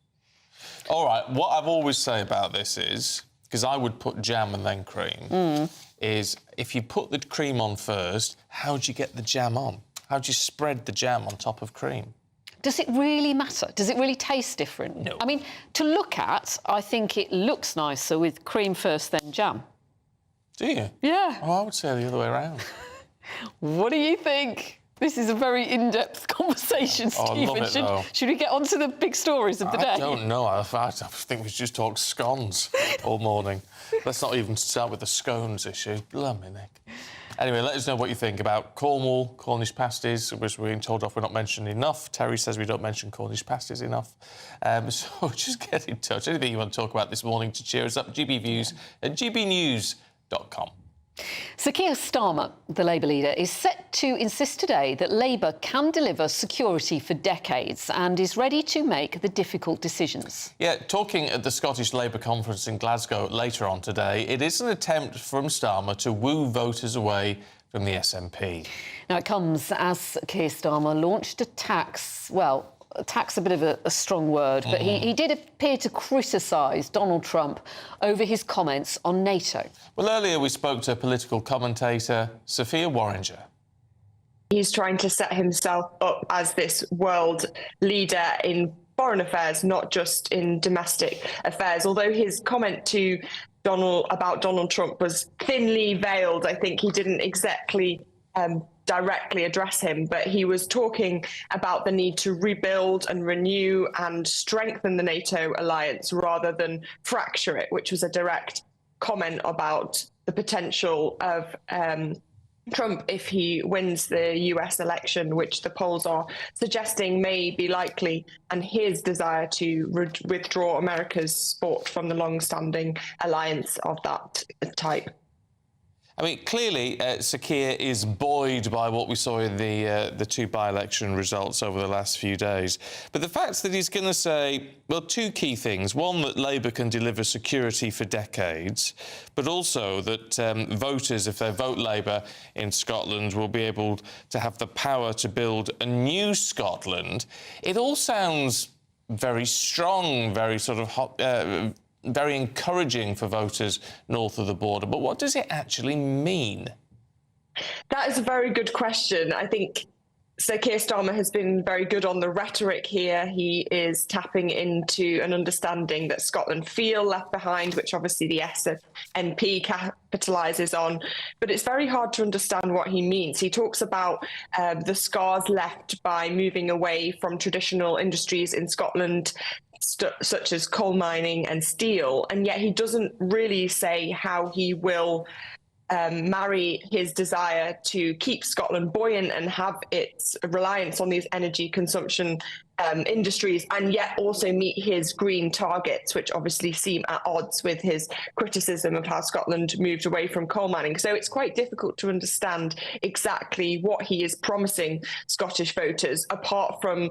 All right, what I've always say about this is, because I would put jam and then cream, is if you put the cream on first, how do you get the jam on? How do you spread the jam on top of cream? Does it really matter? Does it really taste different? No. I mean, to look at, I think it looks nicer with cream first, then jam. Do you? Yeah. Oh, I would say the other way around. What do you think? This is a very in-depth conversation, Oh, I love Stephen. it, though. Should we get on to the big stories of the day? I don't know. I think we should just talk scones all morning. Let's not even start with the scones issue. Blimey, Nick. Anyway, let us know what you think about Cornwall, Cornish pasties, which we're being told off we're not mentioning enough. Terry says we don't mention Cornish pasties enough. So just get in touch. Anything you want to talk about this morning to cheer us up, gbviews@gbnews.com. Sir Keir Starmer, the Labour leader, is set to insist today that Labour can deliver security for decades and is ready to make the difficult decisions. Yeah, talking at the Scottish Labour conference in Glasgow later on today, it is an attempt from Starmer to woo voters away from the SNP. Now, it comes as Keir Starmer launched a tax, well, tax a bit of a strong word, but he did appear to criticise Donald Trump over his comments on NATO. Well, earlier we spoke to political commentator Sophia Warringer. He's trying to set himself up as this world leader in foreign affairs, not just in domestic affairs. Although his comment to Donald Trump was thinly veiled, I think he didn't exactly directly address him, but he was talking about the need to rebuild and renew and strengthen the NATO alliance rather than fracture it, which was a direct comment about the potential of Trump if he wins the US election, which the polls are suggesting may be likely, and his desire to withdraw America's support from the long-standing alliance of that type. I mean, clearly, Sir Keir is buoyed by what we saw in the two by-election results over the last few days. But the fact that he's going to say, well, two key things. One, that Labour can deliver security for decades, but also that voters, if they vote Labour in Scotland, will be able to have the power to build a new Scotland. It all sounds very strong, very sort of hot, very encouraging for voters north of the border. But what does it actually mean? That is a very good question. I think Sir Keir Starmer has been very good on the rhetoric here. He is tapping into an understanding that Scotland feel left behind, which obviously the SNP capitalises on. But it's very hard to understand what he means. He talks about the scars left by moving away from traditional industries in Scotland, such as coal mining and steel, and yet he doesn't really say how he will marry his desire to keep Scotland buoyant and have its reliance on these energy consumption industries, and yet also meet his green targets, which obviously seem at odds with his criticism of how Scotland moved away from coal mining. So it's quite difficult to understand exactly what he is promising Scottish voters, apart from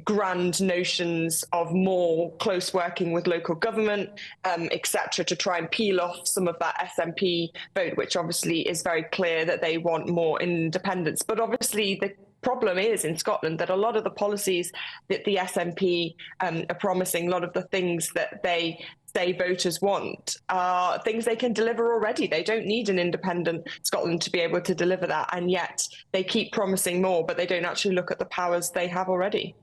grand notions of more close working with local government, etc., to try and peel off some of that SNP vote, which obviously is very clear that they want more independence. But obviously the problem is in Scotland that a lot of the policies that the SNP are promising, a lot of the things that they say voters want, are things they can deliver already. They don't need an independent Scotland to be able to deliver that, and yet they keep promising more, but they don't actually look at the powers they have already.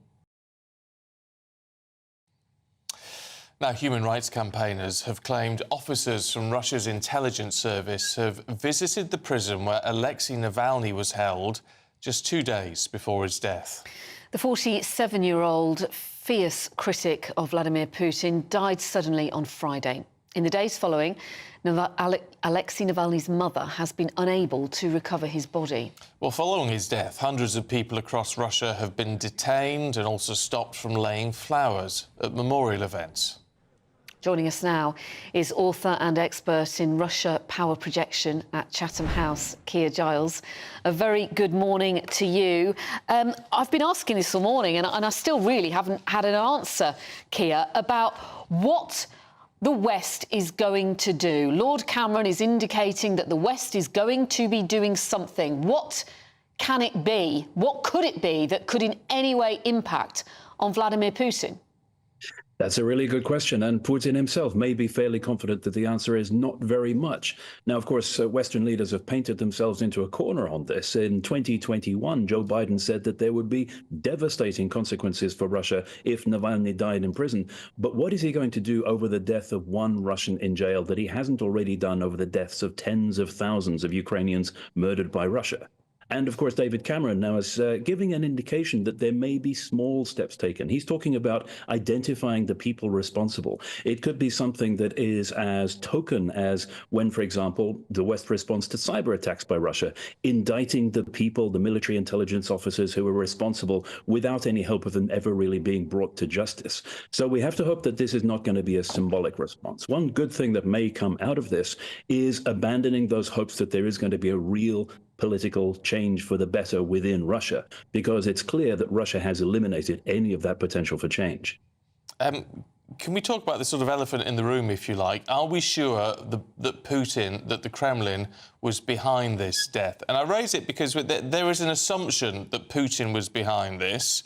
Now, human rights campaigners have claimed officers from Russia's intelligence service have visited the prison where Alexei Navalny was held just 2 days before his death. The 47-year-old fierce critic of Vladimir Putin died suddenly on Friday. In the days following, Alexei Navalny's mother has been unable to recover his body. Well, following his death, hundreds of people across Russia have been detained and also stopped from laying flowers at memorial events. Joining us now is author and expert in Russia power projection at Chatham House, Keir Giles. A very good morning to you. I've been asking this all morning and I still really haven't had an answer, Keir, about what the West is going to do. Lord Cameron is indicating that the West is going to be doing something. What can it be? What could it be that could in any way impact on Vladimir Putin? That's a really good question, and Putin himself may be fairly confident that the answer is not very much. Now, of course, Western leaders have painted themselves into a corner on this. In 2021, Joe Biden said that there would be devastating consequences for Russia if Navalny died in prison. But what is he going to do over the death of one Russian in jail that he hasn't already done over the deaths of tens of thousands of Ukrainians murdered by Russia? And, of course, David Cameron now is giving an indication that there may be small steps taken. He's talking about identifying the people responsible. It could be something that is as token as when, for example, the West responds to cyber attacks by Russia, indicting the people, the military intelligence officers who were responsible without any hope of them ever really being brought to justice. So we have to hope that this is not going to be a symbolic response. One good thing that may come out of this is abandoning those hopes that there is going to be a real political change for the better within Russia, because it's clear that Russia has eliminated any of that potential for change. Can we talk about the sort of elephant in the room, if you like? Are we sure that Putin, that the Kremlin was behind this death? And I raise it because there is an assumption that Putin was behind this,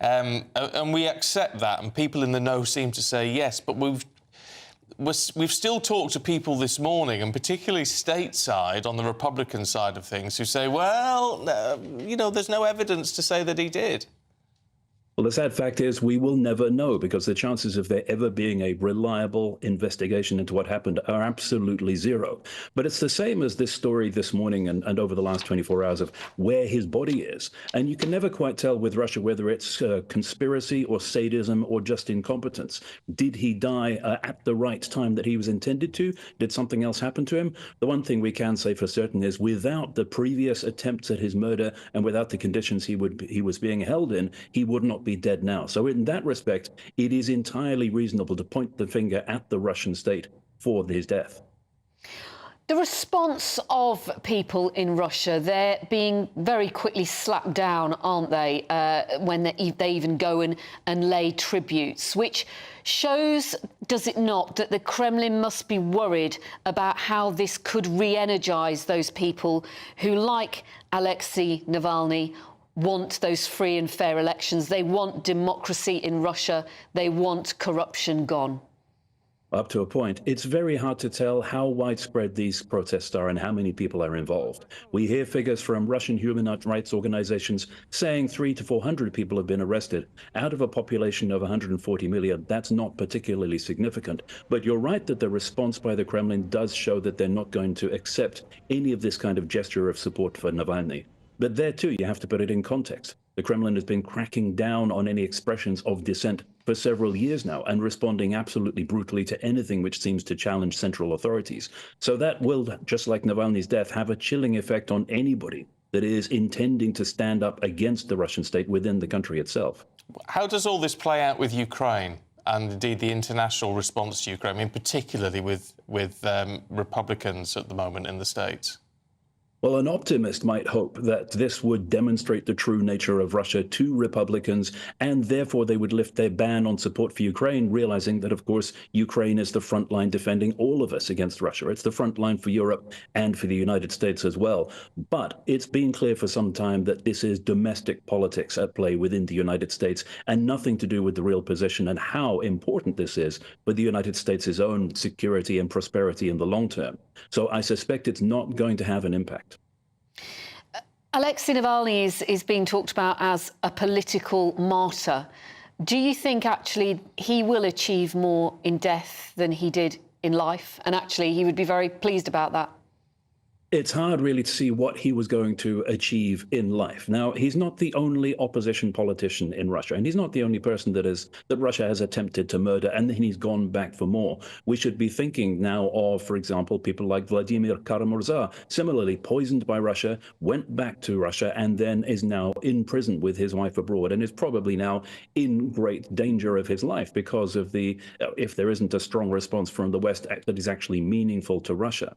and we accept that, and people in the know seem to say yes, but we've still talked to people this morning, and particularly stateside on the Republican side of things, who say, well, you know, there's no evidence to say that he did. Well, the sad fact is we will never know, because the chances of there ever being a reliable investigation into what happened are absolutely zero. But it's the same as this story this morning and over the last 24 hours of where his body is. And you can never quite tell with Russia whether it's conspiracy or sadism or just incompetence. Did he die at the right time that he was intended to? Did something else happen to him? The one thing we can say for certain is without the previous attempts at his murder and without the conditions he was being held in, he would not be dead now. So in that respect, it is entirely reasonable to point the finger at the Russian state for his death. The response of people in Russia, they're being very quickly slapped down, aren't they, when they even go and lay tributes, which shows, does it not, that the Kremlin must be worried about how this could re-energise those people who, like Alexei Navalny, want those free and fair elections. They want democracy in Russia. They want corruption gone. Up to a point. It's very hard to tell how widespread these protests are and how many people are involved. We hear figures from Russian human rights organizations saying 300 to 400 people have been arrested. Out of a population of 140 million, that's not particularly significant. But you're right that the response by the Kremlin does show that they're not going to accept any of this kind of gesture of support for Navalny. But there, too, you have to put it in context. The Kremlin has been cracking down on any expressions of dissent for several years now and responding absolutely brutally to anything which seems to challenge central authorities. So that will, just like Navalny's death, have a chilling effect on anybody that is intending to stand up against the Russian state within the country itself. How does all this play out with Ukraine and indeed the international response to Ukraine, I mean, particularly with Republicans at the moment in the States? Well, an optimist might hope that this would demonstrate the true nature of Russia to Republicans, and therefore they would lift their ban on support for Ukraine, realizing that, of course, Ukraine is the front line defending all of us against Russia. It's the front line for Europe and for the United States as well. But it's been clear for some time that this is domestic politics at play within the United States and nothing to do with the real position and how important this is for the United States' own security and prosperity in the long term. So I suspect it's not going to have an impact. Alexei Navalny is being talked about as a political martyr. Do you think actually he will achieve more in death than he did in life? And actually he would be very pleased about that? It's hard really to see what he was going to achieve in life. Now, he's not the only opposition politician in Russia, and he's not the only person that Russia has attempted to murder, and then he's gone back for more. We should be thinking now of, for example, people like Vladimir Kara-Murza, similarly poisoned by Russia, went back to Russia, and then is now in prison with his wife abroad, and is probably now in great danger of his life because of the, if there isn't a strong response from the West that is actually meaningful to Russia.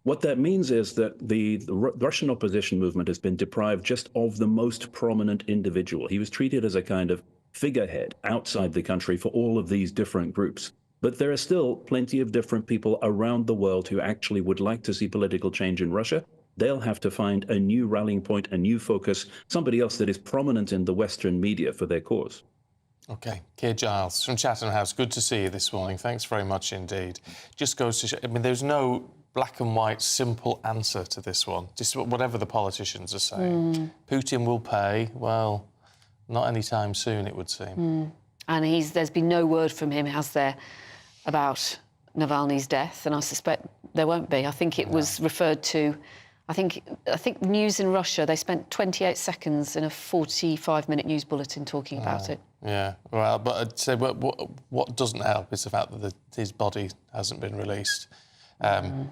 What that means is that the Russian opposition movement has been deprived just of the most prominent individual. He was treated as a kind of figurehead outside the country for all of these different groups. But there are still plenty of different people around the world who actually would like to see political change in Russia. They'll have to find a new rallying point, a new focus, somebody else that is prominent in the Western media for their cause. OK. Keir Giles from Chatham House, good to see you this morning. Thanks very much indeed. Just goes to show, I mean, there's no black and white, simple answer to this one. Just whatever the politicians are saying. Putin will pay. Well, not anytime soon, it would seem. And there's been no word from him, has there, about Navalny's death? And I suspect there won't be. I think it was referred to. I think News in Russia, they spent 28 seconds in a 45-minute news bulletin talking about it. Yeah, well, but I'd say what doesn't help is the fact that his body hasn't been released.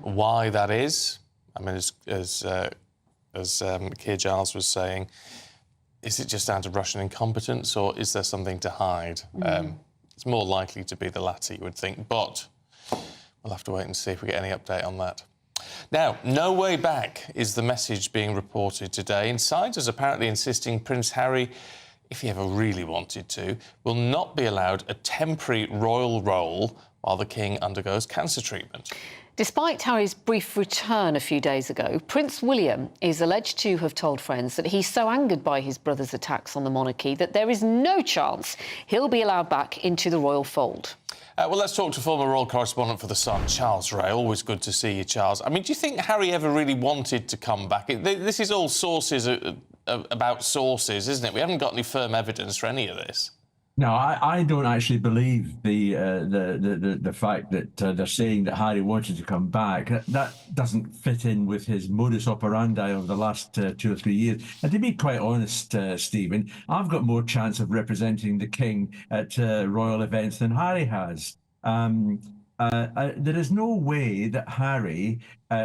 Why that is, I mean, as Keir Giles was saying, is it just down to Russian incompetence or is there something to hide? It's more likely to be the latter, you would think, but we'll have to wait and see if we get any update on that. Now, no way back is the message being reported today. Insiders apparently insisting Prince Harry, if he ever really wanted to, will not be allowed a temporary royal role while the King undergoes cancer treatment. Despite Harry's brief return a few days ago, Prince William is alleged to have told friends that he's so angered by his brother's attacks on the monarchy that there is no chance he'll be allowed back into the royal fold. Well, let's talk to former royal correspondent for The Sun, Charles Ray. Always good to see you, Charles. I mean, do you think Harry ever really wanted to come back? This is all sources about sources, isn't it? We haven't got any firm evidence for any of this. No, I don't actually believe the fact that they're saying that Harry wanted to come back. That doesn't fit in with his modus operandi over the last 2 or 3 years. And to be quite honest, Stephen, I've got more chance of representing the King at royal events than Harry has. There is no way that Harry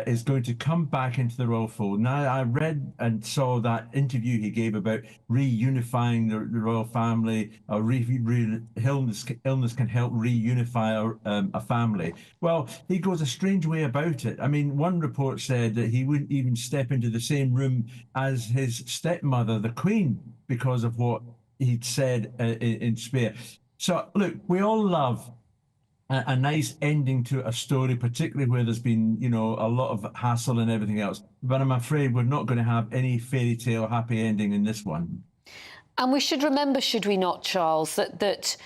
is going to come back into the royal fold. Now, I read and saw that interview he gave about reunifying the royal family, or illness can help reunify a family. Well, he goes a strange way about it. I mean, one report said that he wouldn't even step into the same room as his stepmother, the Queen, because of what he'd said in Spear. So, look, we all love a nice ending to a story, particularly where there's been, you know, a lot of hassle and everything else. But I'm afraid we're not going to have any fairy tale happy ending in this one. And we should remember, should we not, Charles, that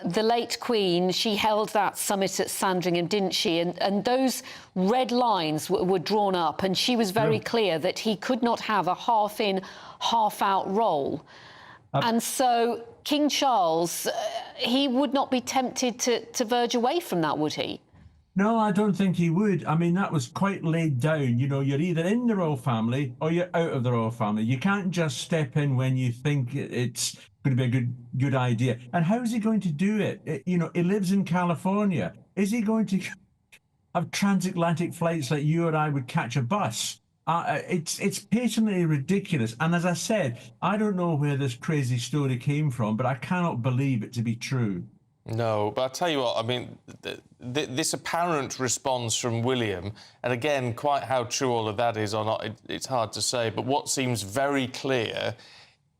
the late Queen, she held that summit at Sandringham, didn't she? And those red lines were drawn up, and she was very clear that he could not have a half-in, half-out role. And so King Charles, he would not be tempted to verge away from that, would he? No, I don't think he would. I mean, that was quite laid down. You know, you're either in the royal family or you're out of the royal family. You can't just step in when you think it's going to be a good idea. And how is he going to do it? You know, he lives in California. Is he going to have transatlantic flights like you or I would catch a bus? It's patently ridiculous. And as I said, I don't know where this crazy story came from, but I cannot believe it to be true. No, but I'll tell you what, I mean, this apparent response from William, and again, quite how true all of that is or not, it's hard to say, but what seems very clear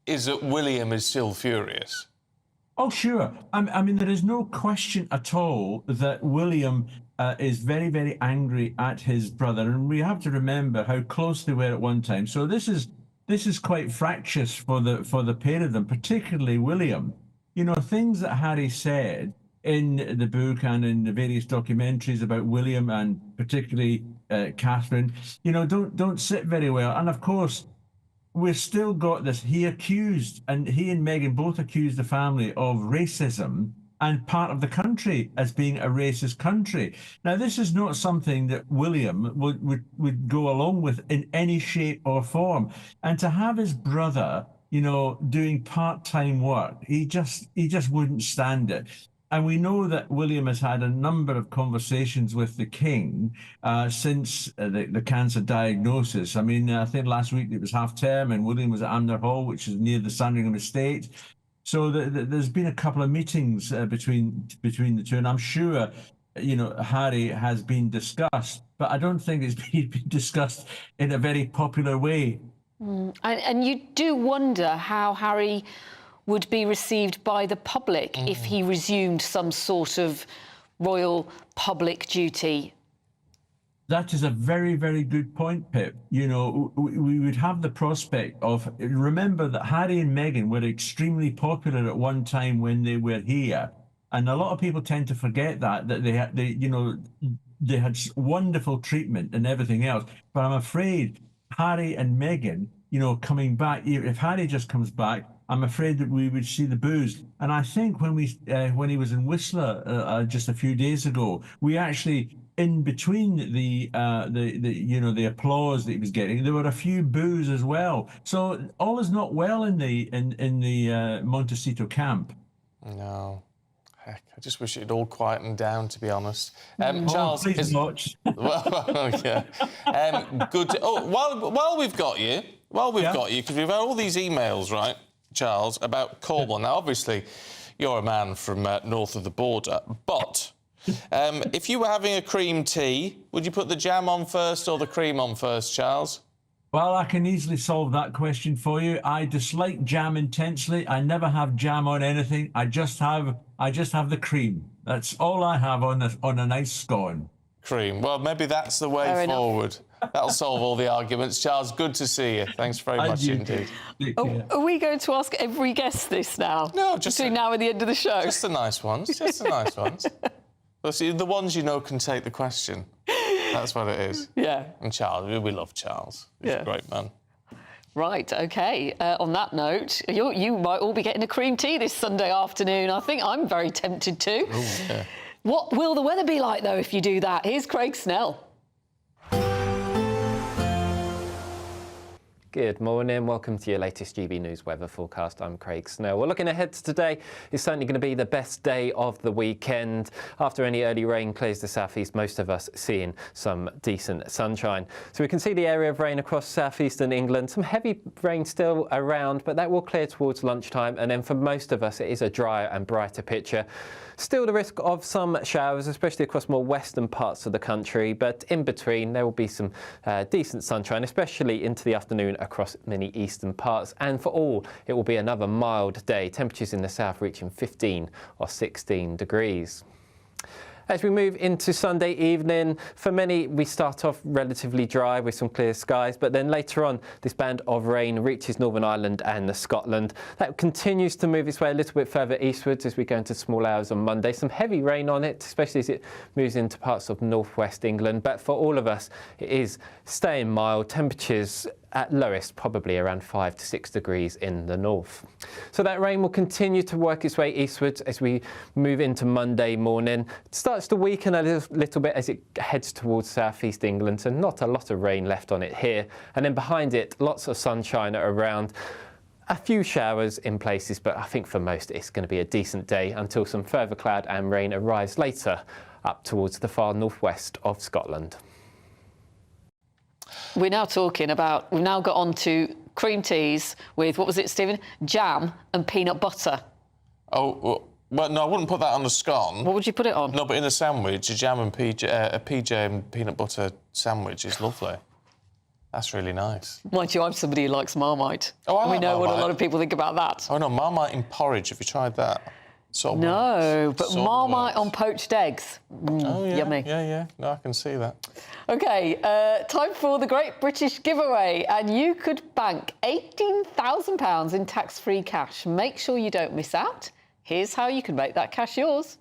is that William is still furious. Oh, sure. I mean, there is no question at all that William is very, very angry at his brother, and we have to remember how close they were at one time. So this is quite fractious for the pair of them, particularly William. You know, things that Harry said in the book and in the various documentaries about William and particularly Catherine, you know, don't sit very well. And of course, we've still got this. He and Meghan both accused the family of racism and part of the country as being a racist country. Now, this is not something that William would go along with in any shape or form. And to have his brother, you know, doing part-time work, he just wouldn't stand it. And we know that William has had a number of conversations with the King since the cancer diagnosis. I mean, I think last week it was half-term and William was at Amner Hall, which is near the Sandringham estate. So there's been a couple of meetings between the two, and I'm sure, you know, Harry has been discussed, but I don't think it's been discussed in a very popular way. And you do wonder how Harry would be received by the public if he resumed some sort of royal public duty. That is a very, very good point, Pip. You know, we would have the prospect of, remember that Harry and Meghan were extremely popular at one time when they were here. And a lot of people tend to forget that they had wonderful treatment and everything else. But I'm afraid Harry and Meghan, you know, coming back, if Harry just comes back, I'm afraid that we would see the boos. And I think when he was in Whistler just a few days ago, we actually, in between the applause that he was getting, there were a few boos as well. So all is not well in the Montecito camp. No. Heck, I just wish it had all quietened down, to be honest. Charles, Charles, please watch. Well, yeah. Good. While we've got you, because we've had all these emails, right, Charles, about Cornwall. Now, obviously, you're a man from north of the border, but if you were having a cream tea, would you put the jam on first or the cream on first, Charles? Well, I can easily solve that question for you. I dislike jam intensely. I never have jam on anything. I just have the cream. That's all I have on a nice scone. Cream. Well, maybe that's the way forward. That'll solve all the arguments. Charles, good to see you. Thanks very much indeed. Are we going to ask every guest this now? No, just between now and the end of the show. Just the nice ones. Just the nice ones. Well, see, the ones you know can take the question. That's what it is. Yeah. And Charles, we love Charles. He's a great man. Right, OK. On that note, you might all be getting a cream tea this Sunday afternoon. I think I'm very tempted to. Oh, yeah. What will the weather be like, though, if you do that? Here's Craig Snell. Good morning. Welcome to your latest GB News weather forecast. I'm Craig Snell. We're looking ahead to today. It's certainly going to be the best day of the weekend. After any early rain clears the southeast, most of us seeing some decent sunshine. So we can see the area of rain across southeastern England. Some heavy rain still around, but that will clear towards lunchtime. And then for most of us, it is a drier and brighter picture. Still the risk of some showers, especially across more western parts of the country, but in between there will be some decent sunshine, especially into the afternoon across many eastern parts. And for all, it will be another mild day, temperatures in the south reaching 15 or 16 degrees. As we move into Sunday evening, for many we start off relatively dry with some clear skies, but then later on this band of rain reaches Northern Ireland and Scotland. That continues to move its way a little bit further eastwards as we go into small hours on Monday. Some heavy rain on it, especially as it moves into parts of northwest England, but for all of us it is staying mild. Temperatures at lowest probably around 5 to 6 degrees in the north. So that rain will continue to work its way eastwards as we move into Monday morning. It starts to weaken a little bit as it heads towards southeast England, so not a lot of rain left on it here. And then behind it, lots of sunshine around. A few showers in places, but I think for most it's going to be a decent day until some further cloud and rain arrives later up towards the far northwest of Scotland. We're now talking about, we've now got on to cream teas with, what was it, Stephen? Jam and peanut butter. Oh, well, no, I wouldn't put that on a scone. What would you put it on? No, but in a sandwich, a jam and a PJ and peanut butter sandwich is lovely. That's really nice. Mind you, I'm somebody who likes Marmite. Oh, I like We know Marmite. what a lot of people think about that. Oh, no, Marmite in porridge. Have you tried that? Sort of No, works. but Sort of Marmite works. on poached eggs. Oh, yeah, Yummy. yeah. No, I can see that. OK, time for the Great British Giveaway, and you could bank £18,000 in tax-free cash. Make sure you don't miss out. Here's how you can make that cash yours.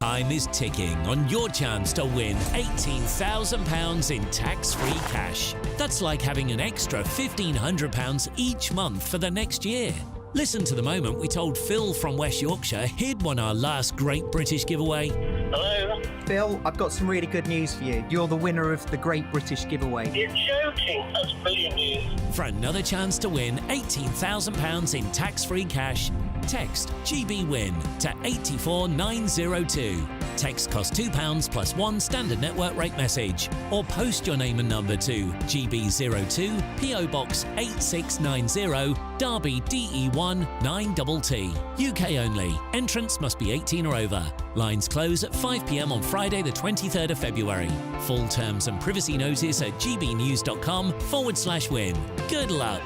Time is ticking on your chance to win £18,000 in tax-free cash. That's like having an extra £1,500 each month for the next year. Listen to the moment we told Phil from West Yorkshire he'd won our last Great British Giveaway. Hello? Phil, I've got some really good news for you. You're the winner of the Great British Giveaway. You're joking. That's brilliant news. For another chance to win £18,000 in tax-free cash, text GBWIN to 84902. Text costs £2 plus one standard network rate message, or post your name and number to GB02 PO Box 8690 Derby DE1 9TT. UK only. Entrance must be 18 or over. Lines close at 5 p.m. on Friday the 23rd of February. Full terms and privacy notice at gbnews.com/win. Good luck.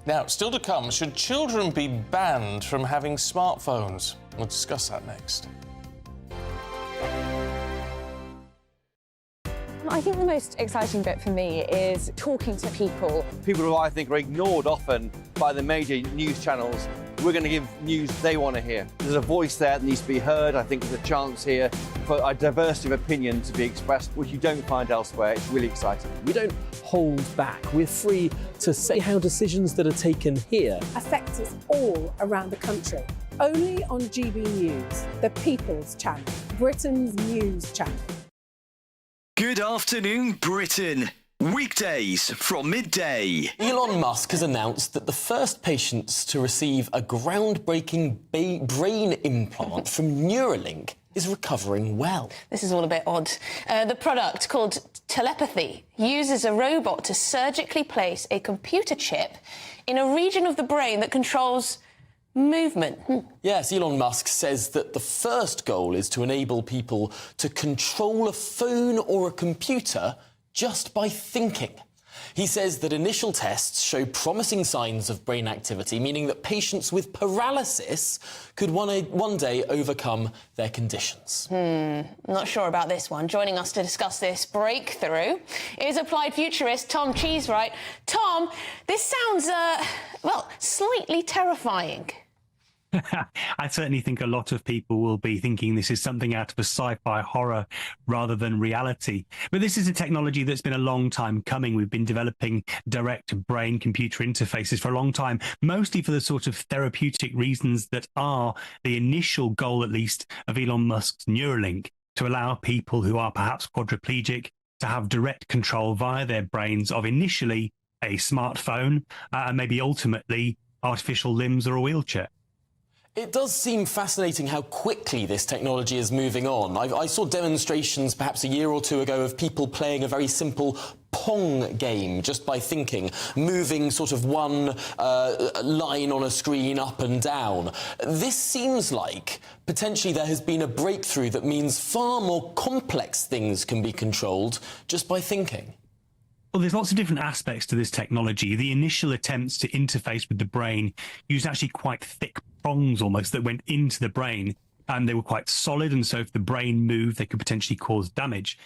Now, still to come, should children be banned from having smartphones? We'll discuss that next. I think the most exciting bit for me is talking to people. People who I think are ignored often by the major news channels. We're going to give news they want to hear. There's a voice there that needs to be heard. I think there's a chance here for a diversity of opinion to be expressed, which you don't find elsewhere. It's really exciting. We don't hold back. We're free to say how decisions that are taken here affect us all around the country. Only on GB News, the People's Channel, Britain's news channel. Good afternoon, Britain. Weekdays from midday. Elon Musk has announced that the first patients to receive a groundbreaking brain implant from Neuralink is recovering well. This is all a bit odd. The product, called Telepathy, uses a robot to surgically place a computer chip in a region of the brain that controls movement. Yes, Elon Musk says that the first goal is to enable people to control a phone or a computer just by thinking. He says that initial tests show promising signs of brain activity, meaning that patients with paralysis could one day overcome their conditions. Not sure about this one. Joining us to discuss this breakthrough is applied futurist Tom Cheesewright. Tom, this sounds, well, slightly terrifying. I certainly think a lot of people will be thinking this is something out of a sci-fi horror rather than reality. But this is a technology that's been a long time coming. We've been developing direct brain-computer interfaces for a long time, mostly for the sort of therapeutic reasons that are the initial goal, at least, of Elon Musk's Neuralink, to allow people who are perhaps quadriplegic to have direct control via their brains of initially a smartphone and maybe ultimately artificial limbs or a wheelchair. It does seem fascinating how quickly this technology is moving on. I saw demonstrations perhaps a year or two ago of people playing a very simple Pong game just by thinking, moving sort of one line on a screen up and down. This seems like potentially there has been a breakthrough that means far more complex things can be controlled just by thinking. Well, there's lots of different aspects to this technology. The initial attempts to interface with the brain used actually quite thick prongs almost that went into the brain, and they were quite solid, and so if the brain moved, they could potentially cause damage.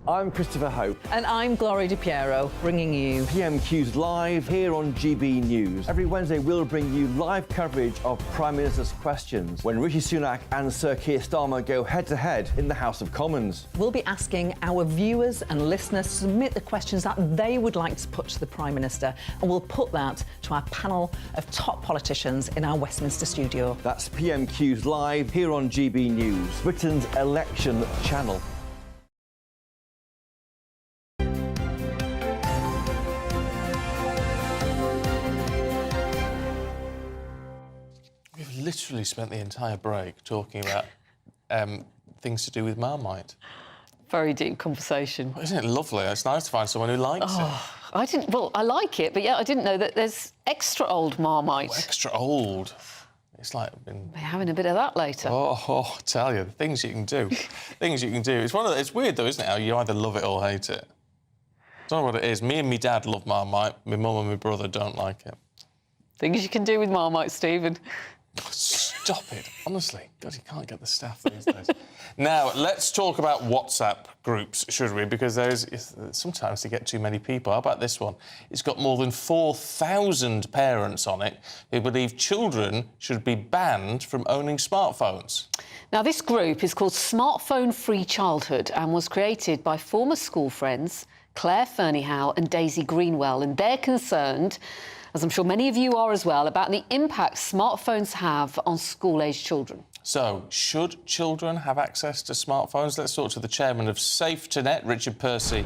I'm Christopher Hope. And I'm Gloria DiPiero, bringing you PMQs Live here on GB News. Every Wednesday, we'll bring you live coverage of Prime Minister's questions when Rishi Sunak and Sir Keir Starmer go head-to-head in the House of Commons. We'll be asking our viewers and listeners to submit the questions that they would like to put to the Prime Minister, and we'll put that to our panel of top politicians in our Westminster studio. That's PMQs Live here on GB News, Britain's election channel. We've literally spent the entire break talking about things to do with Marmite. Very deep conversation. Well, isn't it lovely? It's nice to find someone who likes it. Well, I like it, but yeah, I didn't know that there's extra old Marmite. Oh, extra old. It's like We're having a bit of that later. Oh, I tell you, the things you can do. Things you can do. It's weird though, isn't it? How you either love it or hate it. I don't know what it is. Me and my dad love Marmite. My mum and my brother don't like it. Things you can do with Marmite, Stephen. Stop it. Honestly. God, you can't get the staff these days. Now, let's talk about WhatsApp groups, should we? Because sometimes they get too many people. How about this one? It's got more than 4,000 parents on it who believe children should be banned from owning smartphones. Now, this group is called Smartphone Free Childhood and was created by former school friends Claire Fernie-Howe and Daisy Greenwell, and they're concerned, as I'm sure many of you are as well, about the impact smartphones have on school-aged children. So, should children have access to smartphones? Let's talk to the chairman of SafeToNet, Richard Percy,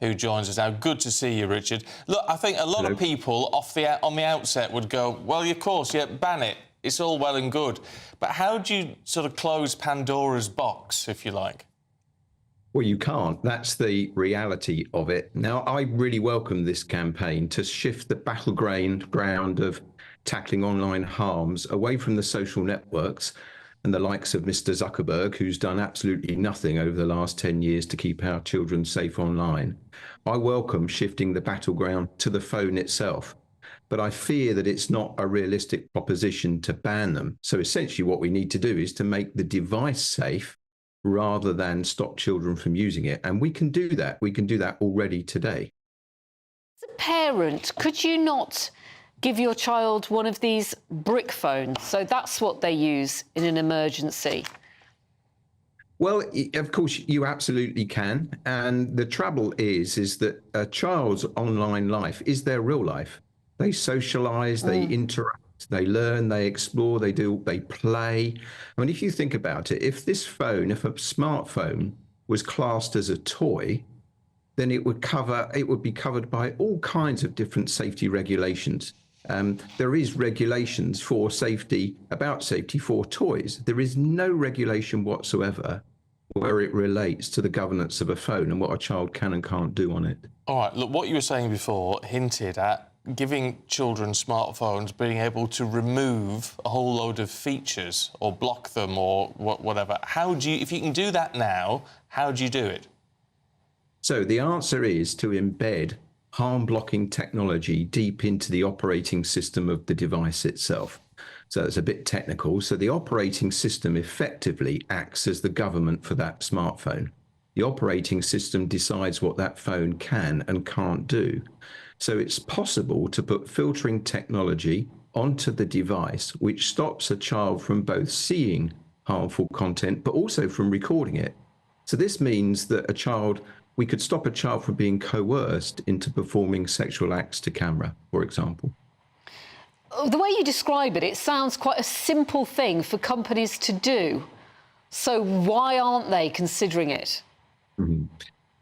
who joins us now. Good to see you, Richard. Look, I think a lot of people on the outset would go, well, of course, yeah, ban it. It's all well and good. But how do you sort of close Pandora's box, if you like? Well, you can't. That's the reality of it. Now, I really welcome this campaign to shift the battleground of tackling online harms away from the social networks and the likes of Mr. Zuckerberg, who's done absolutely nothing over the last 10 years to keep our children safe online. I welcome shifting the battleground to the phone itself, but I fear that it's not a realistic proposition to ban them. So essentially what we need to do is to make the device safe rather than stop children from using it. And we can do that. We can do that already today. As a parent, could you not give your child one of these brick phones? So that's what they use in an emergency. Well, of course, you absolutely can. And the trouble is that a child's online life is their real life. They socialise, they interact. They learn, they explore, they play. I mean, if you think about it, if a smartphone was classed as a toy, then it would be covered by all kinds of different safety regulations. There is regulations about safety for toys. There is no regulation whatsoever where it relates to the governance of a phone and what a child can and can't do on it. All right, look, what you were saying before hinted at giving children smartphones, being able to remove a whole load of features or block them or whatever. If you can do that now, how do you do it? So the answer is to embed harm-blocking technology deep into the operating system of the device itself. So it's a bit technical. So the operating system effectively acts as the government for that smartphone. The operating system decides what that phone can and can't do. So it's possible to put filtering technology onto the device, which stops a child from both seeing harmful content, but also from recording it. So this means that we could stop a child from being coerced into performing sexual acts to camera, for example. The way you describe it, it sounds quite a simple thing for companies to do. So why aren't they considering it? Mm-hmm.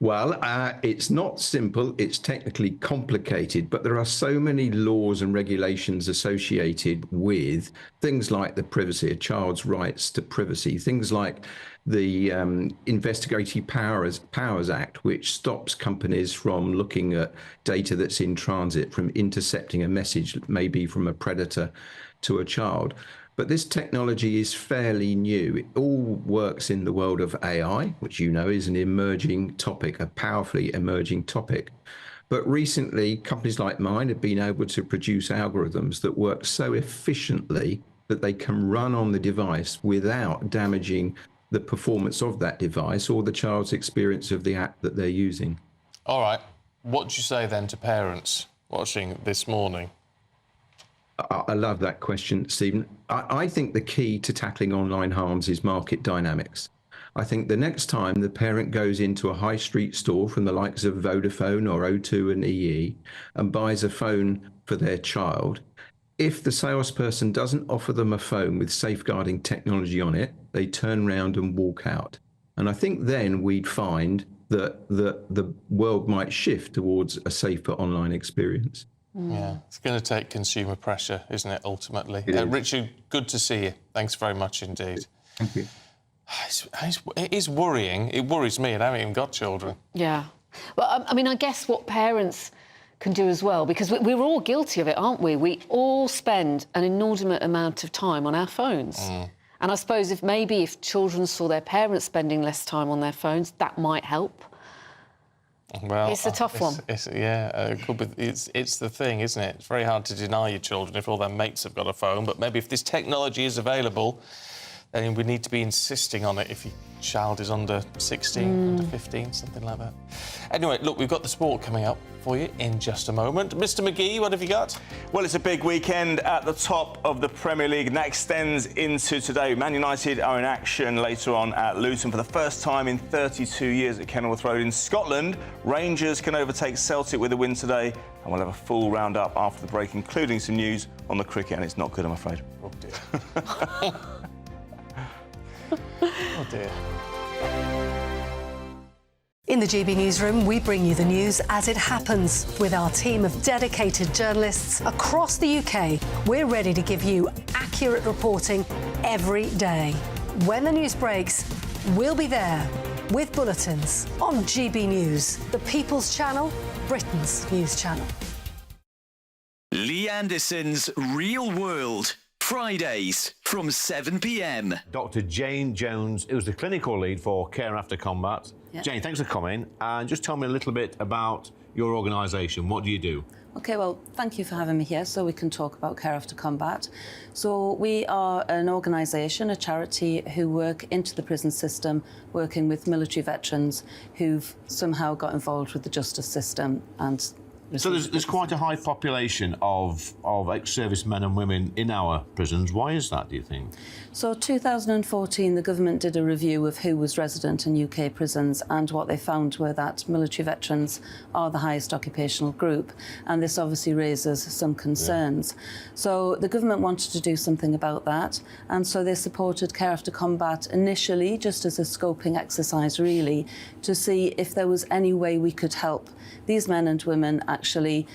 Well, it's not simple, it's technically complicated, but there are so many laws and regulations associated with things like the privacy, a child's rights to privacy, things like the Investigatory Powers Act, which stops companies from looking at data that's in transit, from intercepting a message, maybe from a predator to a child. But this technology is fairly new. It all works in the world of AI, which you know is an emerging topic, a powerfully emerging topic. But recently, companies like mine have been able to produce algorithms that work so efficiently that they can run on the device without damaging the performance of that device or the child's experience of the app that they're using. All right. What do you say then to parents watching this morning? I love that question, Stephen. I think the key to tackling online harms is market dynamics. I think the next time the parent goes into a high street store from the likes of Vodafone or O2 and EE and buys a phone for their child, if the salesperson doesn't offer them a phone with safeguarding technology on it, they turn around and walk out. And I think then we'd find that the world might shift towards a safer online experience. Yeah, it's going to take consumer pressure, isn't it, ultimately? Richard, good to see you. Thanks very much indeed. Thank you. It is worrying. It worries me, and I haven't even got children. Yeah. Well, I mean, I guess what parents can do as well, because we're all guilty of it, aren't we? We all spend an inordinate amount of time on our phones. And I suppose if children saw their parents spending less time on their phones, that might help. Well, it's a tough one. It's the thing, isn't it? It's very hard to deny your children if all their mates have got a phone, but maybe if this technology is available, then we need to be insisting on it if your child is under 16, under 15, something like that. Anyway, look, we've got the sport coming up for you in just a moment. Mr McGee, what have you got? Well, it's a big weekend at the top of the Premier League, and that extends into today. Man United are in action later on at Luton for the first time in 32 years at Kenilworth Road in Scotland. Rangers can overtake Celtic with a win today, and we'll have a full roundup after the break, including some news on the cricket, and it's not good, I'm afraid. Oh, dear. Oh, dear. In the GB Newsroom, we bring you the news as it happens. With our team of dedicated journalists across the UK, we're ready to give you accurate reporting every day. When the news breaks, we'll be there with bulletins on GB News, the People's Channel, Britain's news channel. Lee Anderson's Real World. Fridays from 7 p.m. Dr. Jane Jones, who's the clinical lead for Care After Combat. Yep. Jane, thanks for coming. And just tell me a little bit about your organisation. What do you do? OK, well, thank you for having me here so we can talk about Care After Combat. So we are an organisation, a charity, who work into the prison system, working with military veterans who've somehow got involved with the justice system and... So there's quite a high population of ex-servicemen and women in our prisons. Why is that, do you think? So 2014, the government did a review of who was resident in UK prisons, and what they found were that military veterans are the highest occupational group, and this obviously raises some concerns. Yeah. So the government wanted to do something about that, and so they supported Care After Combat initially just as a scoping exercise, really, to see if there was any way we could help these men and women actually,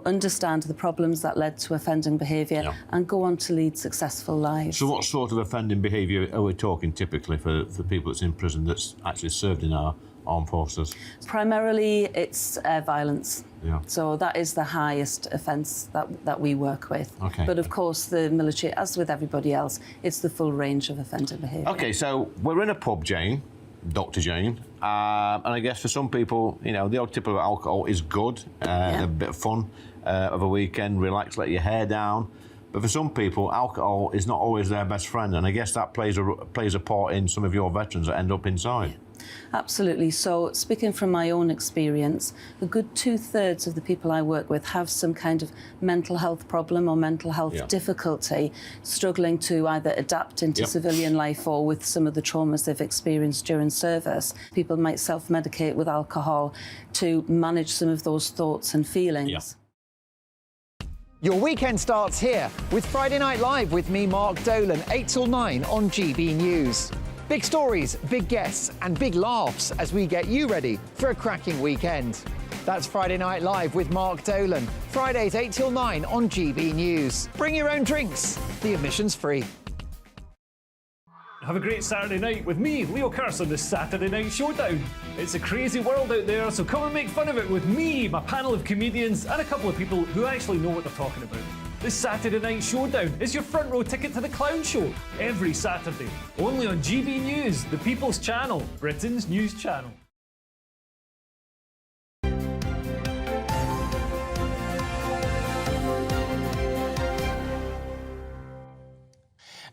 understand the problems that led to offending behaviour and go on to lead successful lives. So what sort of offending behaviour are we talking typically for people that's in prison that's actually served in our armed forces? Primarily, it's violence. Yeah. So that is the highest offence that we work with. Okay. But of course, the military, as with everybody else, it's the full range of offending behaviour. OK, so we're in a pub, Jane, Dr. Jane, and I guess for some people, the odd tip of alcohol is good, a bit of fun of a weekend, relax, let your hair down. But for some people, alcohol is not always their best friend, and I guess that plays a part in some of your veterans that end up inside. Absolutely. So, speaking from my own experience, a good 2/3 of the people I work with have some kind of mental health problem or mental health difficulty, struggling to either adapt into civilian life or with some of the traumas they've experienced during service. People might self-medicate with alcohol to manage some of those thoughts and feelings. Your weekend starts here with Friday Night Live with me, Mark Dolan, 8 till 9 on GB News. Big stories, big guests and big laughs as we get you ready for a cracking weekend. That's Friday Night Live with Mark Dolan. Fridays 8 till 9 on GB News. Bring your own drinks. The admission's free. Have a great Saturday night with me, Leo Curse, on the Saturday Night Showdown. It's a crazy world out there, so come and make fun of it with me, my panel of comedians, and a couple of people who actually know what they're talking about. This Saturday Night Showdown is your front row ticket to the clown show every Saturday, only on GB News, the People's Channel, Britain's news channel.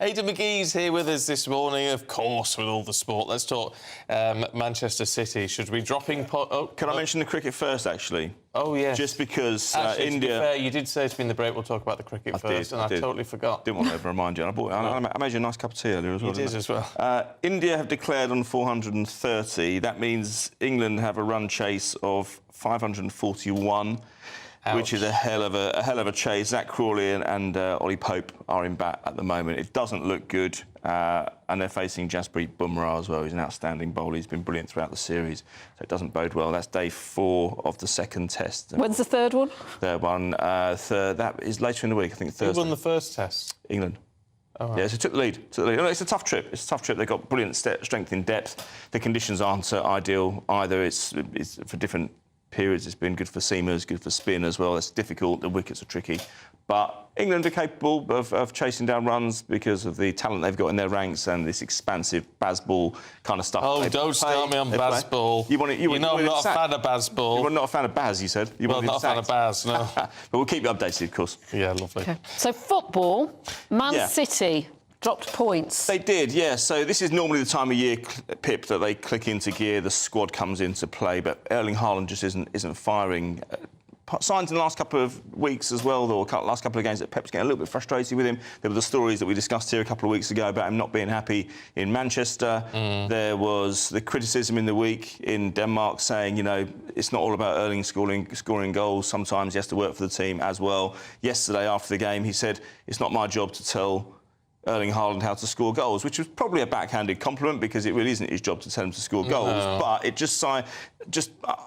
Aidan McGee's here with us this morning, of course, with all the sport. Let's talk Manchester City. Should we be dropping... Can I mention the cricket first, actually? Oh, yes. Just because actually, India... To be fair, you did say to me in the break we'll talk about the cricket first, and I totally forgot. Didn't want to remind you. I made you a nice cup of tea earlier as well. You did as well. India have declared on 430. That means England have a run chase of 541. Ouch. Which is a hell of a chase. Zach Crawley and Ollie Pope are in bat at the moment. It doesn't look good, and they're facing Jasprit Bumrah as well. He's an outstanding bowler. He's been brilliant throughout the series, so it doesn't bode well. That's day 4 of the second test. When's the third one? Third one. That is later in the week, I think Thursday. Who won the first test? England. Oh, right. Yeah, so took the lead. No, it's a tough trip. They've got brilliant strength in depth. The conditions aren't ideal either. It's for different periods. It's been good for seamers, good for spin as well. It's difficult. The wickets are tricky. But England are capable of chasing down runs because of the talent they've got in their ranks and this expansive Bazball kind of stuff. Oh, don't start me on Bazball. You know I'm not a fan of Bazball. You're not a fan of Baz, you said? Well, not a fan of Baz, no. But we'll keep you updated, of course. Yeah, lovely. Okay. So football, Man City dropped points. They did, yeah. So this is normally the time of year, Pip, that they click into gear, the squad comes into play, but Erling Haaland just isn't firing. Signs in the last couple of weeks as well, or last couple of games, that Pep's getting a little bit frustrated with him. There were the stories that we discussed here a couple of weeks ago about him not being happy in Manchester. There was the criticism in the week in Denmark saying, it's not all about Erling scoring goals. Sometimes he has to work for the team as well. Yesterday, after the game, he said, it's not my job to tell Erling Haaland how to score goals, which was probably a backhanded compliment because it really isn't his job to tell him to score goals. No. But it just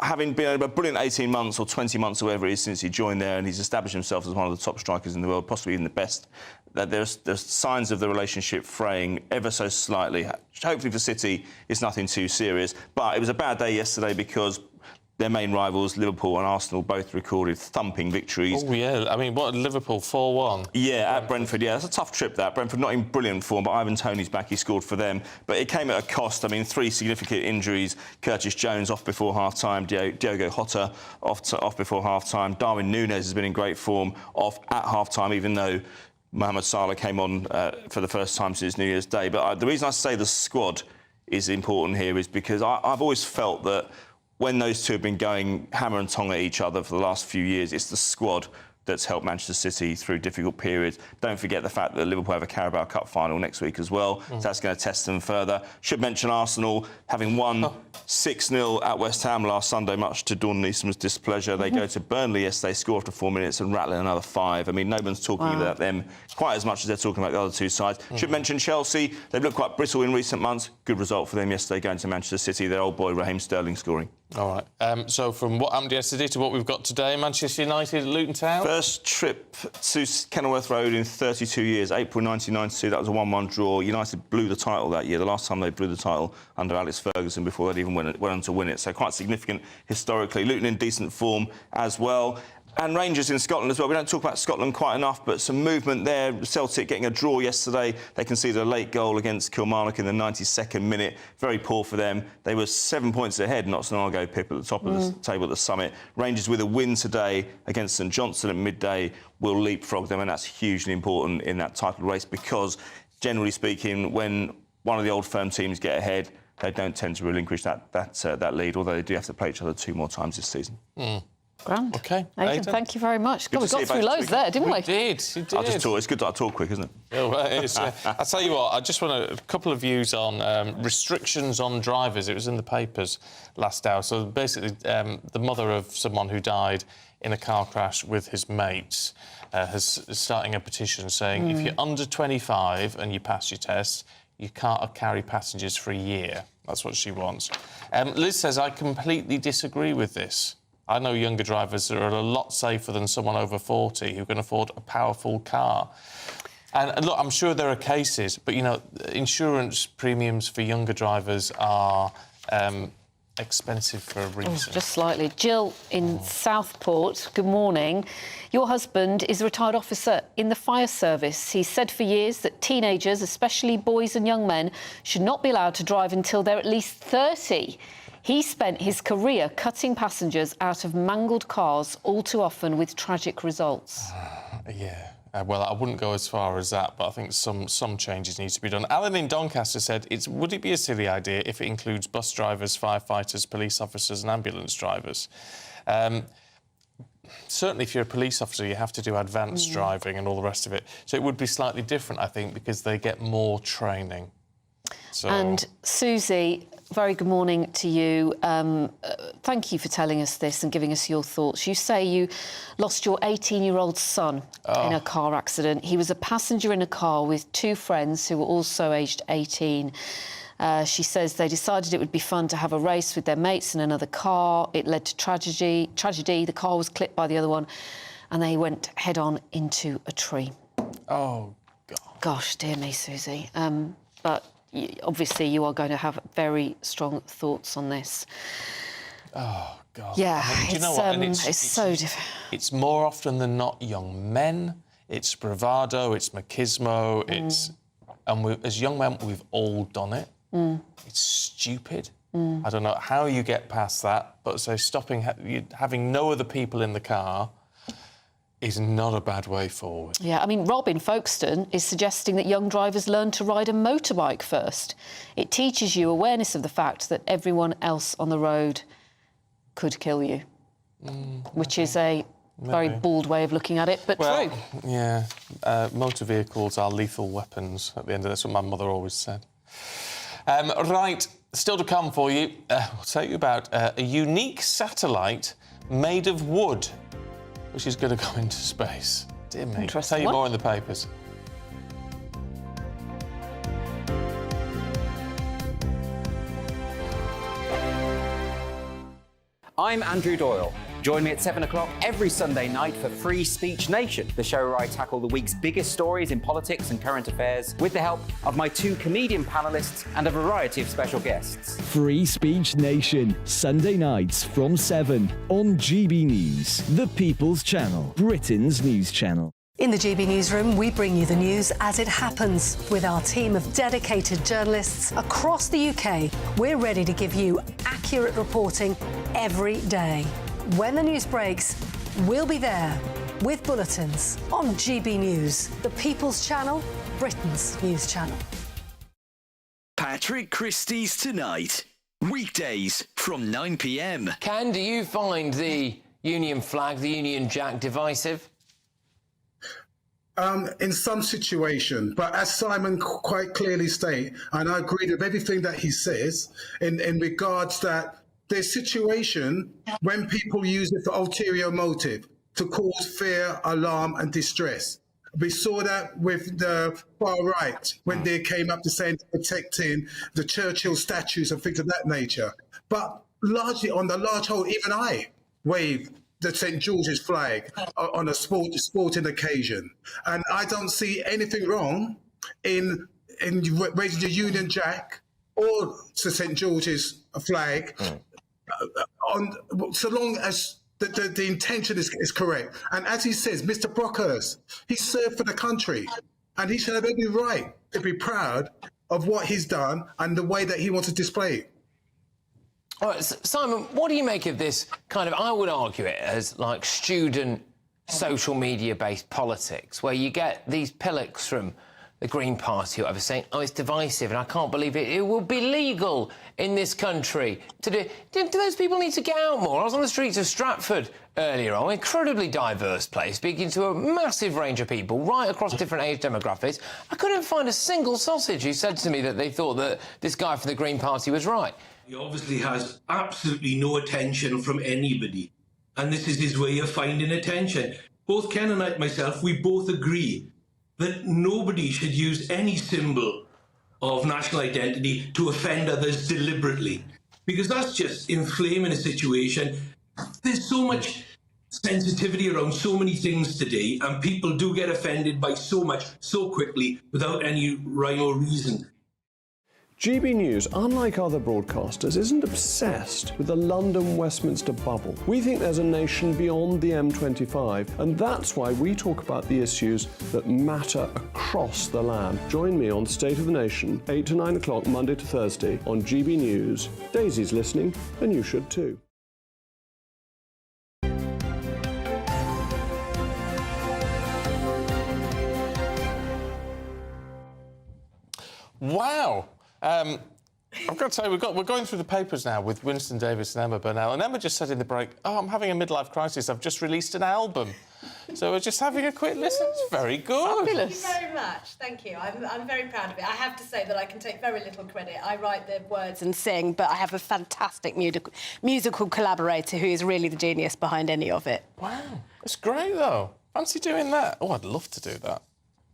having been a brilliant 18 months or 20 months or whatever it is since he joined there, and he's established himself as one of the top strikers in the world, possibly even the best, that there's signs of the relationship fraying ever so slightly. Hopefully for City, it's nothing too serious. But it was a bad day yesterday because their main rivals, Liverpool and Arsenal, both recorded thumping victories. Oh, yeah. I mean, what, Liverpool, 4-1? Yeah, at Brentford, yeah. That's a tough trip, that. Brentford not in brilliant form, but Ivan Toney's back. He scored for them. But it came at a cost. I mean, 3 significant injuries. Curtis Jones off before half-time. Diogo Jota off before half-time. Darwin Núñez has been in great form off at half-time, even though Mohamed Salah came on for the first time since New Year's Day. But the reason I say the squad is important here is because I've always felt that when those two have been going hammer and tong at each other for the last few years, it's the squad that's helped Manchester City through difficult periods. Don't forget the fact that Liverpool have a Carabao Cup final next week as well, so that's going to test them further. Should mention Arsenal having won 6-0 at West Ham last Sunday, much to Dawn Neeson's displeasure. They go to Burnley yesterday, score after 4 minutes and rattle in another 5. I mean, no one's talking about them quite as much as they're talking about the other two sides. Should mention Chelsea. They've looked quite brittle in recent months. Good result for them yesterday going to Manchester City. Their old boy Raheem Sterling scoring. All right. So from what happened yesterday to what we've got today, Manchester United at Luton Town. First trip to Kenilworth Road in 32 years. April 1992, that was a 1-1 draw. United blew the title that year, the last time they blew the title under Alex Ferguson before they'd even went on to win it. So quite significant historically. Luton in decent form as well. And Rangers in Scotland as well. We don't talk about Scotland quite enough, but some movement there. Celtic getting a draw yesterday. They conceded a late goal against Kilmarnock in the 92nd minute. Very poor for them. They were 7 points ahead not so long ago, Pip, at the top of the table at the summit. Rangers with a win today against St Johnstone at midday will leapfrog them, and that's hugely important in that title race because, generally speaking, when one of the old firm teams get ahead, they don't tend to relinquish that lead, although they do have to play each other 2 more times this season. Grand. OK. Aidan, thank you very much. Good God, we to see got you through both. loads there, didn't we? We did. It's good that I talk quick, isn't it? Yeah, well, it is. I'll tell you what, I just want a couple of views on restrictions on drivers. It was in the papers last hour. So basically, the mother of someone who died in a car crash with his mates is starting a petition saying if you're under 25 and you pass your test, you can't carry passengers for a year. That's what she wants. Liz says, I completely disagree with this. I know younger drivers that are a lot safer than someone over 40 who can afford a powerful car. And look, I'm sure there are cases, but, you know, insurance premiums for younger drivers are expensive for a reason. Just slightly. Jill in Southport, good morning. Your husband is a retired officer in the fire service. He's said for years that teenagers, especially boys and young men, should not be allowed to drive until they're at least 30. He spent his career cutting passengers out of mangled cars, all too often with tragic results. Yeah. Well, I wouldn't go as far as that, but I think some changes need to be done. Alan in Doncaster said, would it be a silly idea if it includes bus drivers, firefighters, police officers and ambulance drivers? Certainly, if you're a police officer, you have to do advanced driving and all the rest of it. So it would be slightly different, I think, because they get more training. So... And Susie, very good morning to you. Thank you for telling us this and giving us your thoughts. You say you lost your 18-year-old son in a car accident. He was a passenger in a car with 2 friends who were also aged 18. She says they decided it would be fun to have a race with their mates in another car. It led to tragedy. The car was clipped by the other one and they went head-on into a tree. Oh, God. Gosh, dear me, Susie. But... obviously, you are going to have very strong thoughts on this. Oh, God. Yeah, I mean, do you know what? And it's so difficult. It's more often than not young men. It's bravado, it's machismo, it's... And as young men, we've all done it. It's stupid. I don't know how you get past that, but so having no other people in the car is not a bad way forward. Yeah, I mean, Rob in Folkestone is suggesting that young drivers learn to ride a motorbike first. It teaches you awareness of the fact that everyone else on the road could kill you, which is a very bald way of looking at it, but true. Yeah, motor vehicles are lethal weapons at the end of this, what my mother always said. Right, still to come for you, we'll tell you about a unique satellite made of wood, which is going to go into space. Dear me. I'll tell you more in the papers. I'm Andrew Doyle. Join me at 7 o'clock every Sunday night for Free Speech Nation, the show where I tackle the week's biggest stories in politics and current affairs with the help of my 2 comedian panellists and a variety of special guests. Free Speech Nation, Sunday nights from 7 on GB News, the People's Channel, Britain's news channel. In the GB Newsroom, we bring you the news as it happens. With our team of dedicated journalists across the UK, we're ready to give you accurate reporting every day. When the news breaks, we'll be there with bulletins on GB News, the People's Channel, Britain's news channel. Patrick Christie's Tonight. Weekdays from 9 p.m. Ken, do you find the Union flag, the Union Jack, divisive? In some situation, but as Simon quite clearly stated, and I agree with everything that he says in regards that there's situation when people use it for ulterior motive to cause fear, alarm and distress. We saw that with the far right when they came up to saying protecting the Churchill statues and things of that nature. But largely on the large whole, even I wave the St. George's flag on a sporting occasion. And I don't see anything wrong in raising the Union Jack or the St. George's flag so long as the intention is correct. And as he says, Mr. Brockhurst, he served for the country and he should have every right to be proud of what he's done and the way that he wants to display it. All right, Simon, what do you make of this kind of, I would argue it as like student social media-based politics, where you get these pillocks from the Green Party, whatever, saying, oh, it's divisive, and I can't believe it will be legal in this country to do... Do those people need to get out more? I was on the streets of Stratford earlier on, an incredibly diverse place, speaking to a massive range of people right across different age demographics. I couldn't find a single sausage who said to me that they thought that this guy from the Green Party was right. He obviously has absolutely no attention from anybody, and this is his way of finding attention. Both Ken and myself, we both agree that nobody should use any symbol of national identity to offend others deliberately, because that's just inflaming a situation. There's so much sensitivity around so many things today, and people do get offended by so much so quickly without any rhyme or reason. GB News, unlike other broadcasters, isn't obsessed with the London-Westminster bubble. We think there's a nation beyond the M25, and that's why we talk about the issues that matter across the land. Join me on State of the Nation, 8 to 9 o'clock, Monday to Thursday, on GB News. Daisy's listening, and you should too. Wow. I've got to say, we're going through the papers now with Winston Davis and Emma Burnell. And Emma just said in the break, oh, I'm having a midlife crisis. I've just released an album. So we're just having a quick listen. It's very good. Fabulous. Thank you very much. Thank you. I'm very proud of it. I have to say that I can take very little credit. I write the words and sing, but I have a fantastic musical collaborator who is really the genius behind any of it. Wow. It's great, though. Fancy doing that? Oh, I'd love to do that.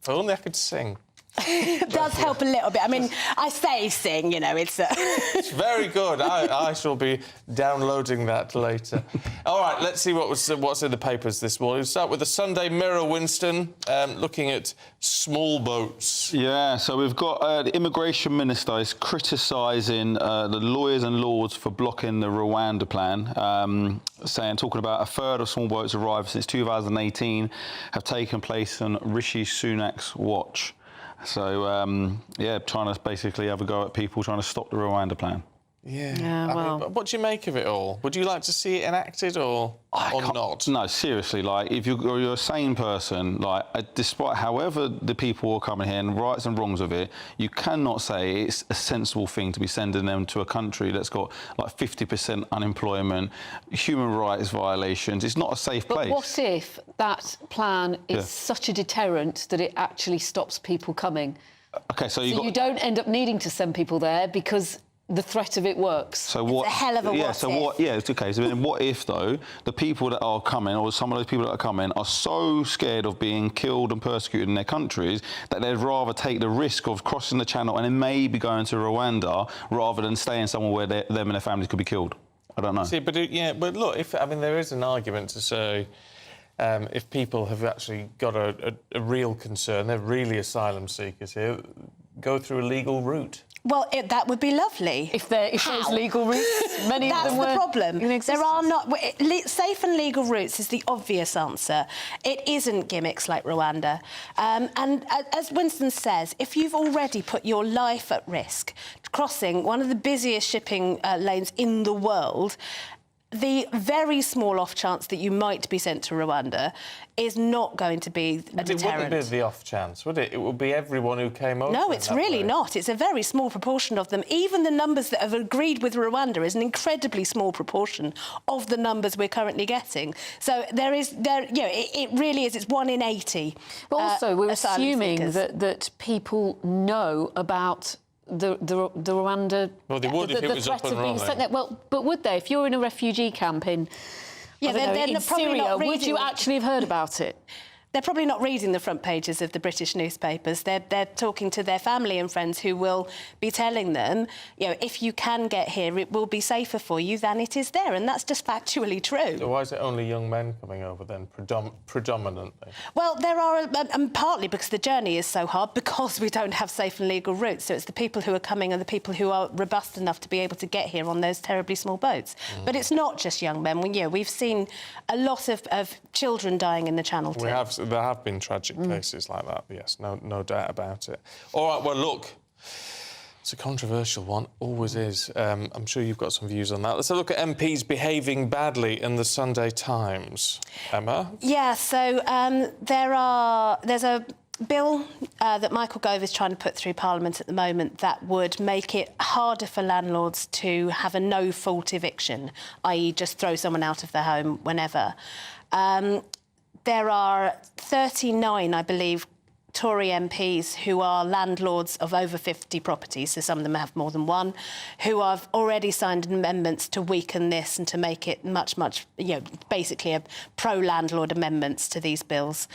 If only I could sing. It does help a little bit. I mean, I say sing, you know, it's... It's very good. I shall be downloading that later. All right, let's see what's in the papers this morning. We'll start with the Sunday Mirror, Winston, looking at small boats. Yeah, so we've got the Immigration Minister is criticising the lawyers and lords for blocking the Rwanda plan, talking about a third of small boats arrived since 2018 have taken place on Rishi Sunak's watch. So, yeah, trying to basically have a go at people trying to stop the Rwanda plan. Yeah. I mean, what do you make of it all? Would you like to see it enacted or not? No, seriously, like, if you're a sane person, like, despite however the people are coming here and rights and wrongs of it, you cannot say it's a sensible thing to be sending them to a country that's got, like, 50% unemployment, human rights violations. It's not a safe place. But what if that plan is such a deterrent that it actually stops people coming? OK, so you don't end up needing to send people there because the threat of it works. So what? It's a hell of a yeah. what So if. what? Yeah. It's okay. So then, what if though the people that are coming, or some of those people that are coming, are so scared of being killed and persecuted in their countries that they'd rather take the risk of crossing the channel and then maybe going to Rwanda rather than staying somewhere where them and their families could be killed? I don't know. See, but but look, there is an argument to say. If people have actually got a real concern, they're really asylum seekers here, go through a legal route. Well, that would be lovely. If there's legal routes, many of them were... That's the problem. There are not... Safe and legal routes is the obvious answer. It isn't gimmicks like Rwanda. And as Winston says, if you've already put your life at risk crossing one of the busiest shipping lanes in the world, the very small off chance that you might be sent to Rwanda is not going to be a deterrent. It wouldn't be the off chance, would it? It would be everyone who came over. No, it's really not. It's a very small proportion of them. Even the numbers that have agreed with Rwanda is an incredibly small proportion of the numbers we're currently getting. So it really is. It's 1 in 80. But also, we're assuming that people know about the Rwanda... Well, they would if it was up and running. Well, but would they? If you're in a refugee camp in Syria, would you actually have heard about it? They're probably not reading the front pages of the British newspapers. They're talking to their family and friends who will be telling them, if you can get here, it will be safer for you than it is there. And that's just factually true. So why is it only young men coming over then, predominantly? Well, there are, and partly because the journey is so hard, because we don't have safe and legal routes. So it's the people who are coming and the people who are robust enough to be able to get here on those terribly small boats. But it's not just young men. We've seen a lot of children dying in the Channel too. There have been tragic cases like that, yes, no doubt about it. All right, well, look, it's a controversial one, always is. I'm sure you've got some views on that. Let's have a look at MPs behaving badly in the Sunday Times. Emma? Yeah, so there's bill that Michael Gove is trying to put through Parliament at the moment that would make it harder for landlords to have a no-fault eviction, i.e. just throw someone out of their home whenever. There are 39, I believe, Tory MPs who are landlords of over 50 properties, so some of them have more than one, who have already signed amendments to weaken this and to make it much, basically a pro-landlord amendments to these bills.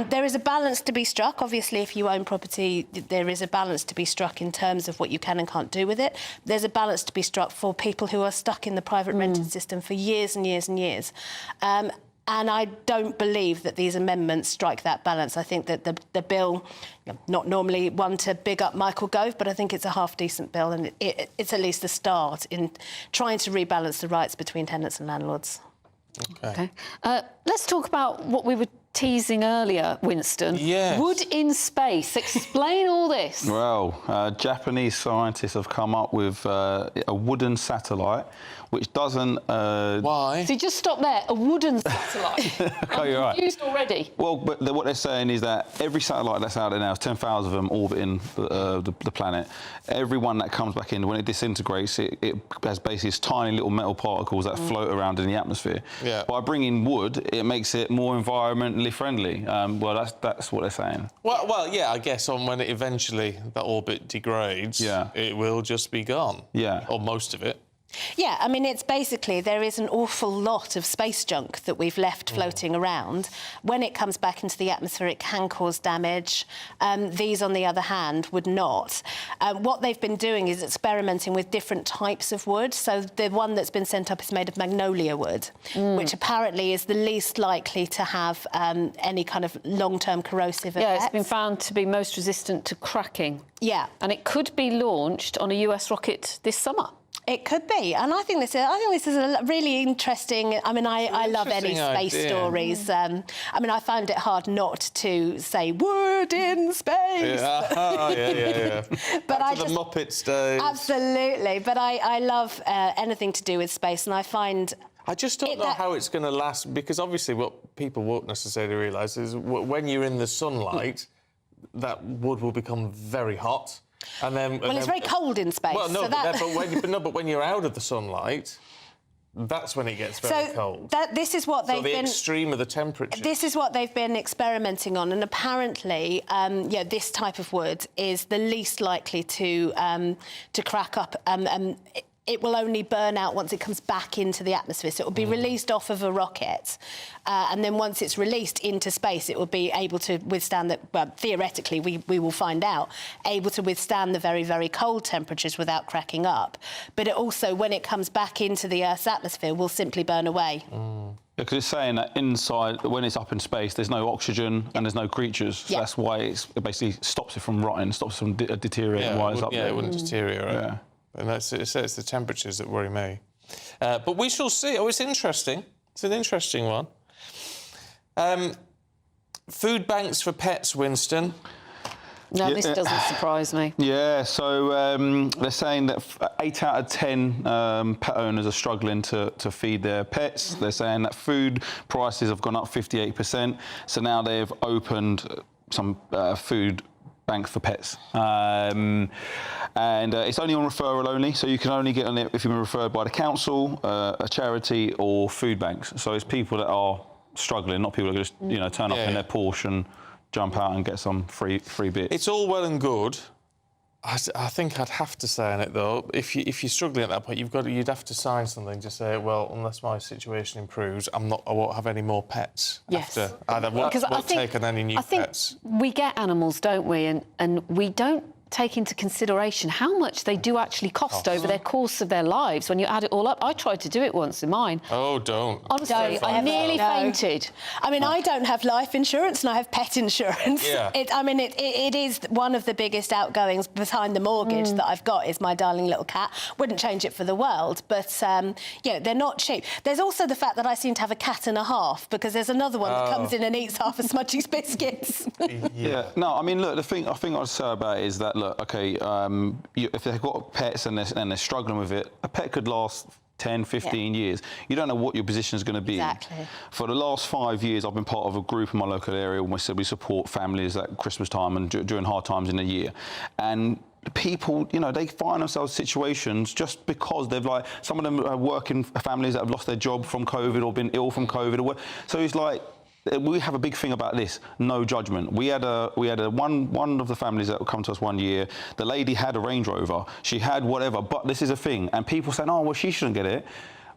There is a balance to be struck. Obviously, if you own property, there is a balance to be struck in terms of what you can and can't do with it. There's a balance to be struck for people who are stuck in the private rented system for years and years and years. And I don't believe that these amendments strike that balance. I think that the bill, not normally one to big up Michael Gove, but I think it's a half-decent bill, and it's at least a start in trying to rebalance the rights between tenants and landlords. OK. Let's talk about what we were teasing earlier, Winston. Yes. Wood in space. Explain all this. Well, Japanese scientists have come up with a wooden satellite which doesn't... Why? So just stop there. A wooden satellite. Okay, you're right. Confused already. Well, but what they're saying is that every satellite that's out there now, 10,000 of them orbiting the planet, every one that comes back in, when it disintegrates, it has basically these tiny little metal particles that float around in the atmosphere. Yeah. By bringing wood, it makes it more environmentally friendly. Well, that's what they're saying. Well, yeah, I guess when it eventually that orbit degrades, it will just be gone. Yeah. Or most of it. Yeah, I mean, it's basically there is an awful lot of space junk that we've left floating around. When it comes back into the atmosphere, it can cause damage. These, on the other hand, would not. What they've been doing is experimenting with different types of wood. So the one that's been sent up is made of magnolia wood, which apparently is the least likely to have any kind of long-term corrosive effects. Yeah, it's been found to be most resistant to cracking. Yeah. And it could be launched on a US rocket this summer. It could be, and I think this is a really interesting. I mean, I love any space stories. I mean, I found it hard not to say wood in space. Yeah. But Back to the Muppets days. Absolutely, but I love anything to do with space, and I find. I just don't know how it's going to last, because obviously what people won't necessarily realise is when you're in the sunlight, that wood will become very hot. And then, it's very cold in space. Well, no, so but when you're out of the sunlight, that's when it gets very cold. This is what they've been. The extreme of the temperature. This is what they've been experimenting on, and apparently, this type of wood is the least likely to crack up. It will only burn out once it comes back into the atmosphere. So it will be released off of a rocket. And then once it's released into space, it will be able to withstand that. Well, theoretically, we will find out, able to withstand the very, very cold temperatures without cracking up. But it also, when it comes back into the Earth's atmosphere, will simply burn away. Because it's saying that inside, when it's up in space, there's no oxygen and there's no creatures. So that's why it basically stops it from rotting, stops it from deteriorating while it's up there. Yeah, it wouldn't deteriorate. Yeah. And it's the temperatures that worry me. But we shall see. Oh, it's interesting. It's an interesting one. Food banks for pets, Winston. No, this doesn't surprise me. Yeah, so they're saying that 8 out of 10 pet owners are struggling to feed their pets. They're saying that food prices have gone up 58%. So now they've opened some food bank for pets. And it's only on referral only, so you can only get on it if you've been referred by the council, a charity or food banks. So it's people that are struggling, not people that just turn up in their Porsche and jump out and get some free bits. It's all well and good. I think I'd have to say on it though, if you're struggling at that point, you'd have to sign something to say, well, unless my situation improves, I won't have any more pets. Yes. After I won't take on any new pets. We get animals, don't we? And we don't take into consideration how much they do actually cost over their course of their lives. When you add it all up, I tried to do it once in mine. Oh, don't. Honestly, I nearly fainted. I mean, I don't have life insurance and I have pet insurance. Yeah. It is one of the biggest outgoings behind the mortgage that I've got is my darling little cat. Wouldn't change it for the world, but they're not cheap. There's also the fact that I seem to have a cat and a half, because there's another one that comes in and eats half of Smudgy's biscuits. Yeah. No, I mean, look, the thing I'd say about it is that, look, OK, if they've got pets and they're struggling with it, a pet could last 10, 15 years. You don't know what your position is going to be. Exactly. For the last 5 years, I've been part of a group in my local area where we said we support families at Christmas time and during hard times in the year. And people, you know, they find themselves in situations just because they've like, some of them are working families that have lost their job from COVID or been ill from COVID. So it's like, we have a big thing about this, no judgment. We had one of the families that would come to us one year, the lady had a Range Rover, she had whatever, but this is a thing. And people saying, oh, well, she shouldn't get it.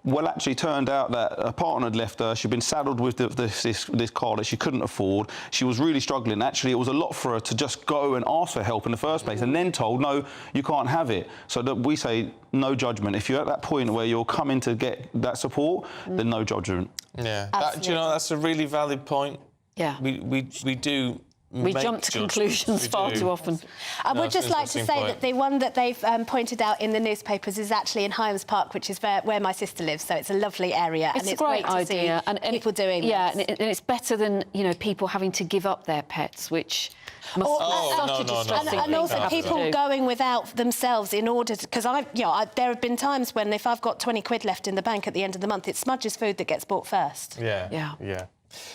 Well, actually turned out that a partner had left her. She'd been saddled with this car that she couldn't afford. She was really struggling. Actually, it was a lot for her to just go and ask for help in the first place and then told, no, you can't have it. So that we say no judgment. If you're at that point where you're coming to get that support, then no judgment. Yeah. Do you know, that's a really valid point. Yeah. We do... We jump to conclusions far too often. I would just like to say that the one that they've pointed out in the newspapers is actually in Hyams Park, which is where my sister lives, so it's a lovely area. It's and a it's great great to idea. see people doing this. Yeah, and it's better than, you know, people having to give up their pets, which must be such a distressing thing And also to have to people do. going without themselves in order to... Because there have been times when if I've got 20 quid left in the bank at the end of the month, it's Smudge's food that gets bought first. Yeah.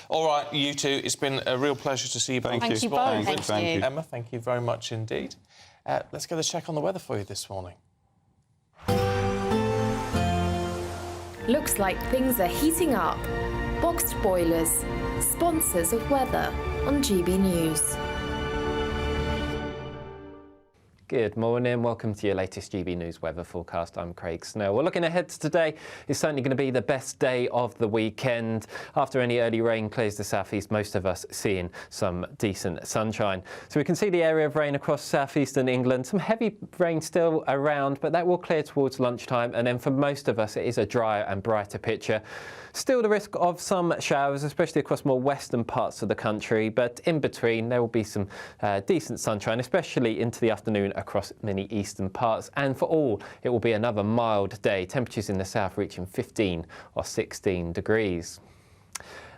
All right, you two, it's been a real pleasure to see you both. Thank you both. Thank you. Emma, thank you very much indeed. Let's get a check on the weather for you this morning. Looks like things are heating up. Boxed Boilers, sponsors of weather on GB News. Good morning, welcome to your latest GB News weather forecast. I'm Craig Snell. We're looking ahead to today. It's certainly going to be the best day of the weekend. After any early rain clears the southeast, most of us seeing some decent sunshine. So we can see the area of rain across southeastern England. Some heavy rain still around, but that will clear towards lunchtime. And then for most of us, it is a drier and brighter picture. Still the risk of some showers, especially across more western parts of the country, but in between there will be some decent sunshine, especially into the afternoon across many eastern parts. And for all, it will be another mild day, temperatures in the south reaching 15 or 16 degrees.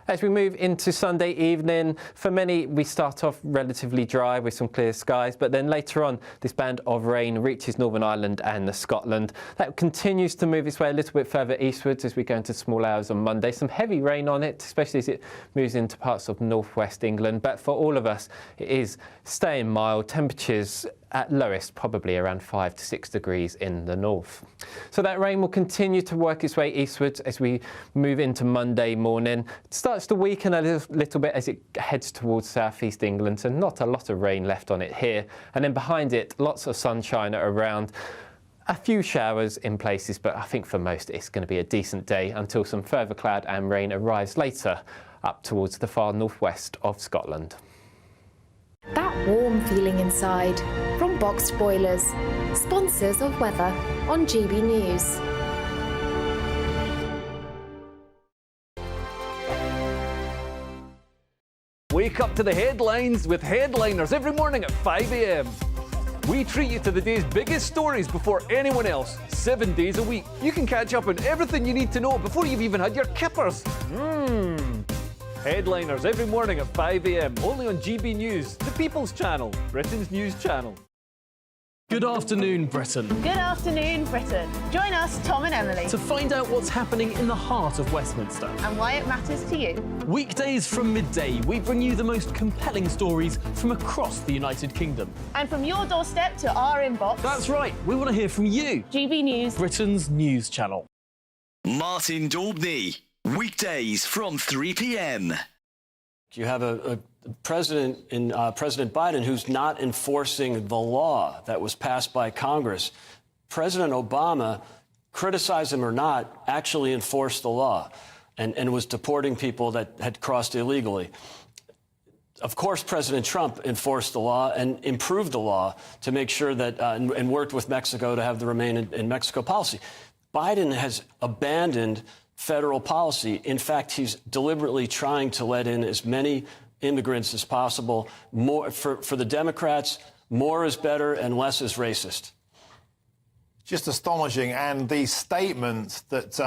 As we move into Sunday evening, for many we start off relatively dry with some clear skies, but then later on this band of rain reaches Northern Ireland and Scotland. That continues to move its way a little bit further eastwards as we go into small hours on Monday. Some heavy rain on it, especially as it moves into parts of northwest England, but for all of us it is staying mild. Temperatures at lowest probably around 5 to 6 degrees in the north. So that rain will continue to work its way eastwards as we move into Monday morning. It starts to weaken a little bit as it heads towards southeast England, so not a lot of rain left on it here. And then behind it, lots of sunshine around. A few showers in places, but I think for most it's going to be a decent day until some further cloud and rain arrives later up towards the far northwest of Scotland. That warm feeling inside from Boxed Boilers, sponsors of weather on GB News. Wake up to the headlines with Headliners every morning at 5 a.m. We treat you to the day's biggest stories before anyone else, 7 days a week. You can catch up on everything you need to know before you've even had your kippers. Headliners every morning at 5 a.m. only on GB News, the People's Channel, Britain's news channel. Good afternoon, Britain. Good afternoon, Britain. Join us, Tom and Emily, To find out what's happening in the heart of Westminster. and why it matters to you. Weekdays from midday, we bring you the most compelling stories from across the United Kingdom. And from your doorstep to our inbox. That's right, we want to hear from you. GB News, Britain's news channel. Martin Daubney, weekdays from 3 p.m. You have a president in President Biden who's not enforcing the law that was passed by Congress. President Obama, criticize him or not, actually enforced the law and was deporting people that had crossed illegally. Of course, President Trump enforced the law and improved the law to make sure that and worked with Mexico to have the Remain in Mexico policy. Biden has abandoned federal policy. In fact, he's deliberately trying to let in as many immigrants as possible. More for the Democrats, more is better and less is racist. Just astonishing. And the statement that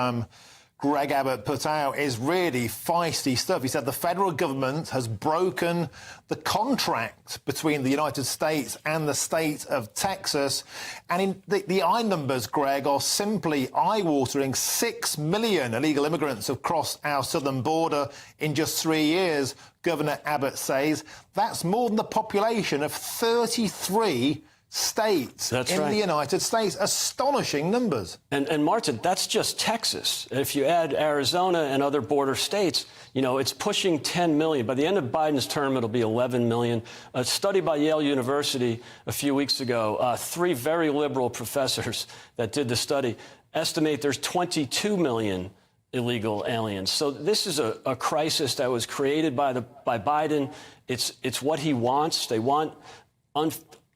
Greg Abbott put out is really feisty stuff. He said the federal government has broken the contract between the United States and the state of Texas. And the eye numbers, Greg, are simply eye-watering. 6 million illegal immigrants have crossed our southern border in just 3 years, Governor Abbott says. That's more than the population of 33 states in the United States. Astonishing numbers. And Martin, that's just Texas. If you add Arizona and other border states, you know, it's pushing 10 million. By the end of Biden's term, it'll be 11 million. A study by Yale University a few weeks ago, 3 very liberal professors that did the study estimate there's 22 million illegal aliens. So this is a crisis that was created by Biden. It's what he wants. They want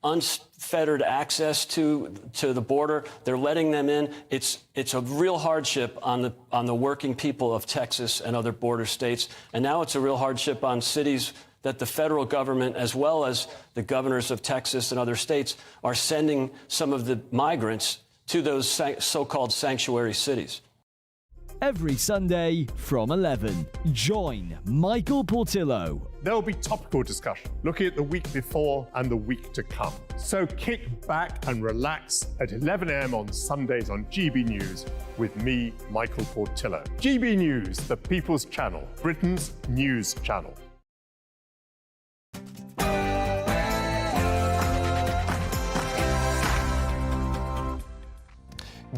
unfettered access to the border. They're letting them in. It's a real hardship on the working people of Texas and other border states. And now it's a real hardship on cities that the federal government, as well as the governors of Texas and other states, are sending some of the migrants to those so-called sanctuary cities. Every Sunday from 11, join Michael Portillo. There will be topical discussion, looking at the week before and the week to come. So kick back and relax at 11 a.m. on Sundays on GB News with me, Michael Portillo. GB News, the People's Channel, Britain's news channel.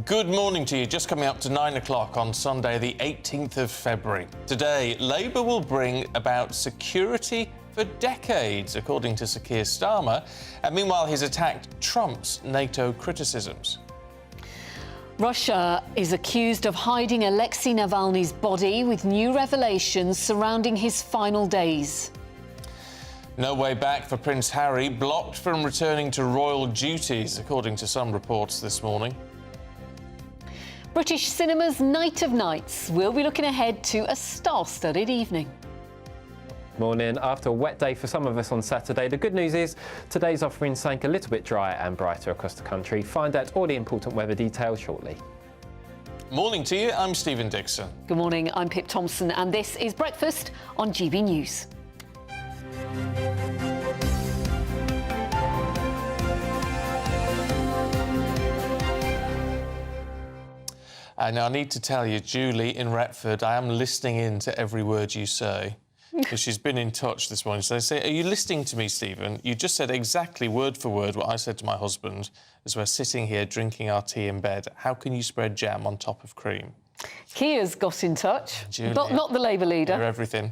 Good morning to you. Just coming up to 9 o'clock on Sunday, the 18th of February. Today, Labour will bring about security for decades, according to Sir Keir Starmer. And meanwhile, he's attacked Trump's NATO criticisms. Russia is accused of hiding Alexei Navalny's body, with new revelations surrounding his final days. No way back for Prince Harry, blocked from returning to royal duties, according to some reports this morning. British cinema's Night of Nights. We'll be looking ahead to a star-studded evening. Morning. After a wet day for some of us on Saturday, the good news is today's offering sank a little bit drier and brighter across the country. Find out all the important weather details shortly. Morning to you. I'm Stephen Dixon. Good morning. I'm Pip Thompson, and this is Breakfast on GB News. Now, I need to tell you, Julie in Retford, I am listening in to every word you say. Because she's been in touch this morning. So I say, are you listening to me, Stephen? You just said exactly word for word what I said to my husband as we're sitting here drinking our tea in bed. How can you spread jam on top of cream? Keir's got in touch. Julie, Not the Labour leader. You're everything.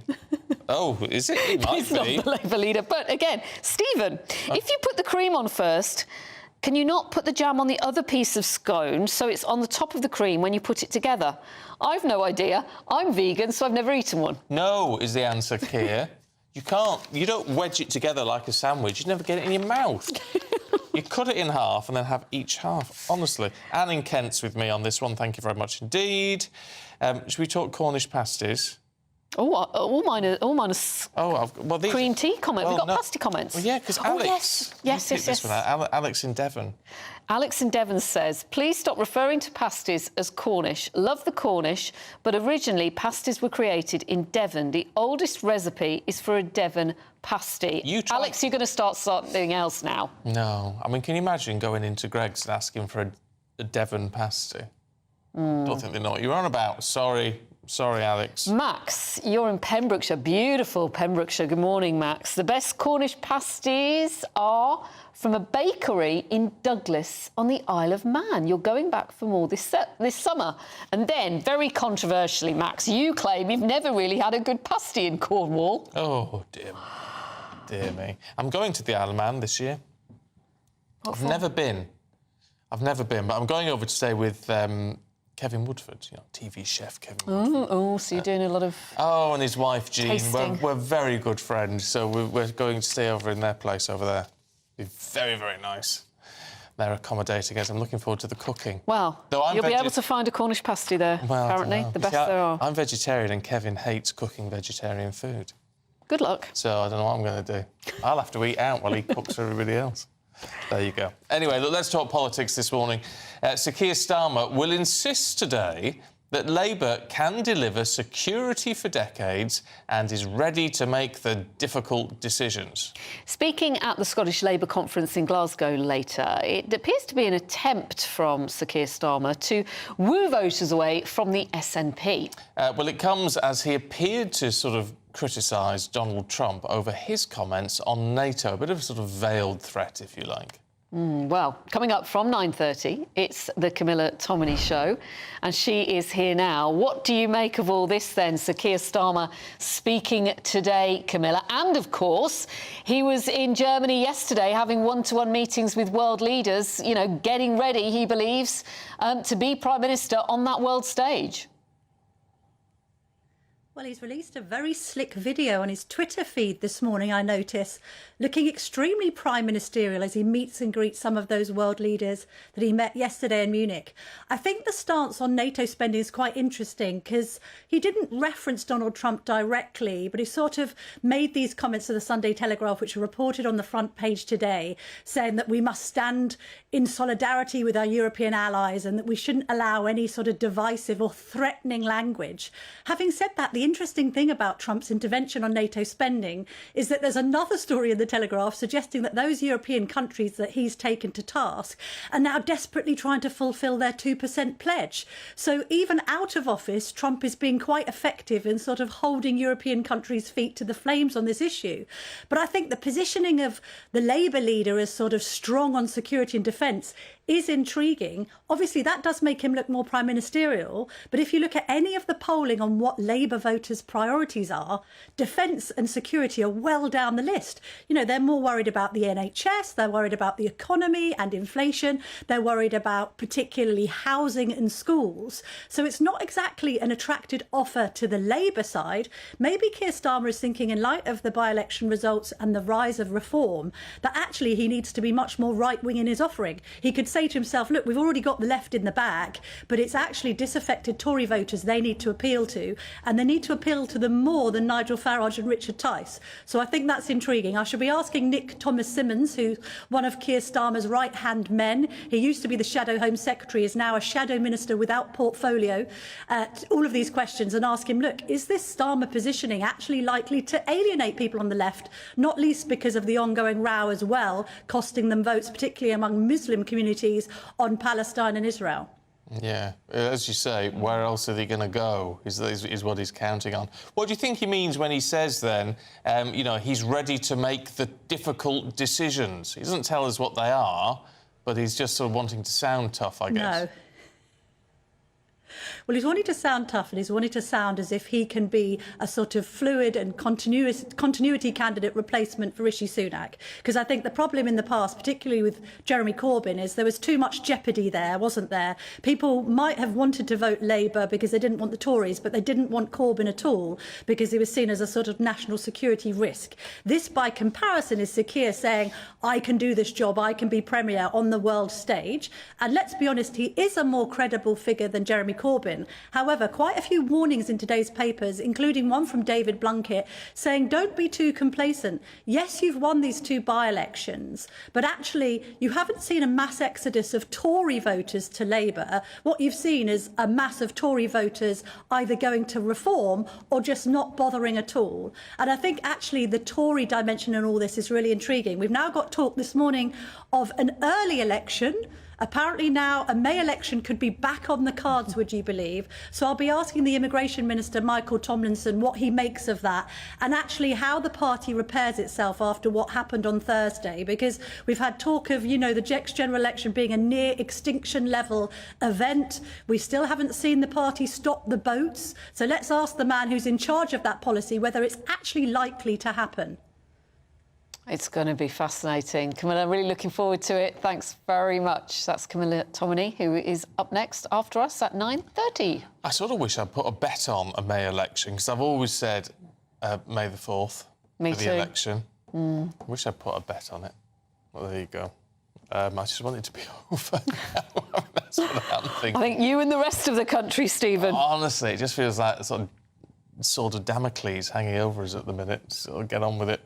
Oh, is it? It might it's be. Not the Labour leader. But again, Stephen, if you put the cream on first, can you not put the jam on the other piece of scone so it's on the top of the cream when you put it together? I've no idea. I'm vegan, so I've never eaten one. No is the answer, Keir. You don't wedge it together like a sandwich. You never get it in your mouth. You cut it in half and then have each half, honestly. Anne in Kent's with me on this one. Thank you very much indeed. Should we talk Cornish pasties? All mine are cream tea comment. We've got pasty comments. Well, yeah, because Alex... Yes. Alex in Devon. Alex in Devon says, please stop referring to pasties as Cornish. Love the Cornish, but originally pasties were created in Devon. The oldest recipe is for a Devon pasty. Alex, you're going to start something else now. No. I mean, can you imagine going into Greggs and asking for a Devon pasty? Don't think they know what you're on about. Sorry, Alex. Max, you're in Pembrokeshire. Beautiful Pembrokeshire. Good morning, Max. The best Cornish pasties are from a bakery in Douglas on the Isle of Man. You're going back for more this summer. And then, very controversially, Max, you claim you've never really had a good pasty in Cornwall. Oh, dear me. Dear me. I'm going to the Isle of Man this year. I've never been, but I'm going over to stay with... Kevin Woodford, TV chef Kevin Woodford. So you're doing a lot of... Oh, and his wife, Jean. Tasting. We're very good friends, so we're going to stay over in their place over there. It'll be very, very nice. They're accommodating us. I'm looking forward to the cooking. Well, you'll be able to find a Cornish pasty there, apparently. The best there are. I'm vegetarian and Kevin hates cooking vegetarian food. Good luck. So I don't know what I'm going to do. I'll have to eat out while he cooks for everybody else. There you go. Anyway, look, let's talk politics this morning. Sir Keir Starmer will insist today that Labour can deliver security for decades and is ready to make the difficult decisions. Speaking at the Scottish Labour conference in Glasgow later, it appears to be an attempt from Sir Keir Starmer to woo voters away from the SNP. Well, it comes as he appeared to sort of criticise Donald Trump over his comments on NATO, a bit of a sort of veiled threat, if you like. Well, coming up from 9:30, it's the Camilla Tominey Show, and she is here now. What do you make of all this then? Sir Keir Starmer speaking today, Camilla. And, of course, he was in Germany yesterday having one-to-one meetings with world leaders, you know, getting ready, he believes, to be Prime Minister on that world stage. Well, he's released a very slick video on his Twitter feed this morning, I notice, looking extremely prime ministerial as he meets and greets some of those world leaders that he met yesterday in Munich. I think the stance on NATO spending is quite interesting because he didn't reference Donald Trump directly, but he sort of made these comments to the Sunday Telegraph, which were reported on the front page today, saying that we must stand in solidarity with our European allies and that we shouldn't allow any sort of divisive or threatening language. Having said that, the interesting thing about Trump's intervention on NATO spending is that there's another story in the Telegraph suggesting that those European countries that he's taken to task are now desperately trying to fulfil their 2% pledge. So even out of office, Trump is being quite effective in sort of holding European countries' feet to the flames on this issue. But I think the positioning of the Labour leader as sort of strong on security and defence is intriguing. Obviously, that does make him look more prime ministerial. But if you look at any of the polling on what Labour voters' priorities are, defence and security are well down the list. You know, they're more worried about the NHS, they're worried about the economy and inflation, they're worried about particularly housing and schools. So it's not exactly an attracted offer to the Labour side. Maybe Keir Starmer is thinking, in light of the by-election results and the rise of reform, that actually he needs to be much more right-wing in his offering. He could say to himself, look, we've already got the left in the bag, but it's actually disaffected Tory voters they need to appeal to, and they need to appeal to them more than Nigel Farage and Richard Tice. So I think that's intriguing. I should be asking Nick Thomas-Symonds, who's one of Keir Starmer's right-hand men. He used to be the Shadow Home Secretary, is now a Shadow Minister without portfolio, all of these questions, and ask him, look, is this Starmer positioning actually likely to alienate people on the left, not least because of the ongoing row as well, costing them votes, particularly among Muslim communities on Palestine and Israel? Yeah, as you say, where else are they going to go is what he's counting on. What do you think he means when he says then, you know, he's ready to make the difficult decisions? He doesn't tell us what they are, but he's just sort of wanting to sound tough, I guess. No. Well, he's wanting to sound tough and he's wanting to sound as if he can be a sort of fluid and continuity candidate replacement for Rishi Sunak. Because I think the problem in the past, particularly with Jeremy Corbyn, is there was too much jeopardy there, wasn't there? People might have wanted to vote Labour because they didn't want the Tories, but they didn't want Corbyn at all because he was seen as a sort of national security risk. This, by comparison, is Sir Keir saying, I can do this job, I can be Premier on the world stage. And let's be honest, he is a more credible figure than Jeremy Corbyn. However, quite a few warnings in today's papers, including one from David Blunkett, saying don't be too complacent. Yes, you've won these two by-elections, but actually you haven't seen a mass exodus of Tory voters to Labour. What you've seen is a mass of Tory voters either going to Reform or just not bothering at all. And I think actually the Tory dimension in all this is really intriguing. We've now got talk this morning of an early election. Apparently now a May election could be back on the cards, would you believe? So I'll be asking the Immigration Minister, Michael Tomlinson, what he makes of that and actually how the party repairs itself after what happened on Thursday, because we've had talk of, you know, the next general election being a near extinction level event. We still haven't seen the party stop the boats. So let's ask the man who's in charge of that policy whether it's actually likely to happen. It's going to be fascinating. Camilla, I'm really looking forward to it. Thanks very much. That's Camilla Tominey, who is up next after us at 9:30. I sort of wish I'd put a bet on a May election, because I've always said May the 4th for the election. I wish I'd put a bet on it. Well, there you go. I just want it to be over now. That's what I'm thinking. I think you and the rest of the country, Stephen. Honestly, it just feels like sort of Damocles hanging over us at the minute. So get on with it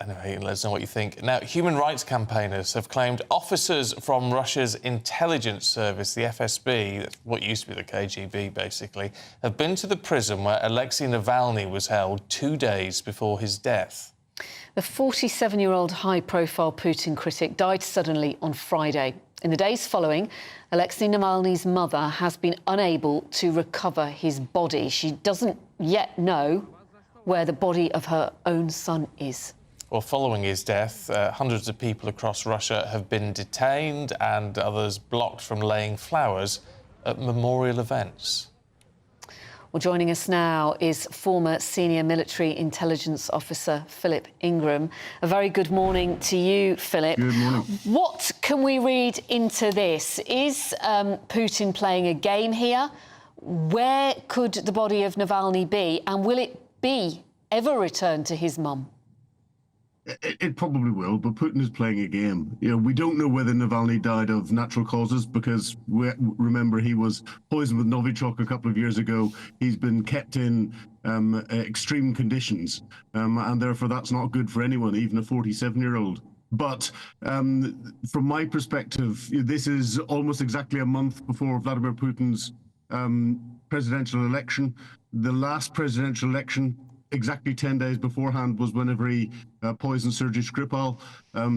Anyway, let us know what you think. Now, human rights campaigners have claimed officers from Russia's intelligence service, the FSB, what used to be the KGB, basically, have been to the prison where Alexei Navalny was held 2 days before his death. The 47-year-old high-profile Putin critic died suddenly on Friday. In the days following, Alexei Navalny's mother has been unable to recover his body. She doesn't yet know where the body of her own son is. Well, following his death, hundreds of people across Russia have been detained and others blocked from laying flowers at memorial events. Well, joining us now is former senior military intelligence officer Philip Ingram. A very good morning to you, Philip. Good morning. What can we read into this? Is Putin playing a game here? Where could the body of Navalny be? And will it be ever returned to his mum? It probably will, but Putin is playing a game. You know, we don't know whether Navalny died of natural causes because, remember, he was poisoned with Novichok a couple of years ago. He's been kept in extreme conditions, and therefore that's not good for anyone, even a 47-year-old. But from my perspective, this is almost exactly a month before Vladimir Putin's presidential election. The last presidential election, exactly 10 days beforehand, was whenever he poisoned Sergei Skripal.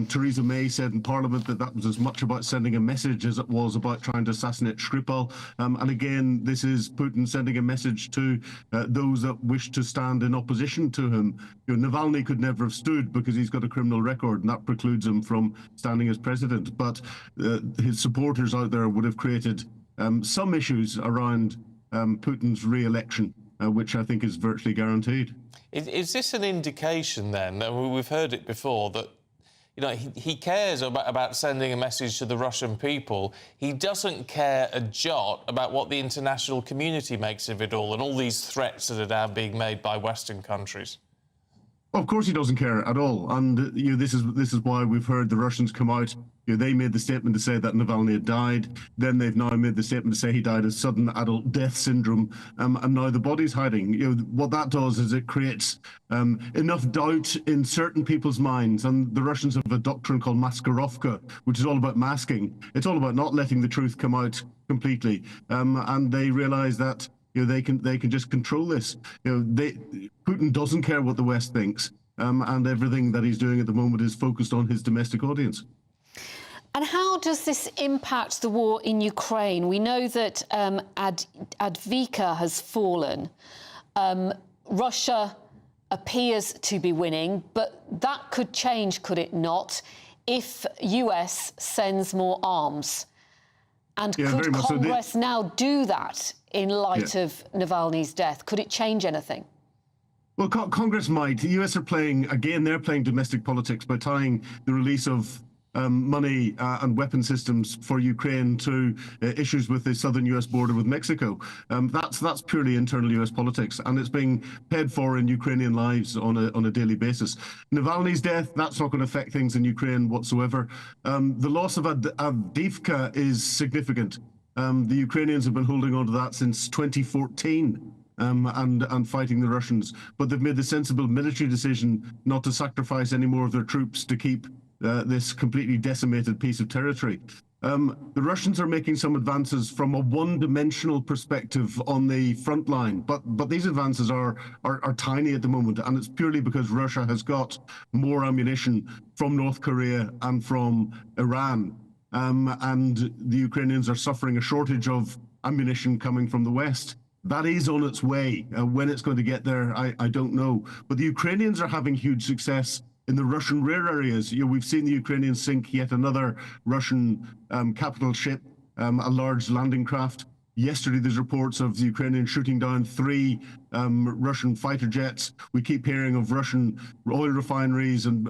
Theresa May said in Parliament that that was as much about sending a message as it was about trying to assassinate Skripal. And again, this is Putin sending a message to those that wish to stand in opposition to him. You know, Navalny could never have stood because he's got a criminal record, and that precludes him from standing as president. But his supporters out there would have created some issues around Putin's re-election, which I think is virtually guaranteed. Is this an indication, then, we've heard it before, that he cares about sending a message to the Russian people. He doesn't care a jot about what the international community makes of it all and all these threats that are now being made by Western countries? Of course he doesn't care at all, and this is why we've heard the Russians come out. They made the statement to say that Navalny had died. Then they've now made the statement to say he died of sudden adult death syndrome, and now the body's hiding. What that does is it creates enough doubt in certain people's minds, and the Russians have a doctrine called maskirovka, which is all about masking. It's all about not letting the truth come out completely, and they realise that they can just control this. Putin doesn't care what the West thinks, and everything that he's doing at the moment is focused on his domestic audience. And how does this impact the war in Ukraine? We know that Advika has fallen. Russia appears to be winning, but that could change, could it not, if US sends more arms? And could Congress now do that in light of Navalny's death? Could it change anything? Well, Congress might. The US are playing, again, they're playing domestic politics by tying the release of money and weapon systems for Ukraine to issues with the southern US border with Mexico. That's purely internal US politics, and it's being paid for in Ukrainian lives on a daily basis. Navalny's death, that's not going to affect things in Ukraine whatsoever. The loss of Avdiivka is significant. The Ukrainians have been holding on to that since 2014. And fighting the Russians, but they've made the sensible military decision not to sacrifice any more of their troops to keep this completely decimated piece of territory. The Russians are making some advances from a one-dimensional perspective on the front line, but these advances are tiny at the moment, and it's purely because Russia has got more ammunition from North Korea and from Iran, and the Ukrainians are suffering a shortage of ammunition coming from the West. That is on its way. When it's going to get there, I don't know. But the Ukrainians are having huge success in the Russian rear areas. We've seen the Ukrainians sink yet another Russian capital ship, a large landing craft. Yesterday, there's reports of the Ukrainians shooting down 3 Russian fighter jets. We keep hearing of Russian oil refineries and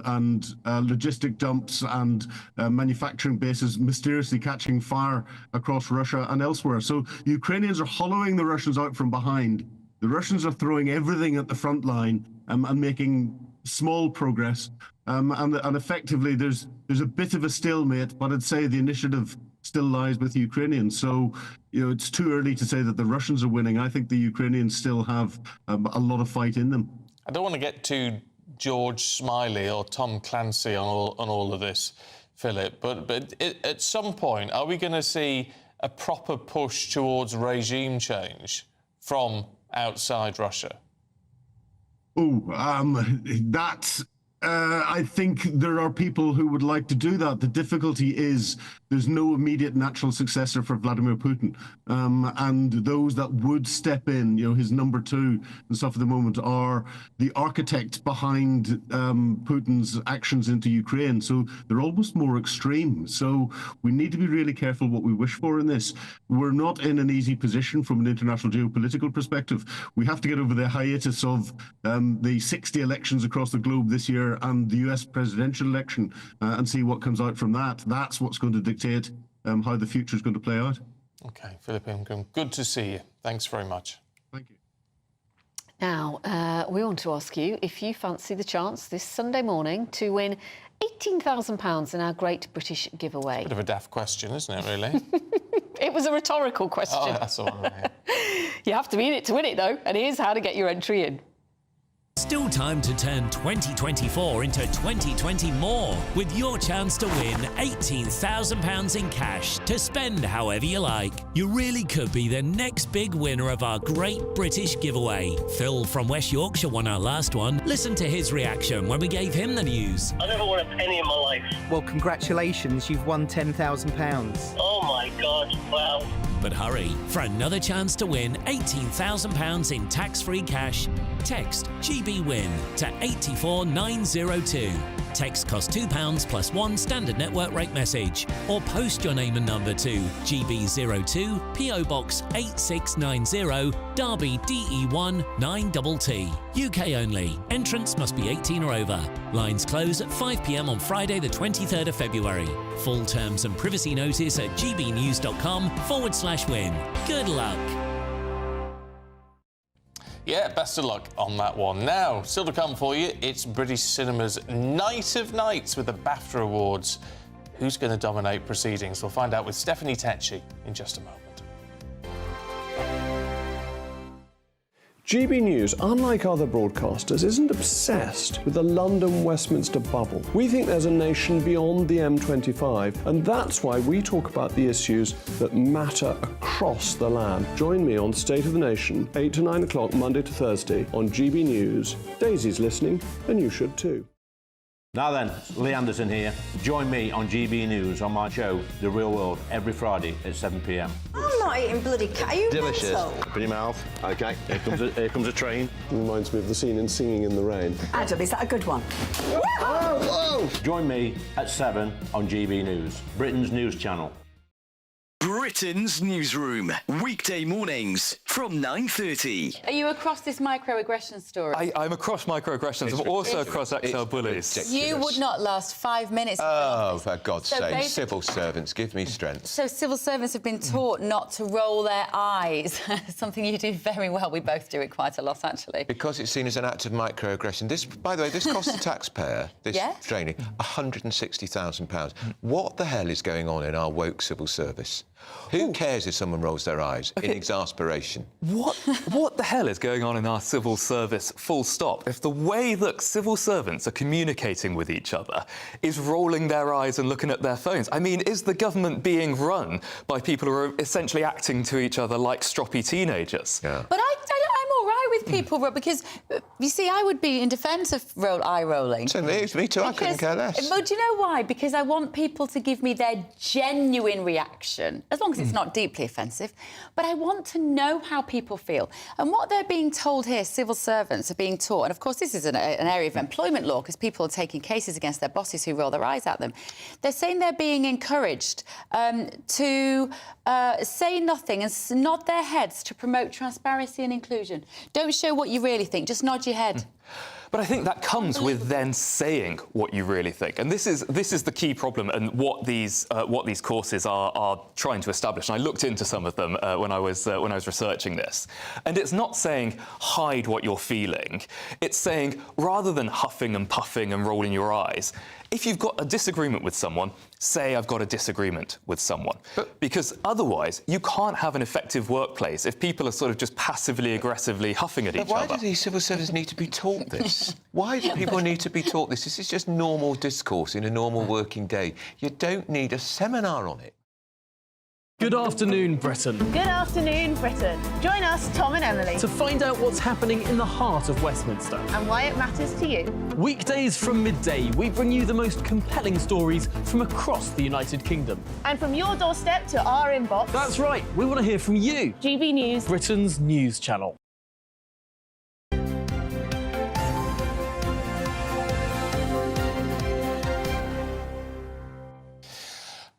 logistic dumps and manufacturing bases mysteriously catching fire across Russia and elsewhere. So the Ukrainians are hollowing the Russians out from behind. The Russians are throwing everything at the front line and making small progress. And effectively, there's a bit of a stalemate, but I'd say the initiative still lies with the Ukrainians. So, it's too early to say that the Russians are winning. I think the Ukrainians still have a lot of fight in them. I don't want to get too George Smiley or Tom Clancy on all of this, Philip. But at some point, are we going to see a proper push towards regime change from outside Russia? I think there are people who would like to do that. The difficulty is there's no immediate natural successor for Vladimir Putin. And those that would step in, his number two and stuff at the moment, are the architect behind Putin's actions into Ukraine. So they're almost more extreme. So we need to be really careful what we wish for in this. We're not in an easy position from an international geopolitical perspective. We have to get over the hiatus of the 60 elections across the globe this year and the US presidential election and see what comes out from that. That's what's going to dictate how the future is going to play out. OK, Philip Ingram, good to see you. Thanks very much. Thank you. Now, we want to ask you if you fancy the chance this Sunday morning to win £18,000 in our Great British Giveaway. Bit of a daft question, isn't it, really? It was a rhetorical question. Oh, that's all right. You have to be in it to win it, though, and here's how to get your entry in. Still time to turn 2024 into 2020 more with your chance to win £18,000 in cash to spend however you like. You really could be the next big winner of our Great British Giveaway. Phil from West Yorkshire won our last one. Listen to his reaction when we gave him the news. I never won a penny in my life. Well, congratulations, you've won £10,000. Oh my God, wow. But hurry, for another chance to win £18,000 in tax-free cash, text GBWIN to 84902. Text costs £2 plus one standard network rate message, or post your name and number to GB02 PO Box 8690 Derby DE1 9TT. UK only. Entrants must be 18 or over. Lines close at 5 p.m. on Friday the 23rd of February. Full terms and privacy notice at gbnews.com/win. Good luck. Yeah, best of luck on that one. Now, still to come for you, it's British cinema's Night of Nights with the BAFTA Awards. Who's going to dominate proceedings? We'll find out with Stephanie Tecci in just a moment. GB News, unlike other broadcasters, isn't obsessed with the London-Westminster bubble. We think there's a nation beyond the M25, and that's why we talk about the issues that matter across the land. Join me on State of the Nation, 8 to 9 o'clock, Monday to Thursday, on GB News. Daisy's listening, and you should too. Now then, Lee Anderson here. Join me on GB News on my show, The Real World, every Friday at 7 p.m. I'm not eating bloody cat. Are you Delicious. mental? Put your mouth. OK, here comes a train. Reminds me of the scene in Singing in the Rain. Adam, is that a good one? Whoa! Join me at 7 on GB News, Britain's news channel. Britain's Newsroom, weekday mornings from 9:30. Are you across this microaggression story? I'm across microaggressions. I'm also across XL bullies. You would not last 5 minutes. Oh, for God's So sake, basic- civil servants, give me strength. So civil servants have been taught not to roll their eyes. Something you do very well. We both do it quite a lot, actually. Because it's seen as an act of microaggression. This, by the way, this costs the taxpayer, this Yeah? training, £160,000. What the hell is going on in our woke civil service? Who cares if someone rolls their eyes in exasperation? What the hell is going on in our civil service, full stop, if the way that civil servants are communicating with each other is rolling their eyes and looking at their phones? I mean, is the government being run by people who are essentially acting to each other like stroppy teenagers? Yeah. But I'm all right with people, because, you see, I would be in defence of eye rolling. So me too, I couldn't care less. But do you know why? Because I want people to give me their genuine reaction, as long as it's not deeply offensive. But I want to know how people feel. And what they're being told here, civil servants are being taught, and of course this is an area of employment law, because people are taking cases against their bosses who roll their eyes at them. They're saying they're being encouraged to say nothing and nod their heads to promote transparency and inclusion. Don't show what you really think, just nod your head. But I think that comes with then saying what you really think, and this is the key problem, and what these courses are trying to establish. And I looked into some of them when I was researching this, and it's not saying hide what you're feeling. It's saying, rather than huffing and puffing and rolling your eyes, if you've got a disagreement with someone, say I've got a disagreement with someone. Because otherwise, you can't have an effective workplace if people are sort of just passively aggressively huffing at each But why other. do these civil servants need to be taught taught this? Why do people need to be taught this? This is just normal discourse in a normal working day. You don't need a seminar on it. Good afternoon, Britain. Good afternoon, Britain. Join us, Tom and Emily, To find out what's happening in the heart of Westminster. and why it matters to you. Weekdays from midday, we bring you the most compelling stories from across the United Kingdom. And from your doorstep to our inbox. That's right, we want to hear from you. GB News, Britain's news channel.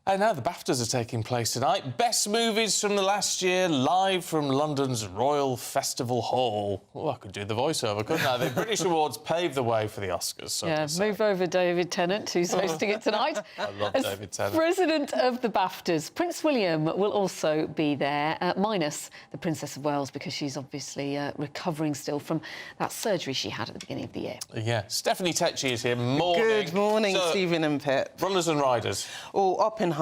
And now the BAFTAs are taking place tonight. Best movies from the last year, live from London's Royal Festival Hall. Oh, I could do the voiceover, couldn't I? The British Awards paved the way for the Oscars. So Yeah, move over David Tennant, who's hosting it tonight. I love As David Tennant. President of the BAFTAs, Prince William will also be there, minus the Princess of Wales, because she's obviously recovering still from that surgery she had at the beginning of the year. Yeah, Stephanie Tecchi is here. Morning. Good morning, So, Stephen and Pip. Runners and riders. Oh, Oppenheimer.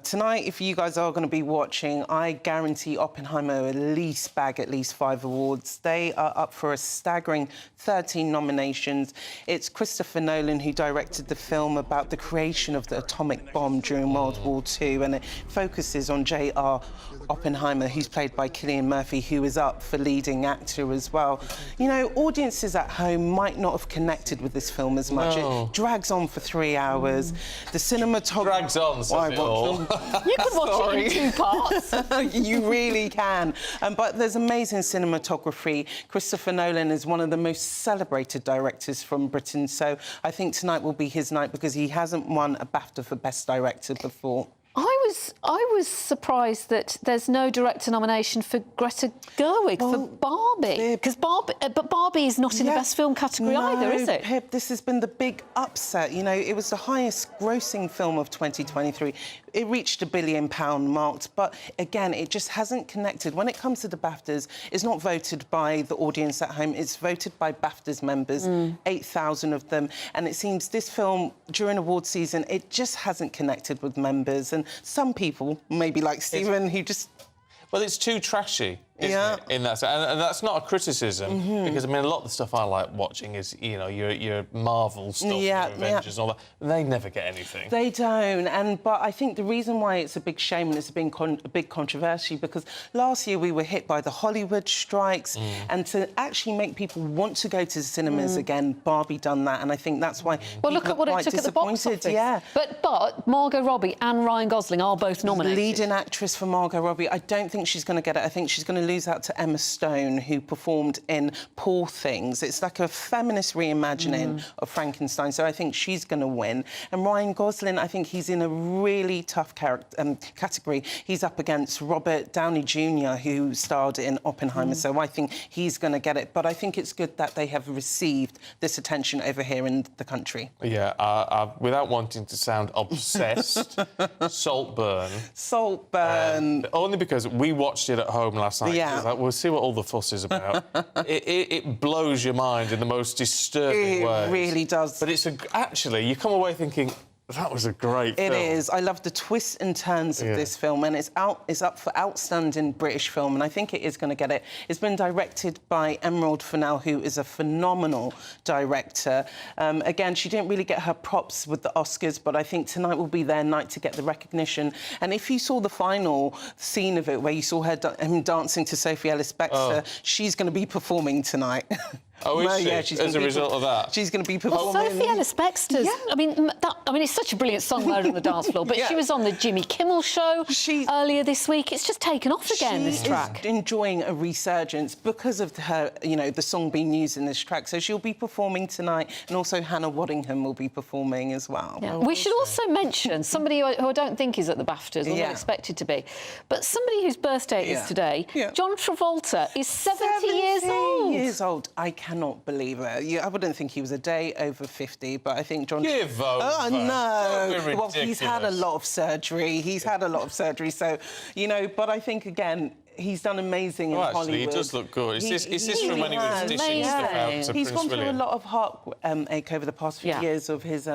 Tonight, if you guys are going to be watching, I guarantee Oppenheimer will at least bag at least 5 awards. They are up for a staggering 13 nominations. It's Christopher Nolan who directed the film about the creation of the atomic bomb during World War II, and it focuses on J.R. Oppenheimer, who's played by Cillian Murphy, who is up for leading actor as well. You know, audiences at home might not have connected with this film as much. No. It drags on for 3 hours. The cinematography... Drags on, says it all. You could watch it in 2 parts. You really can. But there's amazing cinematography. Christopher Nolan is one of the most celebrated directors from Britain, so I think tonight will be his night because he hasn't won a BAFTA for Best Director before. I was surprised that there's no director nomination for Greta Gerwig for Barbie, because Barbie is not in the best film category either, is it? Pip, this has been the big upset. You know, it was the highest grossing film of 2023. It reached £1 billion mark, but again, it just hasn't connected. When it comes to the BAFTAs, it's not voted by the audience at home, it's voted by BAFTAs members, 8,000 of them, and it seems this film, during award season, it just hasn't connected with members, and some people, maybe like Stephen, who just... Well, it's too trashy, isn't it, in that sense? And that's not a criticism, because, I mean, a lot of the stuff I like watching is, you know, your Marvel stuff, your Avengers and all that. They never get anything. They don't, but I think the reason why it's a big shame and it's a big controversy, because last year we were hit by the Hollywood strikes, and to actually make people want to go to the cinemas again, Barbie done that, and I think that's why Well, look at what it took at the box office. Yeah. But Margot Robbie and Ryan Gosling are both nominated. Leading actress for Margot Robbie. I don't think she's going to get it. I think she's going to lose out to Emma Stone, who performed in Poor Things. It's like a feminist reimagining of Frankenstein, so I think she's going to win. And Ryan Gosling, I think he's in a really tough category. He's up against Robert Downey Jr., who starred in Oppenheimer, so I think he's going to get it. But I think it's good that they have received this attention over here in the country. Yeah, without wanting to sound obsessed, Saltburn. Saltburn. Only because we watched it at home last night. Yeah. Like, we'll see what all the fuss is about. it blows your mind in the most disturbing way. It really does. But actually, you come away thinking, that was a great film. It is. I love the twists and turns of this film, and it's up for Outstanding British Film, and I think it is going to get it. It's been directed by Emerald Fennell, who is a phenomenal director. Again, she didn't really get her props with the Oscars, but I think tonight will be their night to get the recognition. And if you saw the final scene of it, where you saw him dancing to Sophie Ellis-Bextor, she's going to be performing tonight. Oh, is she? Yeah, she's as a result of that? She's going to be performing. Well, Sophie Ellis-Bextor's... Yeah. I mean, it's such a brilliant song load on the dance floor, but she was on the Jimmy Kimmel show earlier this week. It's just taken off again, this track. She's enjoying a resurgence because of her, you know, the song being used in this track. So she'll be performing tonight, and also Hannah Waddingham will be performing as well. Yeah. We should also mention somebody who I don't think is at the BAFTAs, or not expected to be, but somebody whose birthday is today. John Travolta is 70 years old. Years old. I cannot believe it. I wouldn't think he was a day over 50, but I think John... Give over. Oh, no. Well, he's had a lot of surgery. So, you know, but I think, again... He's done amazing in Hollywood. Actually, he does look good. Is this from when he was dishing stuff out to Prince William? He's gone through a lot of heartache over the past few years of his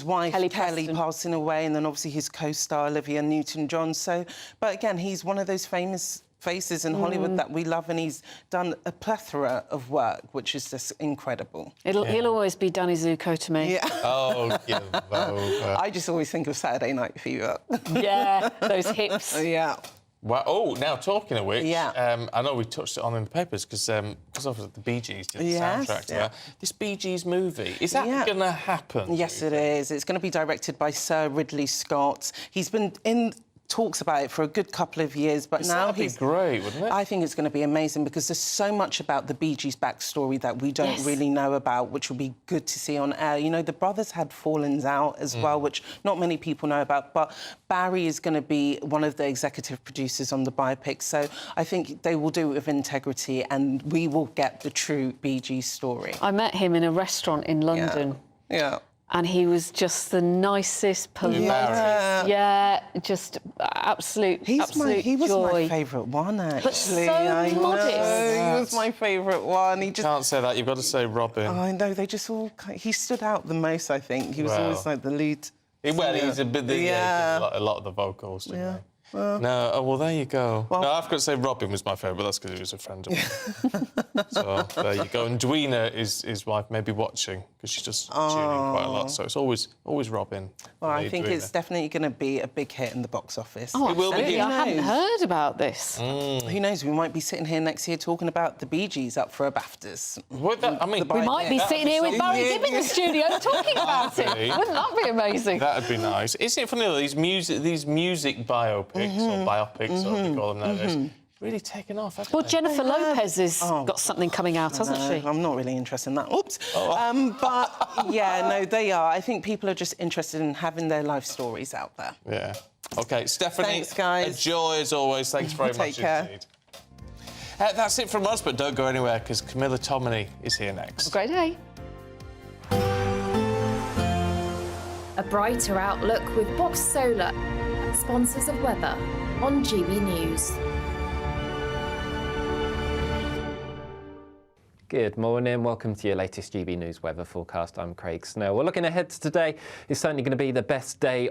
wife, Kelly, passing away, and then obviously his co-star, Olivia Newton-John. So, but again, he's one of those famous faces in Hollywood that we love, and he's done a plethora of work, which is just incredible. He'll always be Danny Zuko to me. Yeah. Oh, give over. I just always think of Saturday Night Fever. Yeah, those hips. Yeah. Well, oh, now talking of which, Yeah. I know we touched it on in the papers because of the Bee Gees did the Yes, soundtrack. yeah. This Bee Gees movie, is that going to happen? Yes, it is. It's going to be directed by Sir Ridley Scott. He's been in talks about it for a good couple of years, but now that'd be great, wouldn't it? I think it's going to be amazing because there's so much about the Bee Gees backstory that we don't really know about, which will be good to see on air. You know, the brothers had fallings out as well, which not many people know about, but Barry is going to be one of the executive producers on the biopic, so I think they will do it with integrity and we will get the true Bee Gees story. I met him in a restaurant in London. Yeah. And he was just the nicest, politest. Just absolute He was joy. my favourite one, actually. But so modest. He was my favourite one. He just Can't say that. You've got to say Robin. Oh, I know. They just all. He stood out the most. I think he was always like the lead. Well, he's a bit. A lot of the vocals. Didn't he? No, well, there you go. Well, no, I've got to say Robin was my favourite. That's because he was a friend of mine. So there you go. And Dweena is his wife, maybe watching because she's just tuning quite a lot. So it's always Robin. Well, I think it's definitely going to be a big hit in the box office. Oh, it will be. I hadn't heard about this. Who knows? We might be sitting here next year talking about the Bee Gees up for a BAFTAs. We might be sitting here with Barry Gibb in the studio talking about it. Wouldn't that be amazing? That'd be nice. Isn't it funny though? These music biopics or biopics, or what they call them nowadays, really taken off. Well, Jennifer Lopez has got something coming out, hasn't she? I'm not really interested in that. Oops. But yeah, no, they are. I think people are just interested in having their life stories out there. Yeah. OK, Stephanie. Thanks, guys. A joy as always. Thanks very much Take care. indeed. That's it from us, but don't go anywhere because Camilla Tominey is here next. Have a great day. A brighter outlook with Box Solar, sponsors of weather on GB News. Good morning, welcome to your latest GB News weather forecast. I'm Craig Snell. We're looking ahead to today. It's certainly going to be the best day